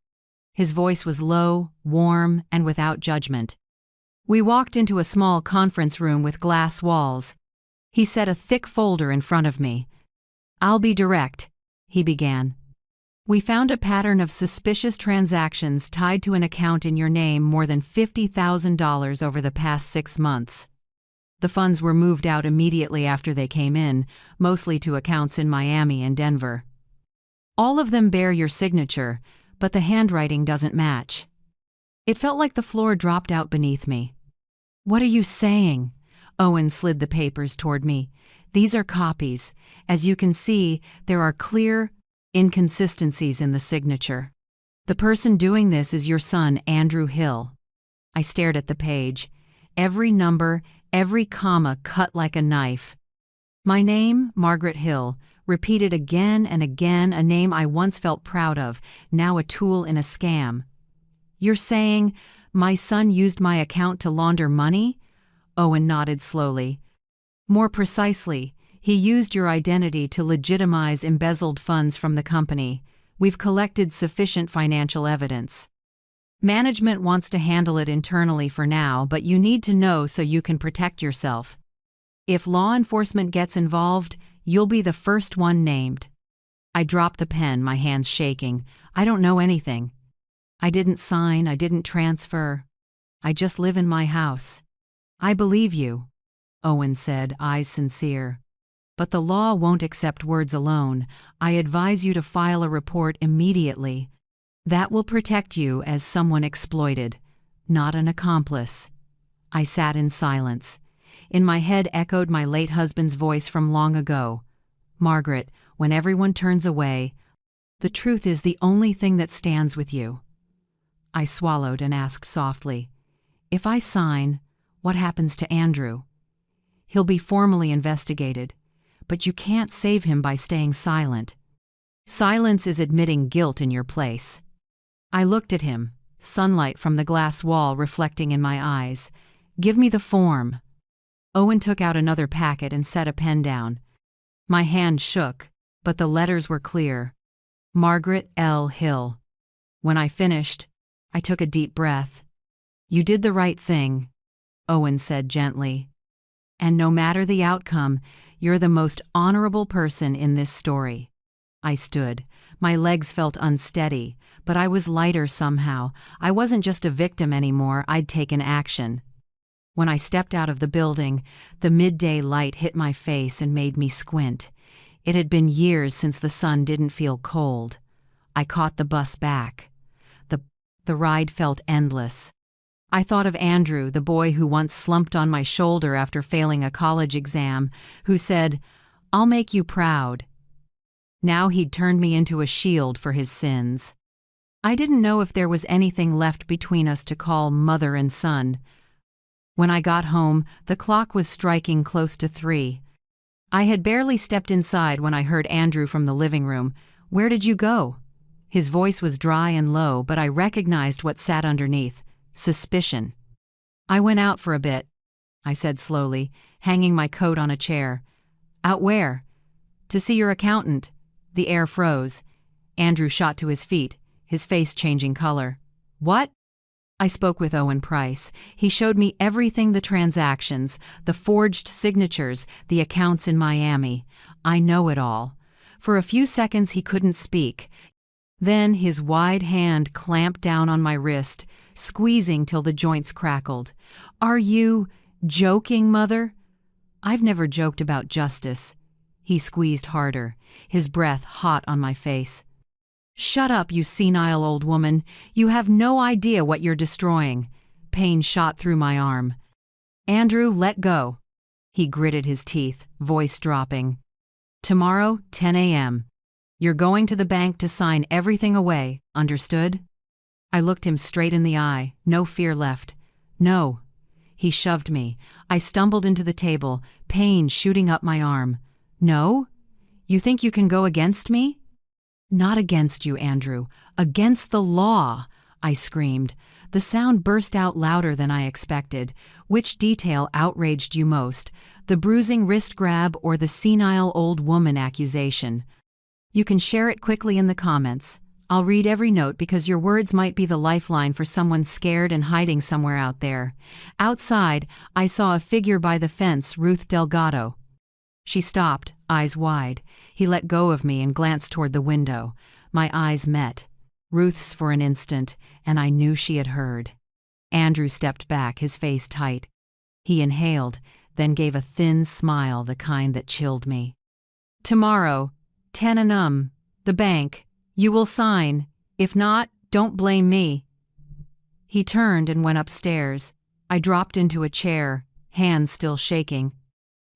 His voice was low, warm, and without judgment. We walked into a small conference room with glass walls. He set a thick folder in front of me. "I'll be direct," he began. "We found a pattern of suspicious transactions tied to an account in your name more than $50,000 over the past 6 months. The funds were moved out immediately after they came in, mostly to accounts in Miami and Denver. All of them bear your signature, but the handwriting doesn't match." It felt like the floor dropped out beneath me. "What are you saying?" Owen slid the papers toward me. "These are copies. As you can see, there are clear inconsistencies in the signature. The person doing this is your son, Andrew Hill." I stared at the page. Every number, every comma cut like a knife. My name, Margaret Hill, repeated again and again, a name I once felt proud of, now a tool in a scam. "You're saying my son used my account to launder money?" Owen nodded slowly. "More precisely, he used your identity to legitimize embezzled funds from the company. We've collected sufficient financial evidence. Management wants to handle it internally for now, but you need to know so you can protect yourself. If law enforcement gets involved, you'll be the first one named." I dropped the pen, my hands shaking. "I don't know anything. I didn't sign, I didn't transfer. I just live in my house." "I believe you," Owen said, eyes sincere. "But the law won't accept words alone. I advise you to file a report immediately. That will protect you as someone exploited, not an accomplice." I sat in silence. In my head echoed my late husband's voice from long ago. Margaret, when everyone turns away, the truth is the only thing that stands with you. I swallowed and asked softly, if I sign, what happens to Andrew? He'll be formally investigated, but you can't save him by staying silent. Silence is admitting guilt in your place. I looked at him, sunlight from the glass wall reflecting in my eyes. Give me the form. Owen took out another packet and set a pen down. My hand shook, but the letters were clear. Margaret L. Hill. When I finished, I took a deep breath. You did the right thing, Owen said gently. And no matter the outcome, you're the most honorable person in this story. I stood. My legs felt unsteady, but I was lighter somehow. I wasn't just a victim anymore, I'd taken action. When I stepped out of the building, the midday light hit my face and made me squint. It had been years since the sun didn't feel cold. I caught the bus back. The ride felt endless. I thought of Andrew, the boy who once slumped on my shoulder after failing a college exam, who said, "I'll make you proud." Now he'd turned me into a shield for his sins. I didn't know if there was anything left between us to call mother and son. When I got home, the clock was striking close to 3. I had barely stepped inside when I heard Andrew from the living room. "Where did you go?" His voice was dry and low, but I recognized what sat underneath: suspicion. "I went out for a bit," I said slowly, hanging my coat on a chair. "Out where?" "To see your accountant." The air froze. Andrew shot to his feet, his face changing color. "What?" I spoke with Owen Price. He showed me everything: the transactions, the forged signatures, the accounts in Miami. I know it all. For a few seconds he couldn't speak. Then his wide hand clamped down on my wrist, squeezing till the joints crackled. "Are you joking, Mother?" "I've never joked about justice." He squeezed harder, his breath hot on my face. "Shut up, you senile old woman. You have no idea what you're destroying." Pain shot through my arm. "Andrew, let go." He gritted his teeth, voice dropping. "Tomorrow, 10 a.m. You're going to the bank to sign everything away, understood?" I looked him straight in the eye, no fear left. "No." He shoved me. I stumbled into the table, pain shooting up my arm. "No? You think you can go against me?" "Not against you, Andrew. Against the law," I screamed. The sound burst out louder than I expected. Which detail outraged you most? The bruising wrist grab or the senile old woman accusation? You can share it quickly in the comments. I'll read every note because your words might be the lifeline for someone scared and hiding somewhere out there. Outside, I saw a figure by the fence, Ruth Delgado. She stopped, eyes wide. He let go of me and glanced toward the window. My eyes met. Ruth's for an instant, and I knew she had heard. Andrew stepped back, his face tight. He inhaled, then gave a thin smile, the kind that chilled me. "Tomorrow, 10 a.m., the bank. You will sign. If not, don't blame me." He turned and went upstairs. I dropped into a chair, hands still shaking.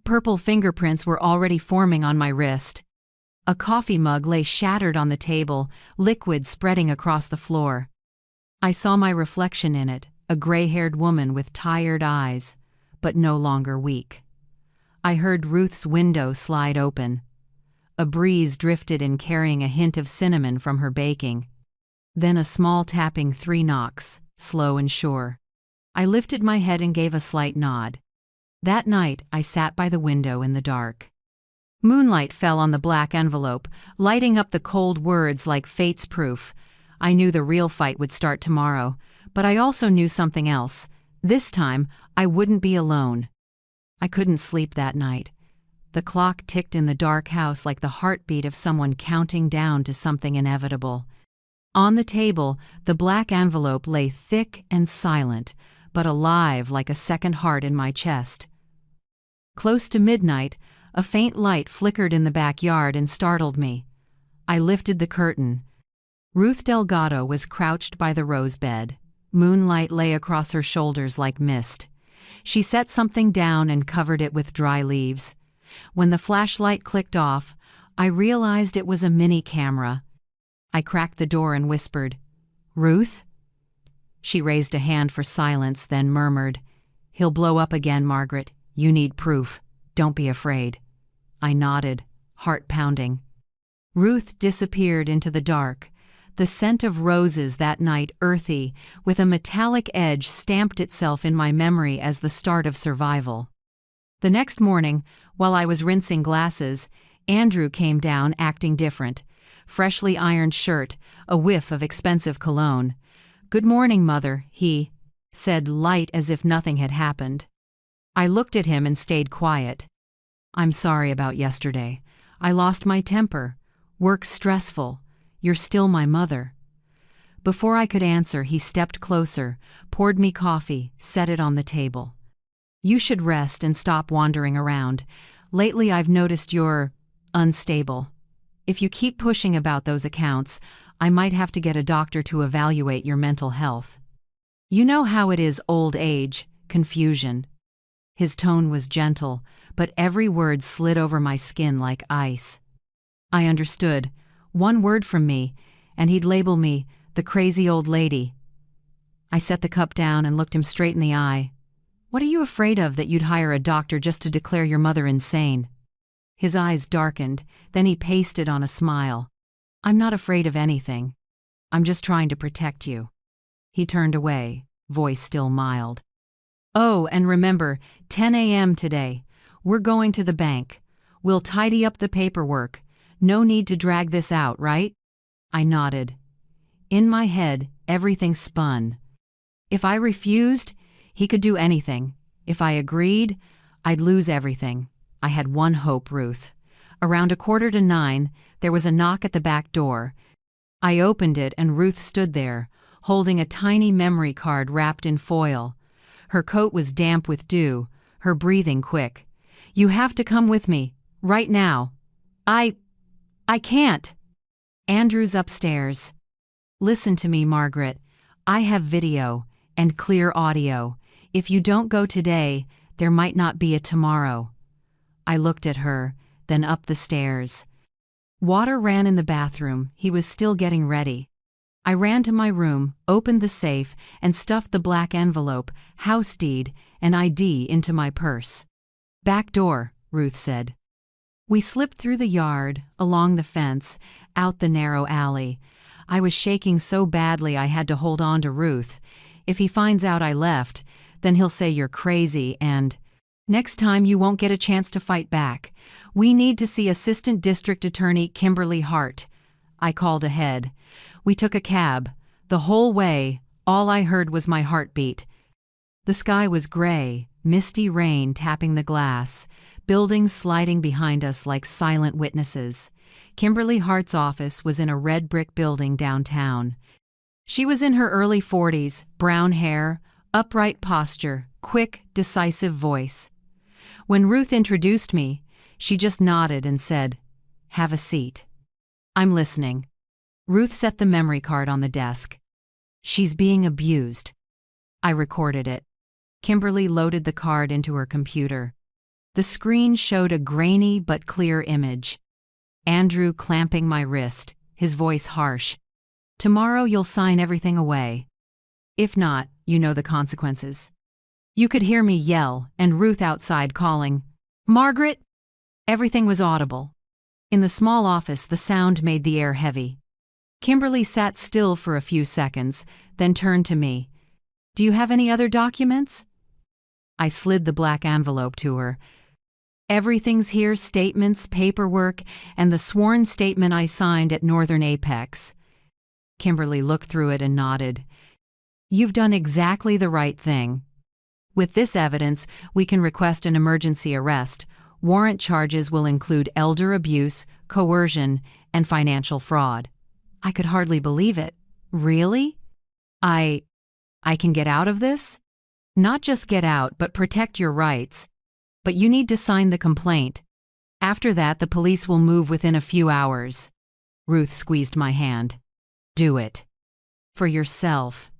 Purple fingerprints were already forming on my wrist. A coffee mug lay shattered on the table, liquid spreading across the floor. I saw my reflection in it, a gray-haired woman with tired eyes, but no longer weak. I heard Ruth's window slide open. A breeze drifted in, carrying a hint of cinnamon from her baking. Then a small tapping, 3 knocks, slow and sure. I lifted my head and gave a slight nod. That night, I sat by the window in the dark. Moonlight fell on the black envelope, lighting up the cold words like fate's proof. I knew the real fight would start tomorrow, but I also knew something else. This time, I wouldn't be alone. I couldn't sleep that night. The clock ticked in the dark house like the heartbeat of someone counting down to something inevitable. On the table, the black envelope lay thick and silent, but alive like a second heart in my chest. Close to midnight, a faint light flickered in the backyard and startled me. I lifted the curtain. Ruth Delgado was crouched by the rose bed. Moonlight lay across her shoulders like mist. She set something down and covered it with dry leaves. When the flashlight clicked off, I realized it was a mini camera. I cracked the door and whispered, "Ruth?" She raised a hand for silence, then murmured, "He'll blow up again, Margaret. You need proof. Don't be afraid." I nodded, heart pounding. Ruth disappeared into the dark. The scent of roses that night, earthy, with a metallic edge, stamped itself in my memory as the start of survival. The next morning, while I was rinsing glasses, Andrew came down acting different. Freshly ironed shirt, a whiff of expensive cologne. "Good morning, Mother," he said, light as if nothing had happened. I looked at him and stayed quiet. "I'm sorry about yesterday. I lost my temper. Work's stressful. You're still my mother." Before I could answer, he stepped closer, poured me coffee, set it on the table. "You should rest and stop wandering around. Lately I've noticed you're unstable. If you keep pushing about those accounts, I might have to get a doctor to evaluate your mental health. You know how it is, old age, confusion." His tone was gentle, but every word slid over my skin like ice. I understood. One word from me, and he'd label me the crazy old lady. I set the cup down and looked him straight in the eye. "What are you afraid of that you'd hire a doctor just to declare your mother insane?" His eyes darkened, then he pasted on a smile. "I'm not afraid of anything. I'm just trying to protect you." He turned away, voice still mild. "Oh, and remember, 10 a.m. today. We're going to the bank. We'll tidy up the paperwork. No need to drag this out, right?" I nodded. In my head, everything spun. If I refused, he could do anything. If I agreed, I'd lose everything. I had one hope, Ruth. Around 8:45, there was a knock at the back door. I opened it and Ruth stood there, holding a tiny memory card wrapped in foil. Her coat was damp with dew, her breathing quick. "You have to come with me, right now." I can't." "Andrew's upstairs. Listen to me, Margaret. I have video and clear audio. If you don't go today, there might not be a tomorrow." I looked at her, then up the stairs. Water ran in the bathroom. He was still getting ready. I ran to my room, opened the safe, and stuffed the black envelope, house deed, and ID into my purse. "Back door," Ruth said. We slipped through the yard, along the fence, out the narrow alley. I was shaking so badly I had to hold on to Ruth. If he finds out I left, then he'll say you're crazy and, "Next time you won't get a chance to fight back. We need to see Assistant District Attorney Kimberly Hart." I called ahead. We took a cab. The whole way, all I heard was my heartbeat. The sky was gray, misty rain tapping the glass, buildings sliding behind us like silent witnesses. Kimberly Hart's office was in a red brick building downtown. She was in her early 40s, brown hair, upright posture, quick, decisive voice. When Ruth introduced me, she just nodded and said, "Have a seat." "I'm listening." Ruth set the memory card on the desk. "She's being abused." I recorded it. Kimberly loaded the card into her computer. The screen showed a grainy but clear image. Andrew clamping my wrist, his voice harsh. "Tomorrow you'll sign everything away. If not, you know the consequences." You could hear me yell, and Ruth outside calling, "Margaret!" Everything was audible. In the small office, the sound made the air heavy. Kimberly sat still for a few seconds, then turned to me. "Do you have any other documents?" I slid the black envelope to her. "Everything's here, statements, paperwork, and the sworn statement I signed at Northern Apex." Kimberly looked through it and nodded. "You've done exactly the right thing. With this evidence, we can request an emergency arrest. Warrant charges will include elder abuse, coercion, and financial fraud." I could hardly believe it. "Really? I can get out of this?" "Not just get out, but protect your rights. But you need to sign the complaint. After that, the police will move within a few hours." Ruth squeezed my hand. "Do it. For yourself.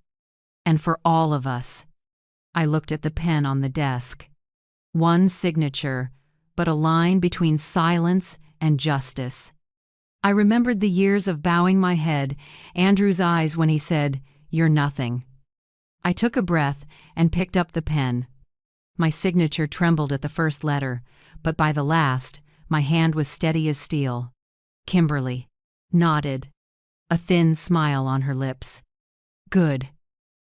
And for all of us." I looked at the pen on the desk. One signature, but a line between silence and justice. I remembered the years of bowing my head, Andrew's eyes when he said, "You're nothing." I took a breath and picked up the pen. My signature trembled at the first letter, but by the last, my hand was steady as steel. Kimberly nodded, a thin smile on her lips. "Good.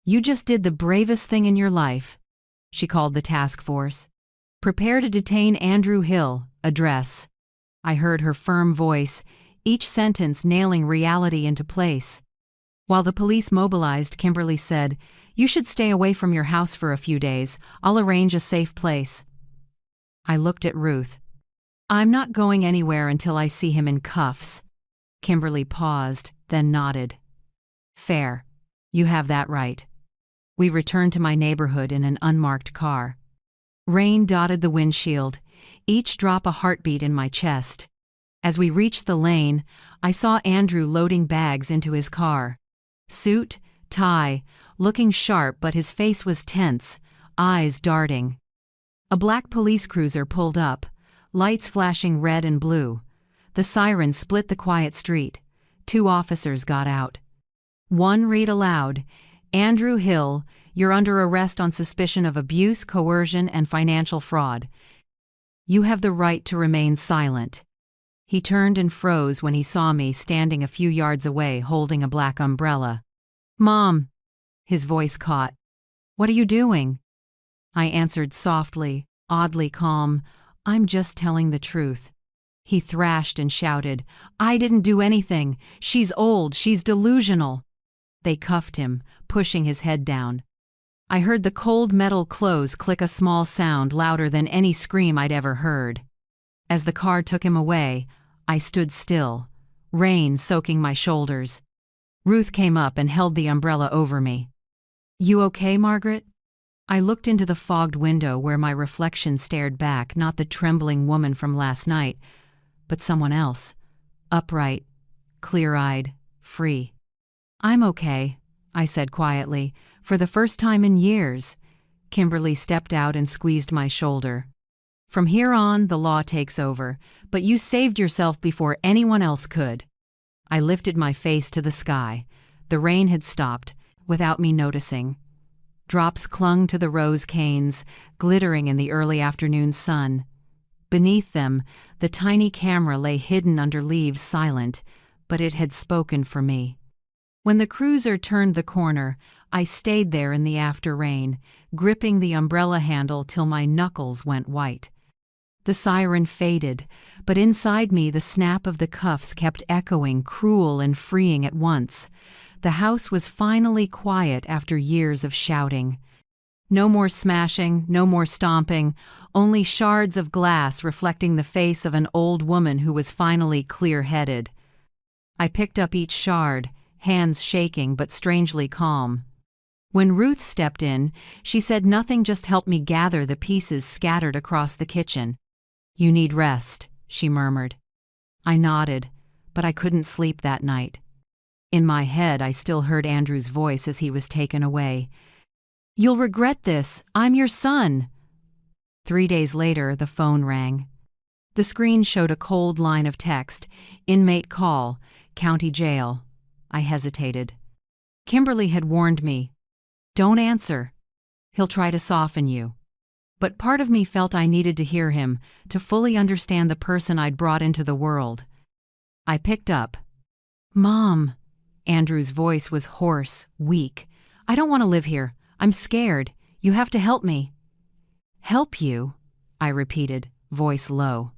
You just did the bravest thing in your life." She called the task force. "Prepare to detain Andrew Hill. Address." I heard her firm voice, each sentence nailing reality into place. While the police mobilized, Kimberly said, "You should stay away from your house for a few days. I'll arrange a safe place." I looked at Ruth. "I'm not going anywhere until I see him in cuffs." Kimberly paused, then nodded. "Fair. You have that right." We returned to my neighborhood in an unmarked car. Rain dotted the windshield, each drop a heartbeat in my chest. As we reached the lane, I saw Andrew loading bags into his car. Suit, tie, looking sharp, but his face was tense, eyes darting. A black police cruiser pulled up, lights flashing red and blue. The siren split the quiet street. 2 officers got out. One read aloud, "Andrew Hill, you're under arrest on suspicion of abuse, coercion, and financial fraud. You have the right to remain silent." He turned and froze when he saw me standing a few yards away holding a black umbrella. "Mom," his voice caught. "What are you doing?" I answered softly, oddly calm, "I'm just telling the truth." He thrashed and shouted, "I didn't do anything. She's old. She's delusional." They cuffed him, pushing his head down. I heard the cold metal close click, a small sound louder than any scream I'd ever heard. As the car took him away, I stood still, rain soaking my shoulders. Ruth came up and held the umbrella over me. "You okay, Margaret?" I looked into the fogged window where my reflection stared back, not the trembling woman from last night, but someone else, upright, clear-eyed, free. "I'm okay," I said quietly, "for the first time in years." Kimberly stepped out and squeezed my shoulder. "From here on, the law takes over, but you saved yourself before anyone else could." I lifted my face to the sky. The rain had stopped, without me noticing. Drops clung to the rose canes, glittering in the early afternoon sun. Beneath them, the tiny camera lay hidden under leaves, silent, but it had spoken for me. When the cruiser turned the corner, I stayed there in the after rain, gripping the umbrella handle till my knuckles went white. The siren faded, but inside me the snap of the cuffs kept echoing, cruel and freeing at once. The house was finally quiet after years of shouting. No more smashing, no more stomping, only shards of glass reflecting the face of an old woman who was finally clear-headed. I picked up each shard, hands shaking but strangely calm. When Ruth stepped in, she said nothing, just helped me gather the pieces scattered across the kitchen. "You need rest," she murmured. I nodded, but I couldn't sleep that night. In my head, I still heard Andrew's voice as he was taken away. "You'll regret this. I'm your son." 3 days later, the phone rang. The screen showed a cold line of text, "Inmate call, county jail." I hesitated. Kimberly had warned me, "Don't answer. He'll try to soften you." But part of me felt I needed to hear him, to fully understand the person I'd brought into the world. I picked up. "Mom." Andrew's voice was hoarse, weak. "I don't want to live here. I'm scared. You have to help me." "Help you?" I repeated, voice low.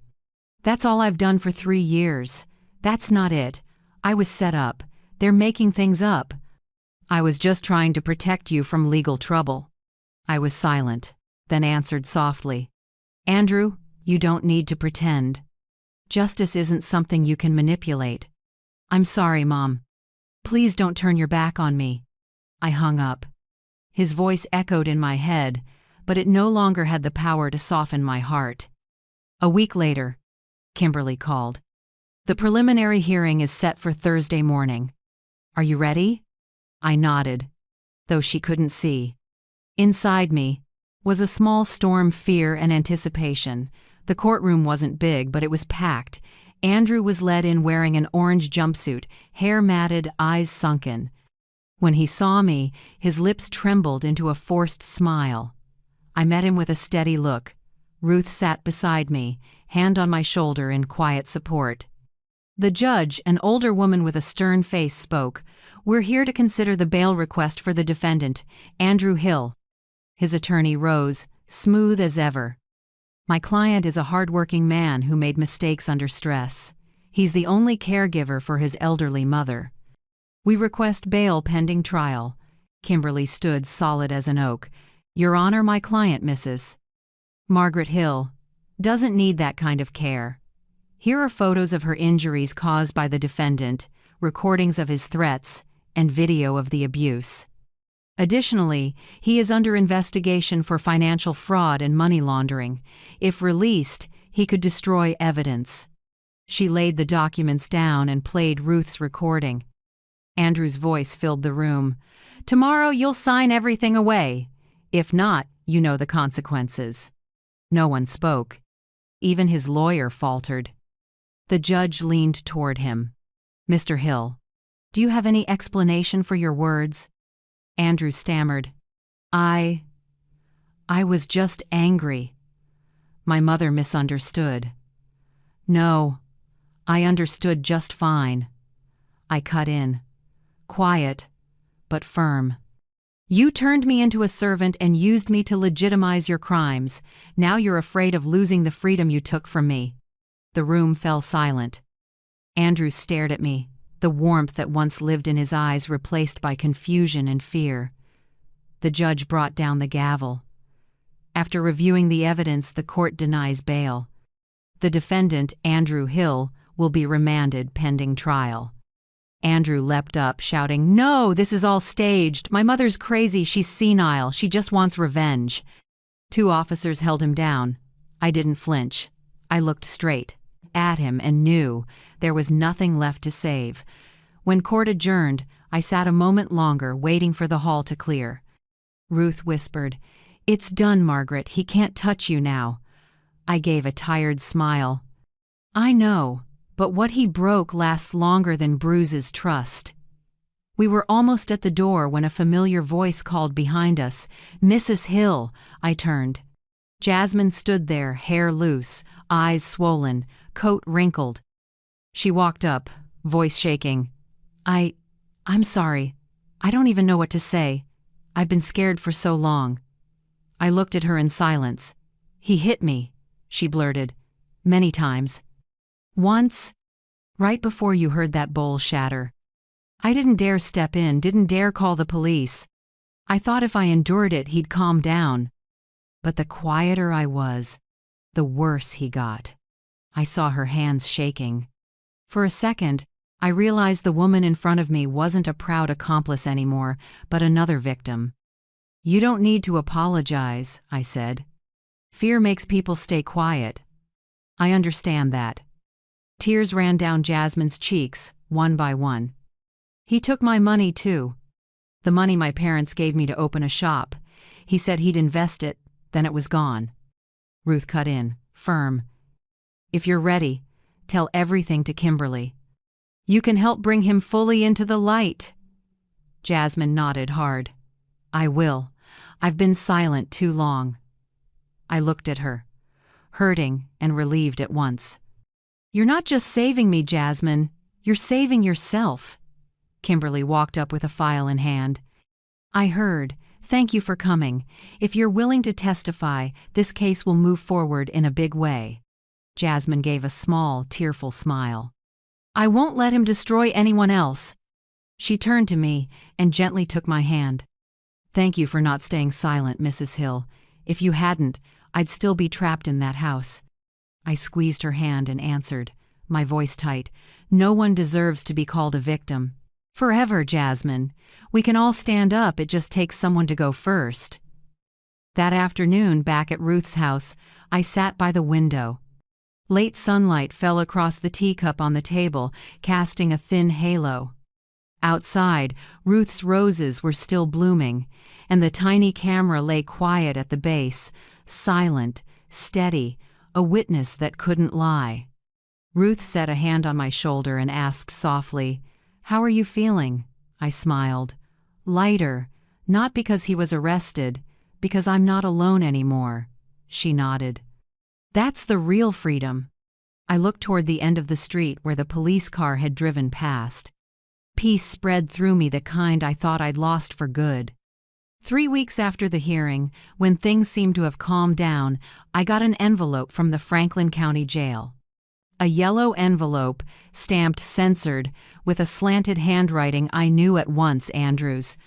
"That's all I've done for 3 years. That's not it. I was set up. They're making things up." "I was just trying to protect you from legal trouble." I was silent, then answered softly, "Andrew, you don't need to pretend. Justice isn't something you can manipulate." "I'm sorry, Mom. Please don't turn your back on me." I hung up. His voice echoed in my head, but it no longer had the power to soften my heart. A week later, Kimberly called. "The preliminary hearing is set for Thursday morning. Are you ready?" I nodded, though she couldn't see. Inside me was a small storm, fear and anticipation. The courtroom wasn't big, but it was packed. Andrew was led in wearing an orange jumpsuit, hair matted, eyes sunken. When he saw me, his lips trembled into a forced smile. I met him with a steady look. Ruth sat beside me, hand on my shoulder in quiet support. The judge, an older woman with a stern face, spoke. "We're here to consider the bail request for the defendant, Andrew Hill." His attorney rose, smooth as ever. "My client is a hard-working man who made mistakes under stress. He's the only caregiver for his elderly mother. We request bail pending trial." Kimberly stood solid as an oak. "Your Honor, my client, Mrs. Margaret Hill, doesn't need that kind of care. Here are photos of her injuries caused by the defendant, recordings of his threats, and video of the abuse. Additionally, he is under investigation for financial fraud and money laundering. If released, he could destroy evidence." She laid the documents down and played Ruth's recording. Andrew's voice filled the room. "Tomorrow you'll sign everything away. If not, you know the consequences." No one spoke. Even his lawyer faltered. The judge leaned toward him. "Mr. Hill, do you have any explanation for your words?" Andrew stammered. I was just angry. My mother misunderstood." "No, I understood just fine." I cut in. Quiet, but firm. "You turned me into a servant and used me to legitimize your crimes. Now you're afraid of losing the freedom you took from me." The room fell silent. Andrew stared at me, the warmth that once lived in his eyes replaced by confusion and fear. The judge brought down the gavel. After reviewing the evidence, the court denies bail. The defendant, Andrew Hill, will be remanded pending trial. Andrew leapt up, shouting, "No, this is all staged. My mother's crazy. She's senile. She just wants revenge." 2 officers held him down. I didn't flinch. I looked straight at him and knew there was nothing left to save. When court adjourned, I sat a moment longer, waiting for the hall to clear. Ruth whispered, "It's done, Margaret. He can't touch you now." I gave a tired smile. "I know, but what he broke lasts longer than bruises trust." We were almost at the door when a familiar voice called behind us, "Mrs. Hill." I turned. Jasmine stood there, hair loose, eyes swollen, coat wrinkled. She walked up, voice shaking. I'm sorry. I don't even know what to say. I've been scared for so long." I looked at her in silence. "He hit me," she blurted. "Many times. Once, right before you heard that bowl shatter. I didn't dare step in, didn't dare call the police. I thought if I endured it, he'd calm down. But the quieter I was, the worse he got." I saw her hands shaking. For a second, I realized the woman in front of me wasn't a proud accomplice anymore, but another victim. "You don't need to apologize," I said. "Fear makes people stay quiet." "I understand that." Tears ran down Jasmine's cheeks, one by one. "He took my money, too. The money my parents gave me to open a shop. He said he'd invest it, then it was gone." Ruth cut in, firm. "If you're ready, tell everything to Kimberly. You can help bring him fully into the light." Jasmine nodded hard. "I will. I've been silent too long." I looked at her, hurting and relieved at once. "You're not just saving me, Jasmine. You're saving yourself." Kimberly walked up with a file in hand. "I heard. Thank you for coming. If you're willing to testify, this case will move forward in a big way." Jasmine gave a small, tearful smile. "I won't let him destroy anyone else." She turned to me and gently took my hand. "Thank you for not staying silent, Mrs. Hill. If you hadn't, I'd still be trapped in that house." I squeezed her hand and answered, my voice tight, "No one deserves to be called a victim. Forever, Jasmine. We can all stand up, it just takes someone to go first." That afternoon, back at Ruth's house, I sat by the window. Late sunlight fell across the teacup on the table, casting a thin halo. Outside, Ruth's roses were still blooming, and the tiny camera lay quiet at the base, silent, steady, a witness that couldn't lie. Ruth set a hand on my shoulder and asked softly, "How are you feeling?" I smiled. "Lighter, not because he was arrested, because I'm not alone anymore." She nodded. "That's the real freedom." I looked toward the end of the street where the police car had driven past. Peace spread through me, the kind I thought I'd lost for good. 3 weeks after the hearing, when things seemed to have calmed down, I got an envelope from the Franklin County Jail. A yellow envelope, stamped censored, with a slanted handwriting I knew at once Andrew's.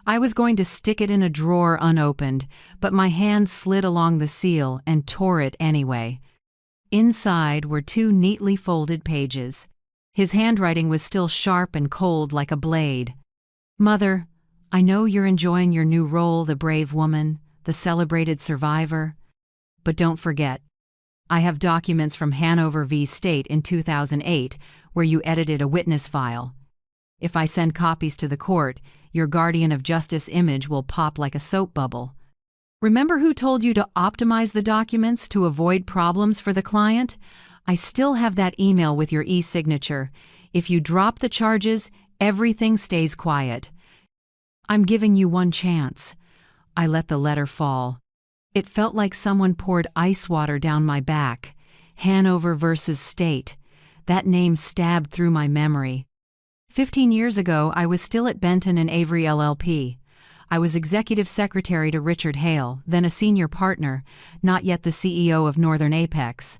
I was going to stick it in a drawer unopened, but my hand slid along the seal and tore it anyway. Inside were 2 neatly folded pages. His handwriting was still sharp and cold like a blade. "Mother, I know you're enjoying your new role, the brave woman, the celebrated survivor. But don't forget, I have documents from Hanover v. State in 2008 where you edited a witness file. If I send copies to the court, your guardian of justice image will pop like a soap bubble. Remember who told you to optimize the documents to avoid problems for the client? I still have that email with your e-signature. If you drop the charges, everything stays quiet. I'm giving you one chance." I let the letter fall. It felt like someone poured ice water down my back. Hanover versus State. That name stabbed through my memory. 15 years ago, I was still at Benton and Avery LLP. I was executive secretary to Richard Hale, then a senior partner, not yet the CEO of Northern Apex.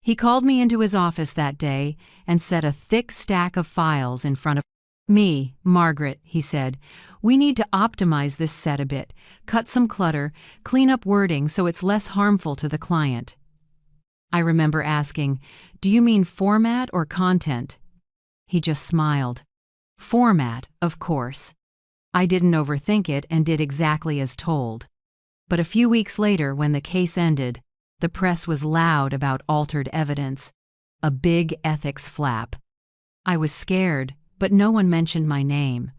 He called me into his office that day and set a thick stack of files in front of me. "Margaret," he said, "we need to optimize this set a bit, cut some clutter, clean up wording so it's less harmful to the client." I remember asking, "Do you mean format or content?" He just smiled. "Format, of course." I didn't overthink it and did exactly as told. But a few weeks later, when the case ended, the press was loud about altered evidence, a big ethics flap. I was scared, but no one mentioned my name.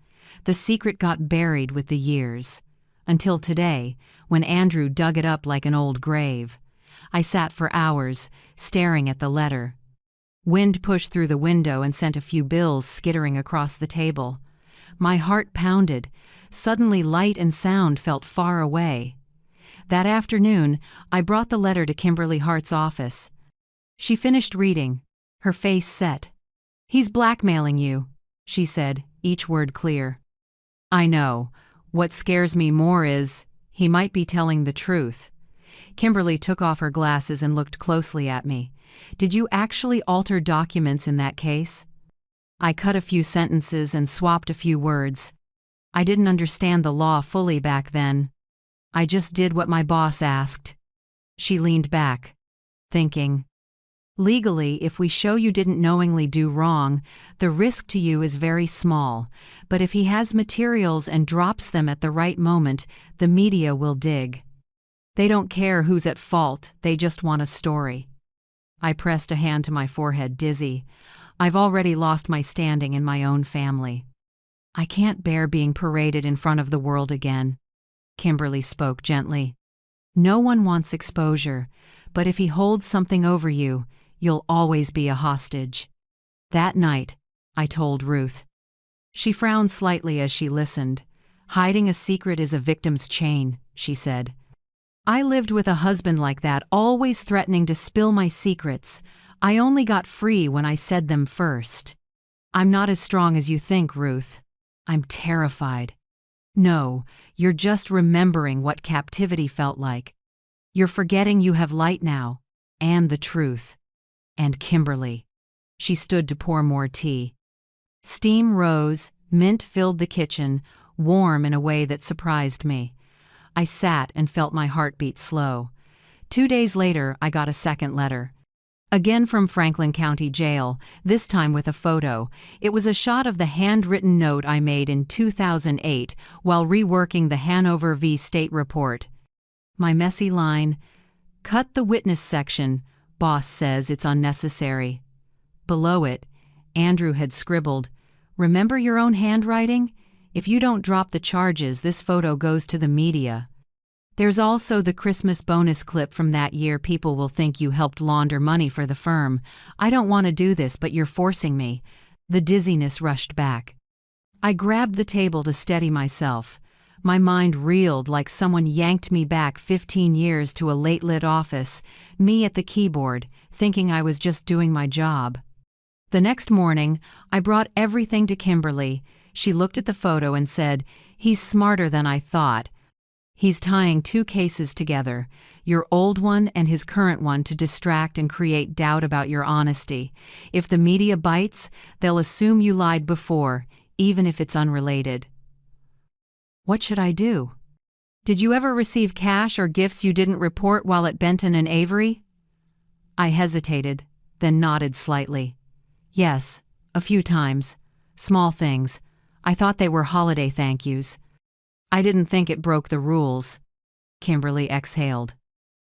The secret got buried with the years. Until today, when Andrew dug it up like an old grave. I sat for hours, staring at the letter. Wind pushed through the window and sent a few bills skittering across the table. My heart pounded. Suddenly light and sound felt far away. That afternoon, I brought the letter to Kimberly Hart's office. She finished reading, her face set. "He's blackmailing you," she said, each word clear. "I know. What scares me more is, he might be telling the truth." Kimberly took off her glasses and looked closely at me. "Did you actually alter documents in that case?" I cut a few sentences and swapped a few words. I didn't understand the law fully back then. I just did what my boss asked. She leaned back, thinking. "Legally, if we show you didn't knowingly do wrong, the risk to you is very small. But if he has materials and drops them at the right moment, the media will dig. They don't care who's at fault, they just want a story." I pressed a hand to my forehead, dizzy. I've already lost my standing in my own family. I can't bear being paraded in front of the world again. Kimberly spoke gently. "No one wants exposure, but if he holds something over you, you'll always be a hostage." That night, I told Ruth. She frowned slightly as she listened. "Hiding a secret is a victim's chain," she said. "I lived with a husband like that, always threatening to spill my secrets. I only got free when I said them first. I'm not as strong as you think, Ruth. I'm terrified." "No, you're just remembering what captivity felt like. You're forgetting you have light now, and the truth. And Kimberly." She stood to pour more tea. Steam rose, mint filled the kitchen, warm in a way that surprised me. I sat and felt my heartbeat slow. 2 days later, I got a second letter. Again from Franklin County Jail, this time with a photo. It was a shot of the handwritten note I made in 2008 while reworking the Hanover v. State report. My messy line, "Cut the witness section. Boss says it's unnecessary." Below it, Andrew had scribbled, "Remember your own handwriting? If you don't drop the charges, this photo goes to the media." There's also the Christmas bonus clip from that year. People will think you helped launder money for the firm. I don't want to do this, but you're forcing me. The dizziness rushed back. I grabbed the table to steady myself. My mind reeled like someone yanked me back 15 years to a late-lit office, me at the keyboard, thinking I was just doing my job. The next morning, I brought everything to Kimberly. She looked at the photo and said, "He's smarter than I thought. He's tying two cases together, your old one and his current one, to distract and create doubt about your honesty. If the media bites, they'll assume you lied before, even if it's unrelated." What should I do? Did you ever receive cash or gifts you didn't report while at Benton and Avery? I hesitated, then nodded slightly. Yes, a few times. Small things. I thought they were holiday thank yous. I didn't think it broke the rules. Kimberly exhaled.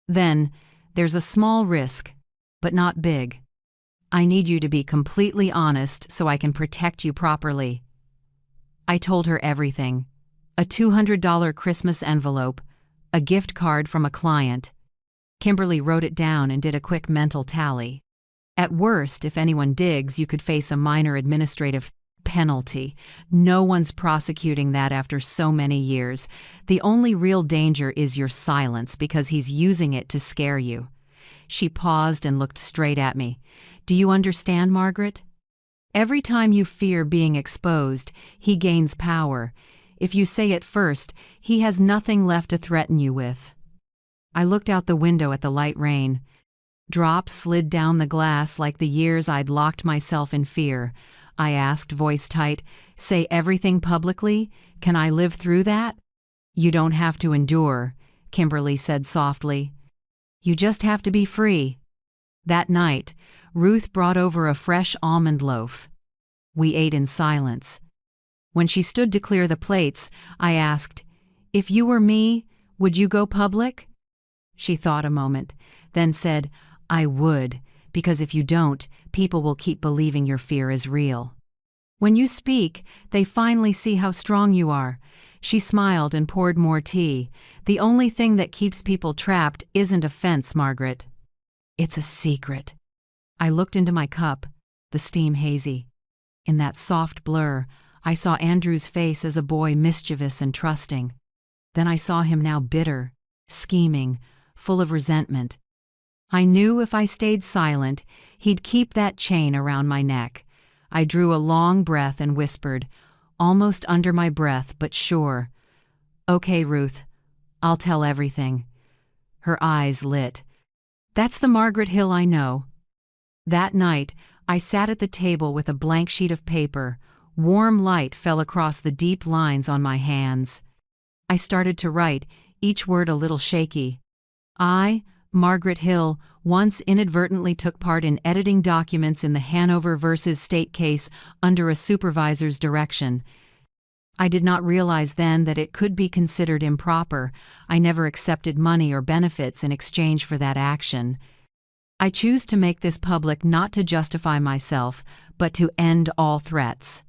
Then, there's a small risk, but not big. I need you to be completely honest so I can protect you properly. I told her everything. A $200 Christmas envelope, a gift card from a client. Kimberly wrote it down and did a quick mental tally. At worst, if anyone digs, you could face a minor administrative penalty. No one's prosecuting that after so many years. The only real danger is your silence, because he's using it to scare you. She paused and looked straight at me. Do you understand, Margaret? Every time you fear being exposed, he gains power. If you say it first, he has nothing left to threaten you with. I looked out the window at the light rain. Drops slid down the glass like the years I'd locked myself in fear. I asked, voice tight, "Say everything publicly? Can I live through that?" "You don't have to endure," Kimberly said softly. "You just have to be free." That night, Ruth brought over a fresh almond loaf. We ate in silence. When she stood to clear the plates, I asked, "If you were me, would you go public?" She thought a moment, then said, "I would, because if you don't, people will keep believing your fear is real. When you speak, they finally see how strong you are." She smiled and poured more tea. "The only thing that keeps people trapped isn't offense, Margaret. It's a secret." I looked into my cup, the steam hazy. In that soft blur, I saw Andrew's face as a boy, mischievous and trusting. Then I saw him now bitter, scheming, full of resentment. I knew if I stayed silent, he'd keep that chain around my neck. I drew a long breath and whispered, almost under my breath but sure, "Okay, Ruth, I'll tell everything." Her eyes lit. "That's the Margaret Hill I know." That night, I sat at the table with a blank sheet of paper. Warm light fell across the deep lines on my hands. I started to write, each word a little shaky. I, Margaret Hill, once inadvertently took part in editing documents in the Hanover versus State case under a supervisor's direction. I did not realize then that it could be considered improper. I never accepted money or benefits in exchange for that action. I choose to make this public not to justify myself, but to end all threats.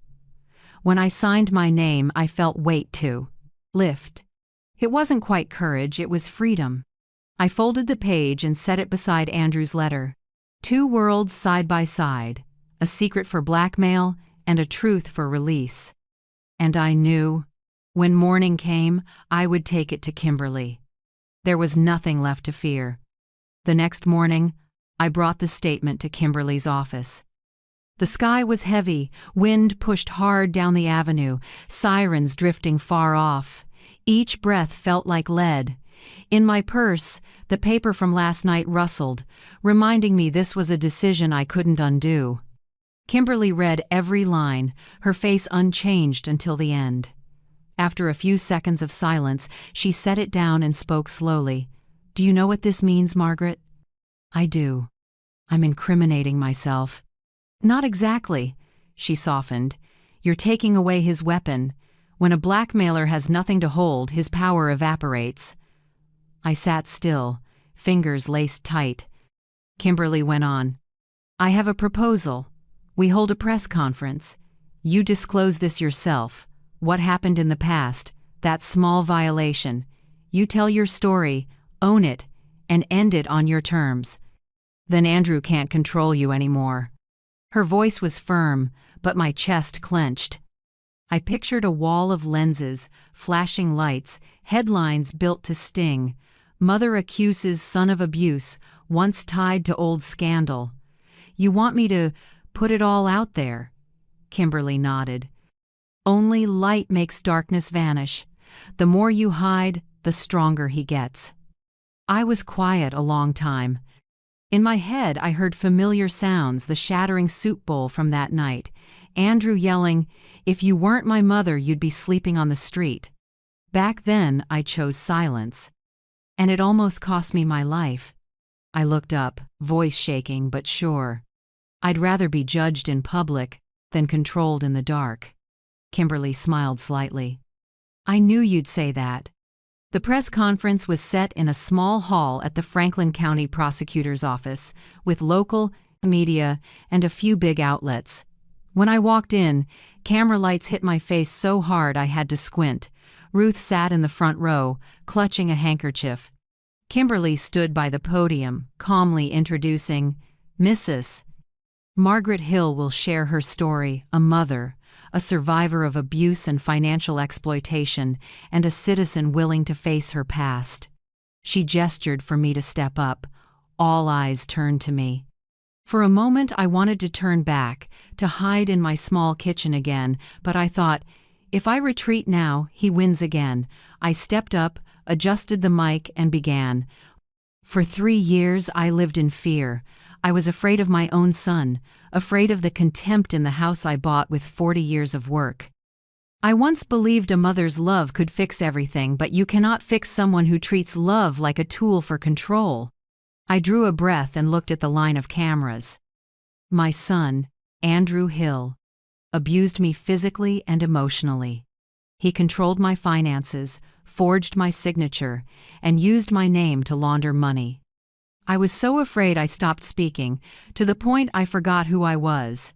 When I signed my name, I felt weight to lift. It wasn't quite courage, it was freedom. I folded the page and set it beside Andrew's letter. Two worlds side by side, a secret for blackmail and a truth for release. And I knew, when morning came, I would take it to Kimberly. There was nothing left to fear. The next morning, I brought the statement to Kimberly's office. The sky was heavy, wind pushed hard down the avenue, sirens drifting far off. Each breath felt like lead. In my purse, the paper from last night rustled, reminding me this was a decision I couldn't undo. Kimberly read every line, her face unchanged until the end. After a few seconds of silence, she set it down and spoke slowly. "Do you know what this means, Margaret?" "I do. I'm incriminating myself." "Not exactly," she softened. "You're taking away his weapon. When a blackmailer has nothing to hold, his power evaporates." I sat still, fingers laced tight. Kimberly went on. "I have a proposal. We hold a press conference. You disclose this yourself. What happened in the past, that small violation. You tell your story, own it, and end it on your terms. Then Andrew can't control you anymore." Her voice was firm, but my chest clenched. I pictured a wall of lenses, flashing lights, headlines built to sting. Mother accuses son of abuse, once tied to old scandal. "You want me to put it all out there?" Kimberly nodded. "Only light makes darkness vanish. The more you hide, the stronger he gets." I was quiet a long time. In my head, I heard familiar sounds, the shattering soup bowl from that night, Andrew yelling, "If you weren't my mother, you'd be sleeping on the street." Back then, I chose silence. And it almost cost me my life. I looked up, voice shaking but sure. "I'd rather be judged in public than controlled in the dark." Kimberly smiled slightly. "I knew you'd say that." The press conference was set in a small hall at the Franklin County Prosecutor's Office, with local media and a few big outlets. When I walked in, camera lights hit my face so hard I had to squint. Ruth sat in the front row, clutching a handkerchief. Kimberly stood by the podium, calmly introducing, "Mrs. Margaret Hill will share her story, a mother, a survivor of abuse and financial exploitation, and a citizen willing to face her past." She gestured for me to step up. All eyes turned to me. For a moment I wanted to turn back, to hide in my small kitchen again, but I thought, if I retreat now, he wins again. I stepped up, adjusted the mic, and began. "For 3 years I lived in fear. I was afraid of my own son, afraid of the contempt in the house I bought with 40 years of work. I once believed a mother's love could fix everything, but you cannot fix someone who treats love like a tool for control." I drew a breath and looked at the line of cameras. My son, Andrew Hill, abused me physically and emotionally. He controlled my finances, forged my signature, and used my name to launder money. I was so afraid I stopped speaking, to the point I forgot who I was.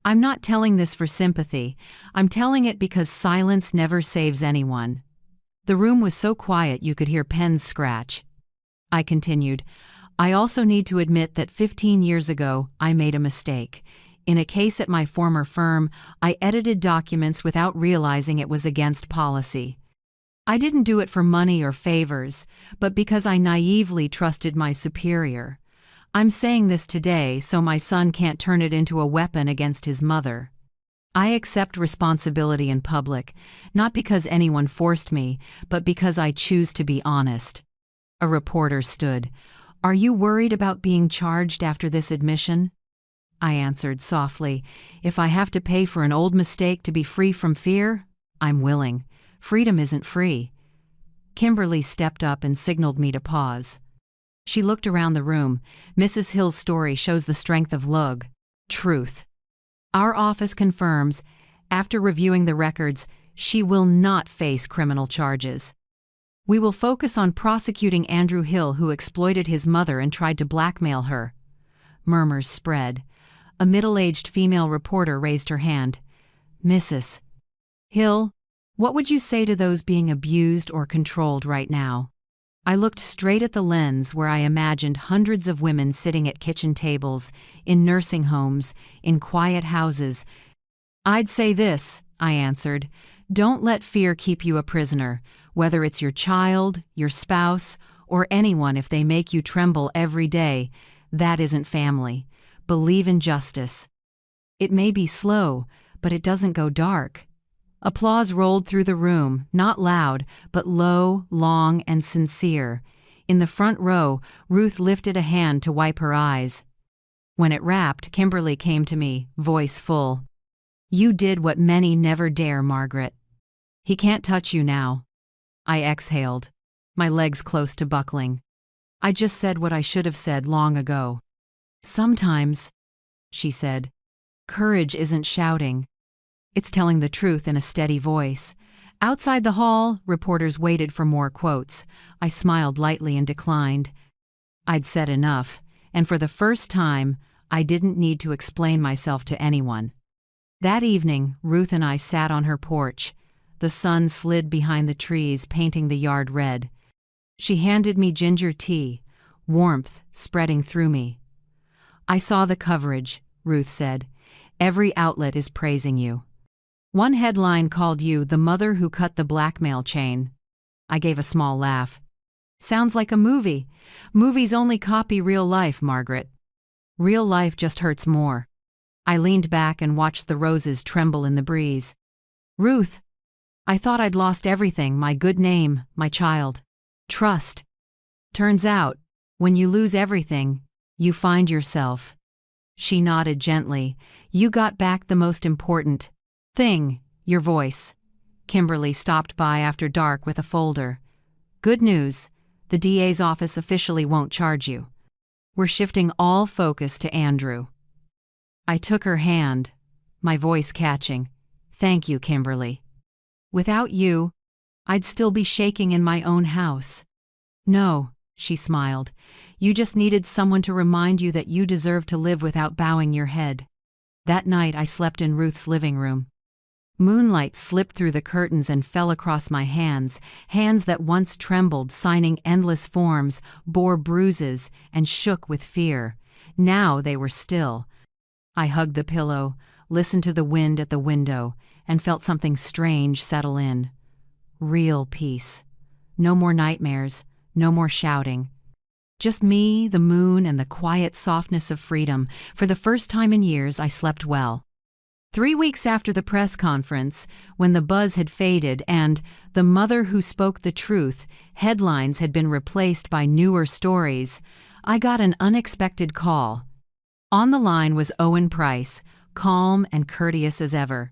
I'm not telling this for sympathy. I'm telling it because silence never saves anyone. The room was so quiet you could hear pens scratch. I continued, "I also need to admit that 15 years ago, I made a mistake. In a case at my former firm, I edited documents without realizing it was against policy. I didn't do it for money or favors, but because I naively trusted my superior. I'm saying this today so my son can't turn it into a weapon against his mother. I accept responsibility in public, not because anyone forced me, but because I choose to be honest." A reporter stood. "Are you worried about being charged after this admission?" I answered softly, "If I have to pay for an old mistake to be free from fear, I'm willing. Freedom isn't free." Kimberly stepped up and signaled me to pause. She looked around the room. "Mrs. Hill's story shows the strength of lug. Truth. Our office confirms, after reviewing the records, she will not face criminal charges. We will focus on prosecuting Andrew Hill, who exploited his mother and tried to blackmail her." Murmurs spread. A middle-aged female reporter raised her hand. "Mrs. Hill, what would you say to those being abused or controlled right now?" I looked straight at the lens where I imagined hundreds of women sitting at kitchen tables, in nursing homes, in quiet houses. "I'd say this," I answered. "Don't let fear keep you a prisoner, whether it's your child, your spouse, or anyone. If they make you tremble every day, that isn't family. Believe in justice. It may be slow, but it doesn't go dark." Applause rolled through the room, not loud, but low, long, and sincere. In the front row, Ruth lifted a hand to wipe her eyes. When it wrapped, Kimberly came to me, voice full. "You did what many never dare, Margaret. He can't touch you now." I exhaled, my legs close to buckling. I just said what I should have said long ago. "Sometimes," she said, "courage isn't shouting. It's telling the truth in a steady voice." Outside the hall, reporters waited for more quotes. I smiled lightly and declined. I'd said enough, and for the first time, I didn't need to explain myself to anyone. That evening, Ruth and I sat on her porch. The sun slid behind the trees, painting the yard red. She handed me ginger tea, warmth spreading through me. "I saw the coverage," Ruth said. "Every outlet is praising you. One headline called you the mother who cut the blackmail chain." I gave a small laugh. "Sounds like a movie. Movies only copy real life, Margaret. Real life just hurts more." I leaned back and watched the roses tremble in the breeze. "Ruth, I thought I'd lost everything, my good name, my child. Trust. Turns out, when you lose everything, you find yourself." She nodded gently. "You got back the most important thing, your voice." Kimberly stopped by after dark with a folder. "Good news, the DA's office officially won't charge you. We're shifting all focus to Andrew." I took her hand, my voice catching. "Thank you, Kimberly. Without you, I'd still be shaking in my own house." "No," she smiled. "You just needed someone to remind you that you deserve to live without bowing your head." That night I slept in Ruth's living room. Moonlight slipped through the curtains and fell across my hands, hands that once trembled, signing endless forms, bore bruises, and shook with fear. Now they were still. I hugged the pillow, listened to the wind at the window, and felt something strange settle in. Real peace. No more nightmares, no more shouting. Just me, the moon, and the quiet softness of freedom. For the first time in years, I slept well. 3 weeks after the press conference, when the buzz had faded and "The Mother Who Spoke the Truth" headlines had been replaced by newer stories, I got an unexpected call. On the line was Owen Price, calm and courteous as ever.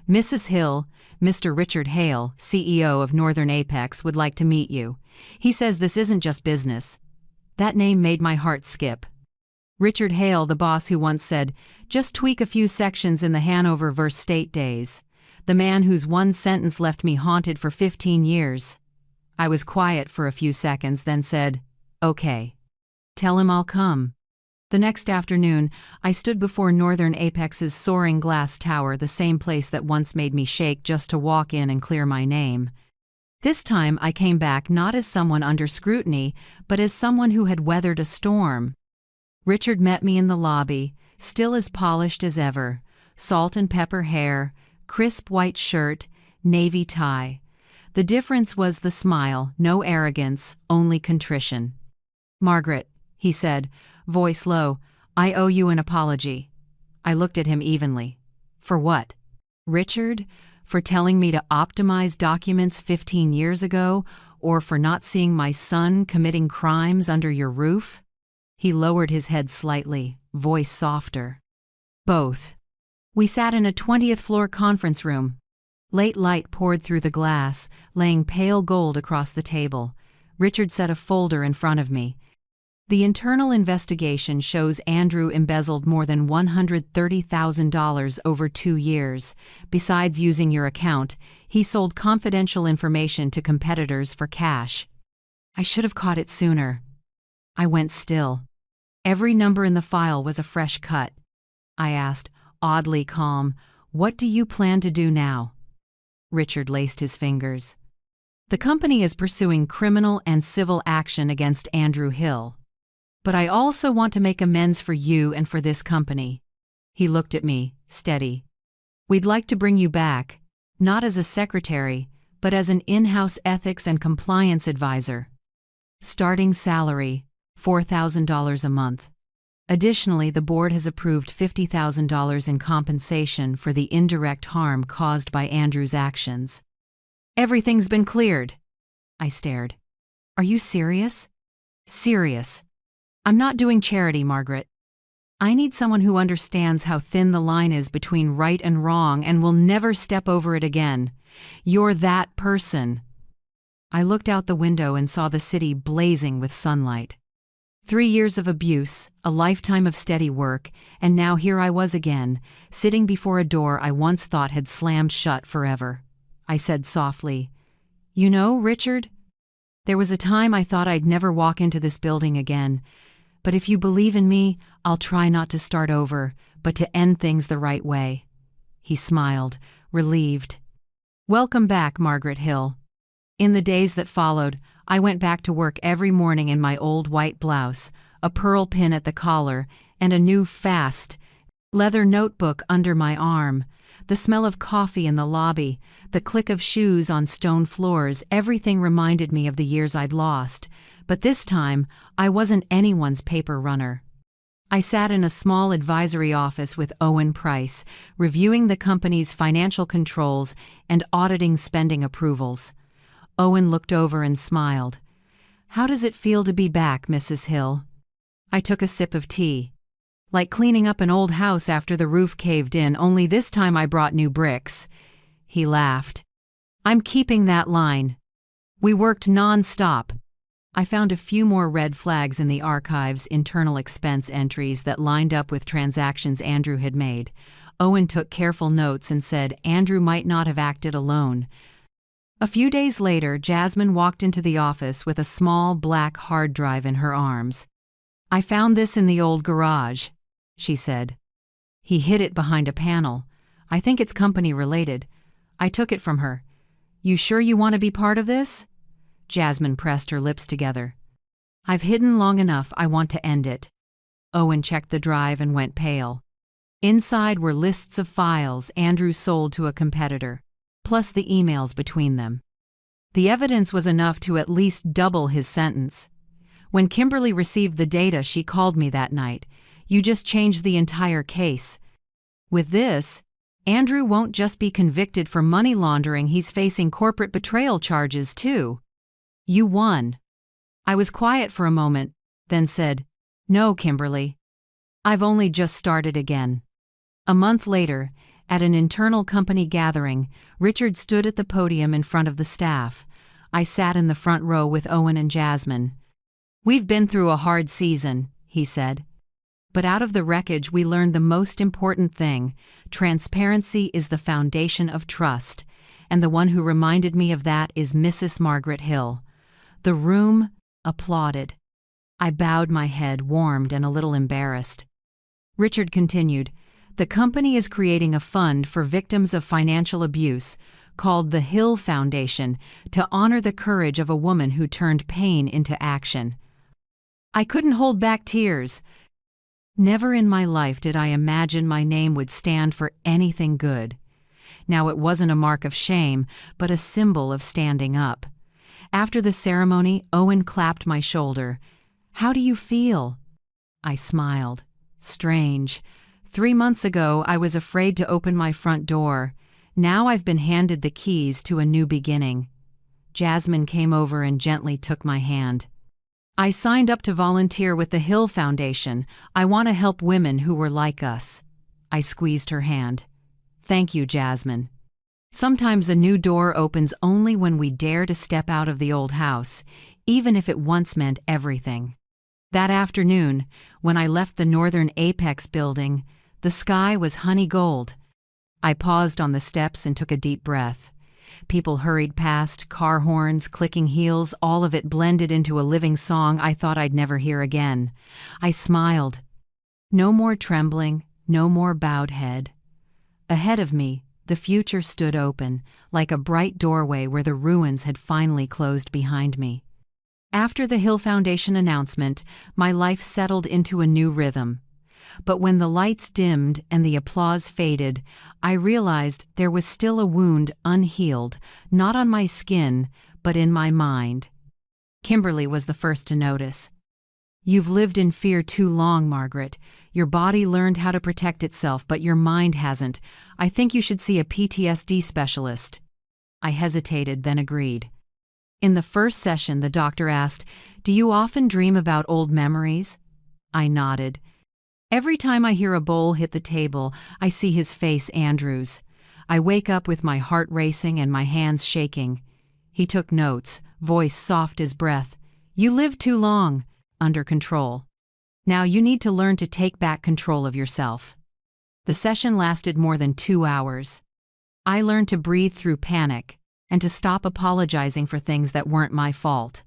"Mrs. Hill, Mr. Richard Hale, CEO of Northern Apex, would like to meet you. He says this isn't just business." That name made my heart skip. Richard Hale, the boss who once said, "Just tweak a few sections in the Hanover v. State days." The man whose one sentence left me haunted for 15 years. I was quiet for a few seconds, then said, "Okay. Tell him I'll come." The next afternoon, I stood before Northern Apex's soaring glass tower, the same place that once made me shake just to walk in and clear my name. This time I came back not as someone under scrutiny, but as someone who had weathered a storm. Richard met me in the lobby, still as polished as ever, salt and pepper hair, crisp white shirt, navy tie. The difference was the smile, no arrogance, only contrition. "Margaret," he said, voice low, "I owe you an apology." I looked at him evenly. "For what?" "Richard, for telling me to optimize documents 15 years ago, or for not seeing my son committing crimes under your roof?" He lowered his head slightly, voice softer. "Both." We sat in a 20th floor conference room. Late light poured through the glass, laying pale gold across the table. Richard set a folder in front of me. "The internal investigation shows Andrew embezzled more than $130,000 over 2 years. Besides using your account, he sold confidential information to competitors for cash." I should have caught it sooner. I went still. Every number in the file was a fresh cut. I asked, oddly calm, "What do you plan to do now?" Richard laced his fingers. "The company is pursuing criminal and civil action against Andrew Hill. But I also want to make amends for you and for this company." He looked at me, steady. "We'd like to bring you back, not as a secretary, but as an in-house ethics and compliance advisor. Starting salary, $4,000 a month. Additionally, the board has approved $50,000 in compensation for the indirect harm caused by Andrew's actions." "Everything's been cleared." I stared. "Are you serious?" "Serious. I'm not doing charity, Margaret. I need someone who understands how thin the line is between right and wrong and will never step over it again. You're that person." I looked out the window and saw the city blazing with sunlight. 3 years of abuse, a lifetime of steady work, and now here I was again, sitting before a door I once thought had slammed shut forever. I said softly, "You know, Richard, there was a time I thought I'd never walk into this building again. But if you believe in me, I'll try not to start over, but to end things the right way." He smiled, relieved. "Welcome back, Margaret Hill." In the days that followed, I went back to work every morning in my old white blouse, a pearl pin at the collar, and a new fast leather notebook under my arm. The smell of coffee in the lobby, the click of shoes on stone floors, everything reminded me of the years I'd lost. But this time, I wasn't anyone's paper runner. I sat in a small advisory office with Owen Price, reviewing the company's financial controls and auditing spending approvals. Owen looked over and smiled. "How does it feel to be back, Mrs. Hill?" I took a sip of tea. "Like cleaning up an old house after the roof caved in, only this time I brought new bricks." He laughed. "I'm keeping that line. We worked non-stop." I found a few more red flags in the archive's internal expense entries that lined up with transactions Andrew had made. Owen took careful notes and said Andrew might not have acted alone. A few days later, Jasmine walked into the office with a small black hard drive in her arms. "I found this in the old garage," she said. He hid it behind a panel. "I think it's company related." I took it from her. "You sure you want to be part of this?" Jasmine pressed her lips together. "I've hidden long enough, I want to end it." Owen checked the drive and went pale. Inside were lists of files Andrew sold to a competitor, plus the emails between them. The evidence was enough to at least double his sentence. When Kimberly received the data, she called me that night. "You just changed the entire case. With this, Andrew won't just be convicted for money laundering, he's facing corporate betrayal charges too. You won." I was quiet for a moment, then said, "No, Kimberly. I've only just started again." A month later, at an internal company gathering, Richard stood at the podium in front of the staff. I sat in the front row with Owen and Jasmine. "We've been through a hard season," he said. "But out of the wreckage we learned the most important thing. Transparency is the foundation of trust. And the one who reminded me of that is Mrs. Margaret Hill." The room applauded. I bowed my head, warmed and a little embarrassed. Richard continued, "The company is creating a fund for victims of financial abuse called the Hill Foundation to honor the courage of a woman who turned pain into action." I couldn't hold back tears. Never in my life did I imagine my name would stand for anything good. Now it wasn't a mark of shame, but a symbol of standing up. After the ceremony, Owen clapped my shoulder. "How do you feel?" I smiled. Strange. 3 months ago, I was afraid to open my front door. Now I've been handed the keys to a new beginning. Jasmine came over and gently took my hand. "I signed up to volunteer with the Hill Foundation. I want to help women who were like us." I squeezed her hand. "Thank you, Jasmine." Sometimes a new door opens only when we dare to step out of the old house, even if it once meant everything. That afternoon, when I left the Northern Apex building, the sky was honey gold. I paused on the steps and took a deep breath. People hurried past, car horns, clicking heels, all of it blended into a living song I thought I'd never hear again. I smiled. No more trembling, no more bowed head. Ahead of me, the future stood open, like a bright doorway where the ruins had finally closed behind me. After the Hill Foundation announcement, my life settled into a new rhythm. But when the lights dimmed and the applause faded, I realized there was still a wound unhealed, not on my skin, but in my mind. Kimberly was the first to notice. "You've lived in fear too long, Margaret. Your body learned how to protect itself, but your mind hasn't. I think you should see a PTSD specialist." I hesitated, then agreed. In the first session, the doctor asked, "Do you often dream about old memories?" I nodded. "Every time I hear a bowl hit the table, I see his face, Andrew's. I wake up with my heart racing and my hands shaking." He took notes, voice soft as breath. "You lived too long. Under control. Now you need to learn to take back control of yourself." The session lasted more than 2 hours. I learned to breathe through panic and to stop apologizing for things that weren't my fault.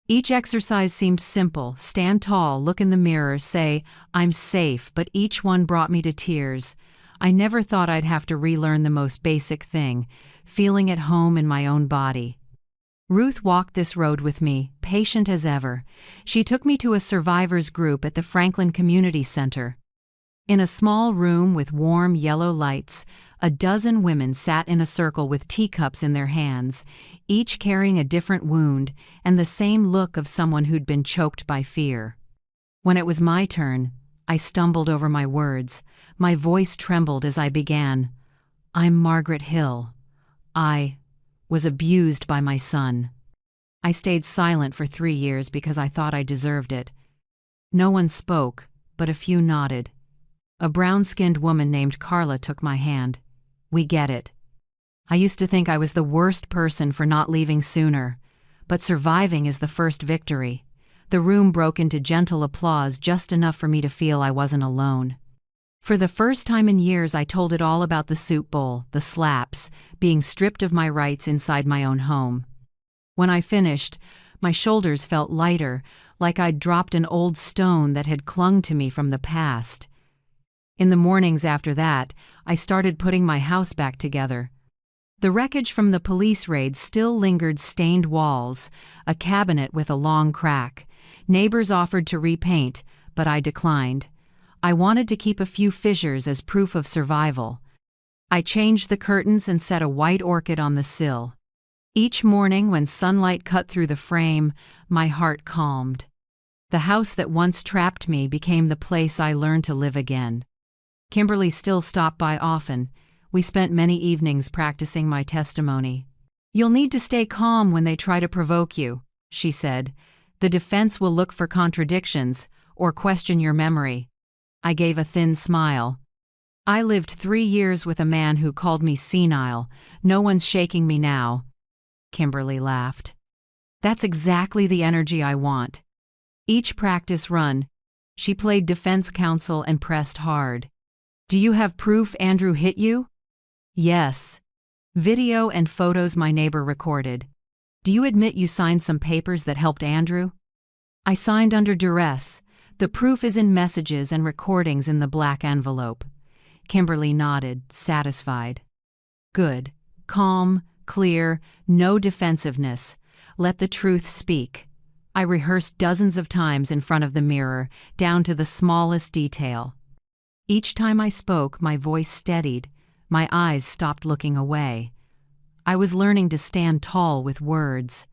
Each exercise seemed simple: stand tall, look in the mirror, say, "I'm safe," but each one brought me to tears. I never thought I'd have to relearn the most basic thing: feeling at home in my own body. Ruth walked this road with me, patient as ever. She took me to a survivors group at the Franklin Community Center. In a small room with warm yellow lights, a dozen women sat in a circle with teacups in their hands, each carrying a different wound and the same look of someone who'd been choked by fear. When it was my turn, I stumbled over my words. My voice trembled as I began. I'm Margaret Hill. I was abused by my son. I stayed silent for 3 years because I thought I deserved it. No one spoke, but a few nodded. A brown-skinned woman named Carla took my hand. We get it. I used to think I was the worst person for not leaving sooner, but surviving is the first victory. The room broke into gentle applause, just enough for me to feel I wasn't alone. For the first time in years, I told it all about the soup bowl, the slaps, being stripped of my rights inside my own home. When I finished, my shoulders felt lighter, like I'd dropped an old stone that had clung to me from the past. In the mornings after that, I started putting my house back together. The wreckage from the police raid still lingered: stained walls, a cabinet with a long crack. Neighbors offered to repaint, but I declined. I wanted to keep a few fissures as proof of survival. I changed the curtains and set a white orchid on the sill. Each morning when sunlight cut through the frame, my heart calmed. The house that once trapped me became the place I learned to live again. Kimberly still stopped by often. We spent many evenings practicing my testimony. You'll need to stay calm when they try to provoke you, she said. The defense will look for contradictions or question your memory. I gave a thin smile. I lived 3 years with a man who called me senile. No one's shaking me now. Kimberly laughed. That's exactly the energy I want. Each practice run, she played defense counsel and pressed hard. Do you have proof Andrew hit you? Yes. Video and photos my neighbor recorded. Do you admit you signed some papers that helped Andrew? I signed under duress. The proof is in messages and recordings in the black envelope. Kimberly nodded, satisfied. Good. Calm, clear, no defensiveness. Let the truth speak. I rehearsed dozens of times in front of the mirror, down to the smallest detail. Each time I spoke, my voice steadied. My eyes stopped looking away. I was learning to stand tall with words.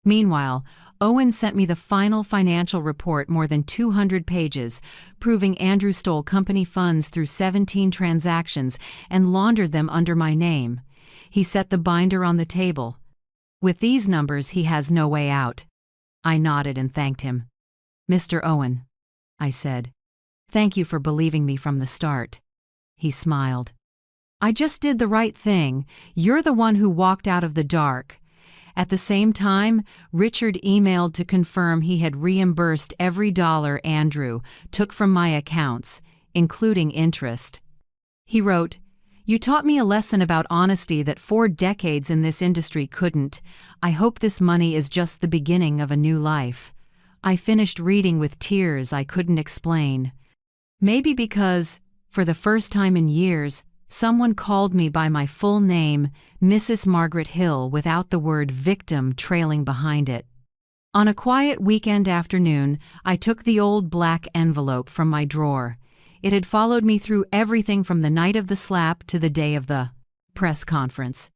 Meanwhile, Owen sent me the final financial report, more than 200 pages, proving Andrew stole company funds through 17 transactions and laundered them under my name. He set the binder on the table. With these numbers, he has no way out. I nodded and thanked him. Mr. Owen, I said, thank you for believing me from the start. He smiled. I just did the right thing. You're the one who walked out of the dark. At the same time, Richard emailed to confirm he had reimbursed every dollar Andrew took from my accounts, including interest. He wrote, "You taught me a lesson about honesty that 4 decades in this industry couldn't. I hope this money is just the beginning of a new life." I finished reading with tears I couldn't explain. Maybe because, for the first time in years, someone called me by my full name, Mrs. Margaret Hill, without the word victim trailing behind it. On a quiet weekend afternoon, I took the old black envelope from my drawer. It had followed me through everything from the night of the slap to the day of the press conference.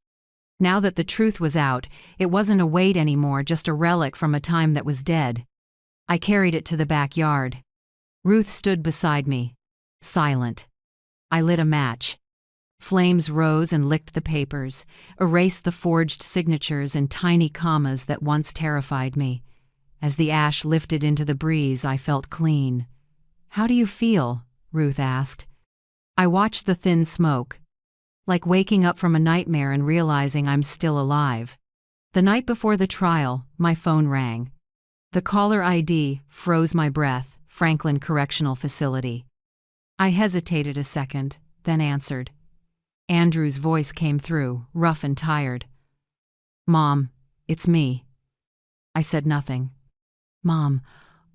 Now that the truth was out, it wasn't a weight anymore, just a relic from a time that was dead. I carried it to the backyard. Ruth stood beside me, silent. I lit a match. Flames rose and licked the papers, erased the forged signatures and tiny commas that once terrified me. As the ash lifted into the breeze, I felt clean. "How do you feel?" Ruth asked. I watched the thin smoke, like waking up from a nightmare and realizing I'm still alive. The night before the trial, my phone rang. The caller ID froze my breath. Franklin Correctional Facility. I hesitated a second, then answered. Andrew's voice came through, rough and tired. "Mom, it's me." I said nothing. "Mom,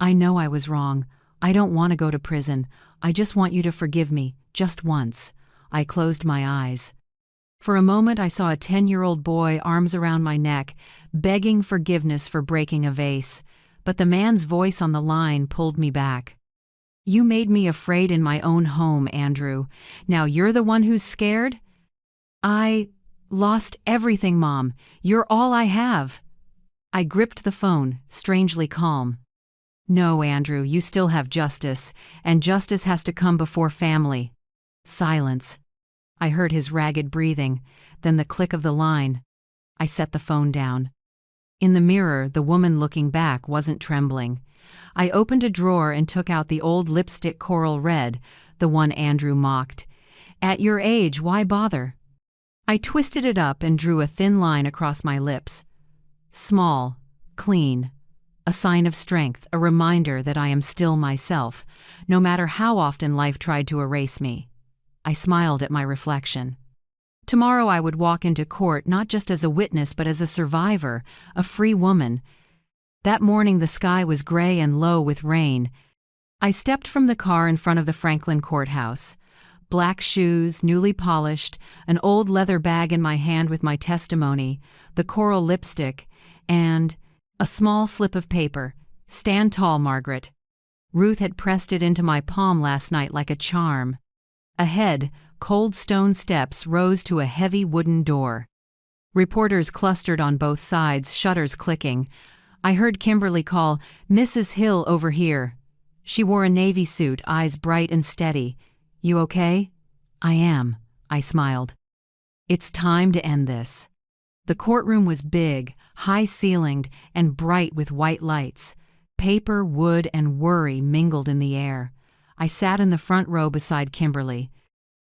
I know I was wrong. I don't want to go to prison. I just want you to forgive me, just once." I closed my eyes. For a moment I saw a 10-year-old boy, arms around my neck, begging forgiveness for breaking a vase, but the man's voice on the line pulled me back. "You made me afraid in my own home, Andrew. Now you're the one who's scared?" "I lost everything, Mom. You're all I have." I gripped the phone, strangely calm. "No, Andrew, you still have justice, and justice has to come before family." Silence. I heard his ragged breathing, then the click of the line. I set the phone down. In the mirror, the woman looking back wasn't trembling. I opened a drawer and took out the old lipstick coral red, the one Andrew mocked. "At your age, why bother?" I twisted it up and drew a thin line across my lips. Small, clean, a sign of strength, a reminder that I am still myself, no matter how often life tried to erase me. I smiled at my reflection. Tomorrow I would walk into court not just as a witness but as a survivor, a free woman. That morning the sky was gray and low with rain. I stepped from the car in front of the Franklin courthouse. Black shoes, newly polished, an old leather bag in my hand with my testimony, the coral lipstick, and a small slip of paper. "Stand tall, Margaret." Ruth had pressed it into my palm last night like a charm. Ahead, cold stone steps rose to a heavy wooden door. Reporters clustered on both sides, shutters clicking. I heard Kimberly call, "Mrs. Hill, over here." She wore a navy suit, eyes bright and steady. "You okay?" "I am," I smiled. "It's time to end this." The courtroom was big, high-ceilinged, and bright with white lights. Paper, wood, and worry mingled in the air. I sat in the front row beside Kimberly.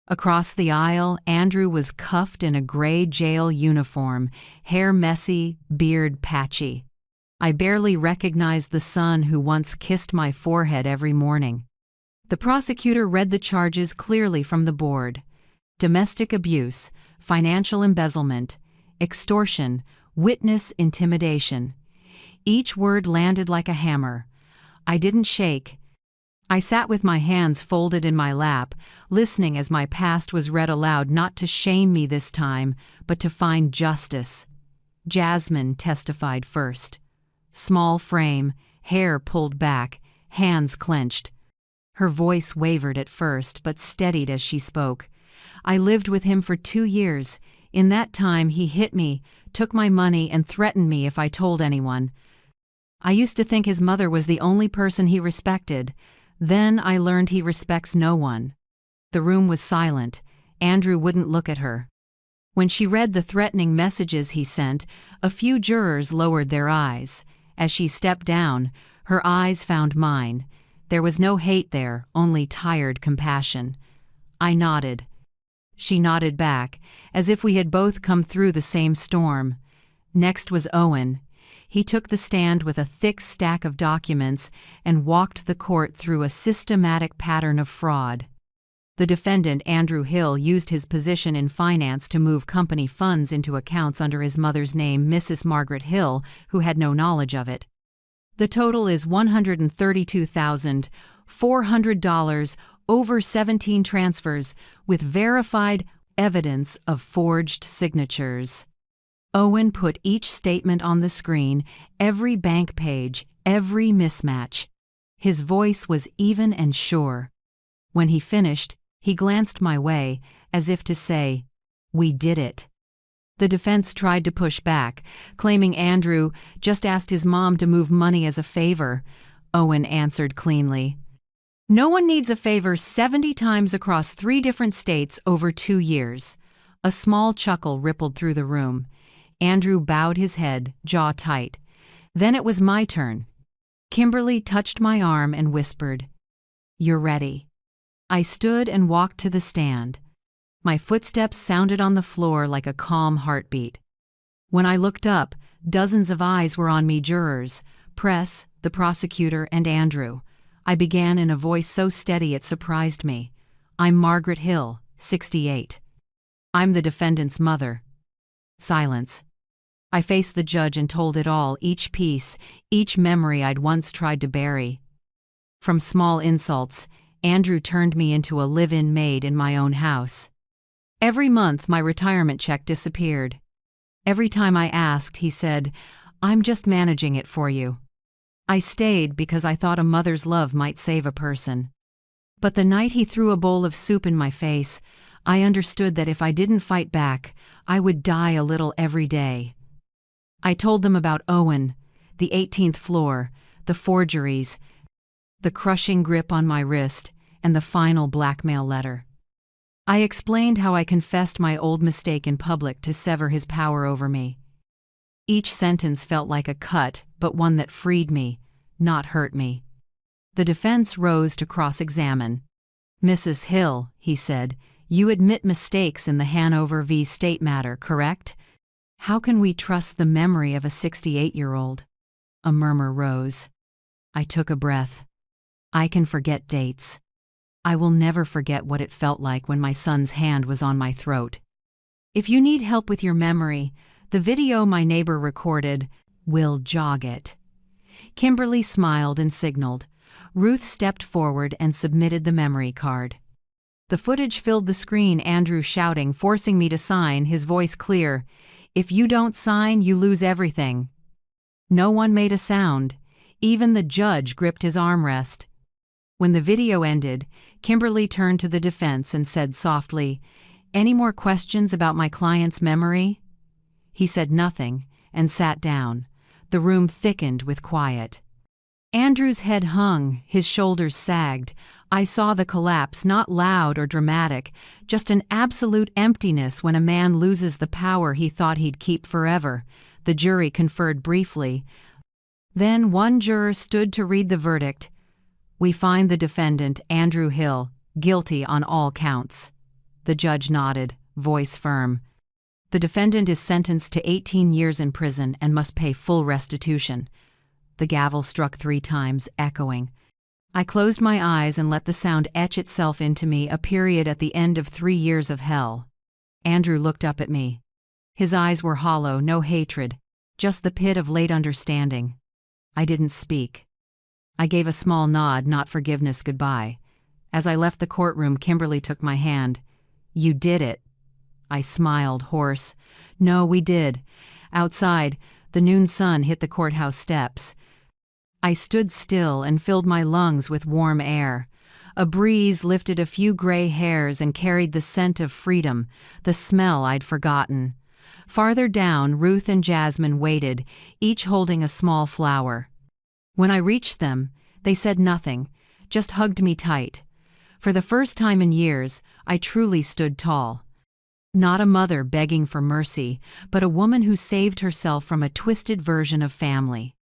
Across the aisle, Andrew was cuffed in a gray jail uniform, hair messy, beard patchy. I barely recognized the son who once kissed my forehead every morning. The prosecutor read the charges clearly from the board: domestic abuse, financial embezzlement, extortion, witness intimidation. Each word landed like a hammer. I didn't shake. I sat with my hands folded in my lap, listening as my past was read aloud, not to shame me this time, but to find justice. Jasmine testified first. Small frame, hair pulled back, hands clenched. Her voice wavered at first, but steadied as she spoke. "I lived with him for 2 years. In that time, he hit me, took my money, and threatened me if I told anyone. I used to think his mother was the only person he respected. Then I learned he respects no one." The room was silent. Andrew wouldn't look at her. When she read the threatening messages he sent, a few jurors lowered their eyes. As she stepped down, her eyes found mine. There was no hate there, only tired compassion. I nodded. She nodded back, as if we had both come through the same storm. Next was Owen. He took the stand with a thick stack of documents and walked the court through a systematic pattern of fraud. The defendant, Andrew Hill, used his position in finance to move company funds into accounts under his mother's name, Mrs. Margaret Hill, who had no knowledge of it. The total is $132,400 over 17 transfers with verified evidence of forged signatures. Owen put each statement on the screen, every bank page, every mismatch. His voice was even and sure. When he finished, he glanced my way, as if to say, "We did it." The defense tried to push back, claiming Andrew just asked his mom to move money as a favor. Owen answered cleanly, "No one needs a favor 70 times across 3 different states over 2 years." A small chuckle rippled through the room. Andrew bowed his head, jaw tight. Then it was my turn. Kimberly touched my arm and whispered, "You're ready." I stood and walked to the stand. My footsteps sounded on the floor like a calm heartbeat. When I looked up, dozens of eyes were on me: jurors, press, the prosecutor, and Andrew. I began in a voice so steady it surprised me. "I'm Margaret Hill, 68. I'm the defendant's mother." Silence. I faced the judge and told it all, each piece, each memory I'd once tried to bury. From small insults, Andrew turned me into a live-in maid in my own house. Every month, my retirement check disappeared. Every time I asked, he said, "I'm just managing it for you." I stayed because I thought a mother's love might save a person. But the night he threw a bowl of soup in my face, I understood that if I didn't fight back, I would die a little every day. I told them about Owen, the 18th floor, the forgeries, the crushing grip on my wrist, and the final blackmail letter. I explained how I confessed my old mistake in public to sever his power over me. Each sentence felt like a cut, but one that freed me, not hurt me. The defense rose to cross-examine. "Mrs. Hill," he said, "you admit mistakes in the Hanover v. State matter, correct? How can we trust the memory of a 68-year-old? A murmur rose. I took a breath. I can forget dates. I will never forget what it felt like when my son's hand was on my throat. If you need help with your memory, the video my neighbor recorded will jog it. Kimberly smiled and signaled. Ruth stepped forward and submitted the memory card. The footage filled the screen, Andrew shouting, forcing me to sign, his voice clear. "If you don't sign, you lose everything." No one made a sound. Even the judge gripped his armrest. When the video ended, Kimberly turned to the defense and said softly, "Any more questions about my client's memory?" He said nothing and sat down. The room thickened with quiet. Andrew's head hung, his shoulders sagged. I saw the collapse, not loud or dramatic, just an absolute emptiness when a man loses the power he thought he'd keep forever. The jury conferred briefly. Then one juror stood to read the verdict. "We find the defendant, Andrew Hill, guilty on all counts." The judge nodded, voice firm. "The defendant is sentenced to 18 years in prison and must pay full restitution." The gavel struck 3 times, echoing. I closed my eyes and let the sound etch itself into me, a period at the end of 3 years of hell. Andrew looked up at me. His eyes were hollow, no hatred, just the pit of late understanding. I didn't speak. I gave a small nod, not forgiveness, goodbye. As I left the courtroom, Kimberly took my hand. "You did it." I smiled, hoarse. "No, we did." Outside, the noon sun hit the courthouse steps. I stood still and filled my lungs with warm air. A breeze lifted a few gray hairs and carried the scent of freedom, the smell I'd forgotten. Farther down, Ruth and Jasmine waited, each holding a small flower. When I reached them, they said nothing, just hugged me tight. For the first time in years, I truly stood tall. Not a mother begging for mercy, but a woman who saved herself from a twisted version of family.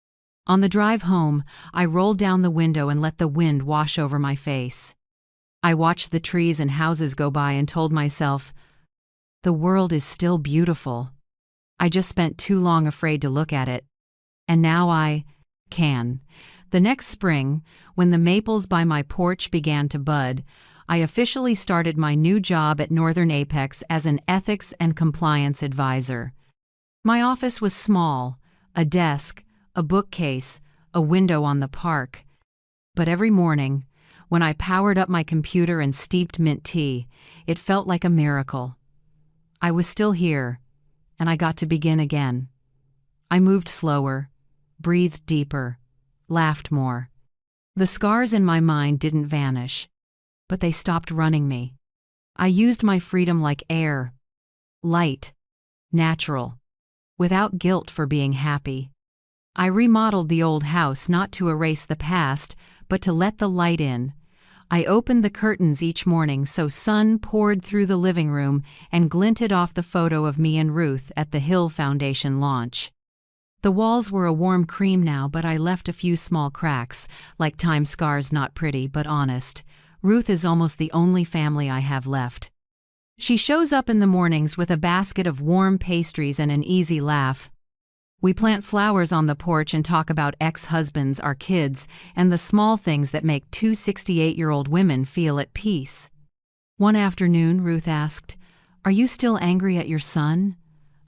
On the drive home, I rolled down the window and let the wind wash over my face. I watched the trees and houses go by and told myself, the world is still beautiful. I just spent too long afraid to look at it. And now I can. The next spring, when the maples by my porch began to bud, I officially started my new job at Northern Apex as an ethics and compliance advisor. My office was small, a desk, a bookcase, a window on the park. But every morning, when I powered up my computer and steeped mint tea, it felt like a miracle. I was still here, and I got to begin again. I moved slower, breathed deeper, laughed more. The scars in my mind didn't vanish, but they stopped running me. I used my freedom like air, light, natural, without guilt for being happy. I remodeled the old house not to erase the past, but to let the light in. I opened the curtains each morning so sun poured through the living room and glinted off the photo of me and Ruth at the Hill Foundation launch. The walls were a warm cream now, but I left a few small cracks, like time scars, not pretty but honest. Ruth is almost the only family I have left. She shows up in the mornings with a basket of warm pastries and an easy laugh. We plant flowers on the porch and talk about ex-husbands, our kids, and the small things that make 2 68-year-old women feel at peace. One afternoon, Ruth asked, "Are you still angry at your son?"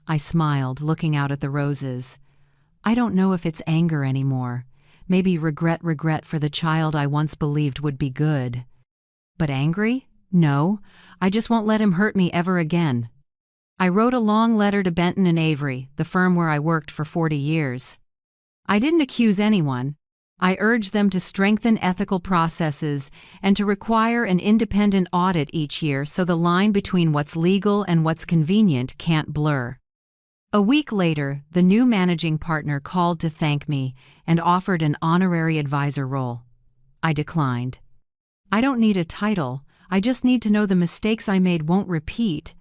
I smiled, looking out at the roses. I don't know if it's anger anymore. Maybe regret for the child I once believed would be good. But angry? No, I just won't let him hurt me ever again. I wrote a long letter to Benton and Avery, the firm where I worked for 40 years. I didn't accuse anyone. I urged them to strengthen ethical processes and to require an independent audit each year so the line between what's legal and what's convenient can't blur. A week later, the new managing partner called to thank me and offered an honorary advisor role. I declined. I don't need a title, I just need to know the mistakes I made won't repeat.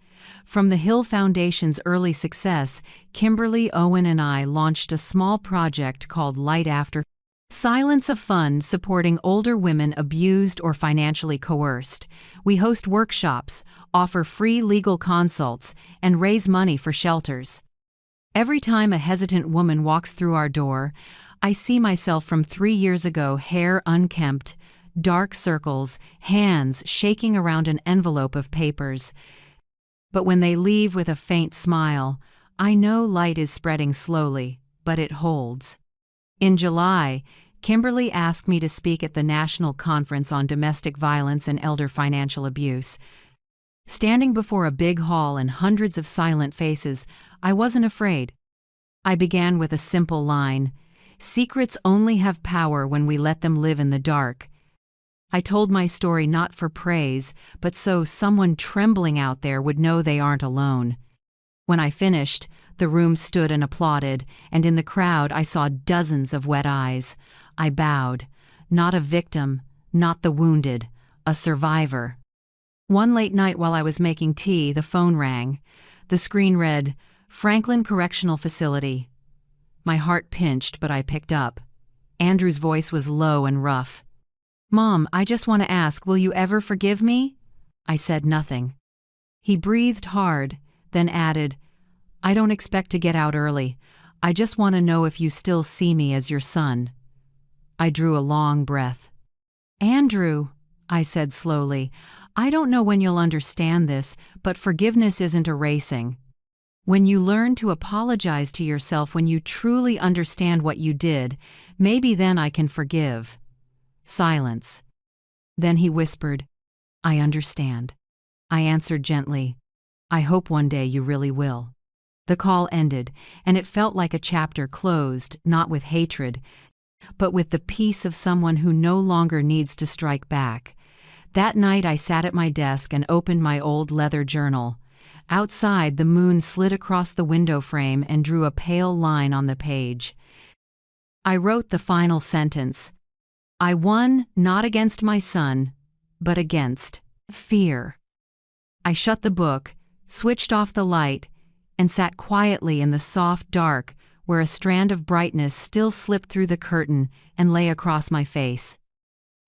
From the Hill Foundation's early success, Kimberly, Owen, and I launched a small project called Light After Silence, a fund supporting older women abused or financially coerced. We host workshops, offer free legal consults, and raise money for shelters. Every time a hesitant woman walks through our door, I see myself from 3 years ago, hair unkempt, dark circles, hands shaking around an envelope of papers. But when they leave with a faint smile, I know light is spreading slowly, but it holds. In July, Kimberly asked me to speak at the National Conference on Domestic Violence and Elder Financial Abuse. Standing before a big hall and hundreds of silent faces, I wasn't afraid. I began with a simple line: "Secrets only have power when we let them live in the dark." I told my story not for praise, but so someone trembling out there would know they aren't alone. When I finished, the room stood and applauded, and in the crowd I saw dozens of wet eyes. I bowed. Not a victim, not the wounded, a survivor. One late night while I was making tea, the phone rang. The screen read, "Franklin Correctional Facility." My heart pinched, but I picked up. Andrew's voice was low and rough. "Mom, I just want to ask, will you ever forgive me?" I said nothing. He breathed hard, then added, "I don't expect to get out early. I just want to know if you still see me as your son." I drew a long breath. "Andrew," I said slowly, "I don't know when you'll understand this, but forgiveness isn't erasing. When you learn to apologize to yourself, when you truly understand what you did, maybe then I can forgive." Silence. Then he whispered, "I understand." I answered gently, "I hope one day you really will." The call ended, and it felt like a chapter closed, not with hatred, but with the peace of someone who no longer needs to strike back. That night I sat at my desk and opened my old leather journal. Outside, the moon slid across the window frame and drew a pale line on the page. I wrote the final sentence. I won not against my son, but against fear. I shut the book, switched off the light, and sat quietly in the soft dark where a strand of brightness still slipped through the curtain and lay across my face.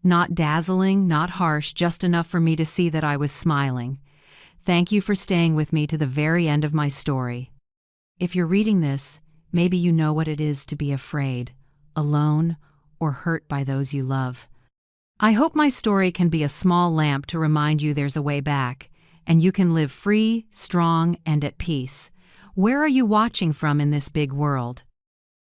Not dazzling, not harsh, just enough for me to see that I was smiling. Thank you for staying with me to the very end of my story. If you're reading this, maybe you know what it is to be afraid, alone, or hurt by those you love. I hope my story can be a small lamp to remind you there's a way back, and you can live free, strong, and at peace. Where are you watching from in this big world?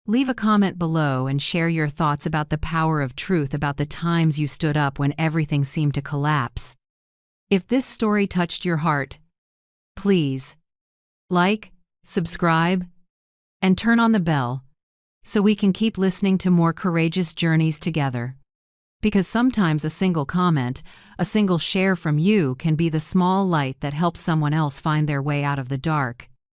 Leave a comment below and share your thoughts about the power of truth, about the times you stood up when everything seemed to collapse. If this story touched your heart, please like, subscribe, and turn on the bell so we can keep listening to more courageous journeys together. Because sometimes a single comment, a single share from you can be the small light that helps someone else find their way out of the dark.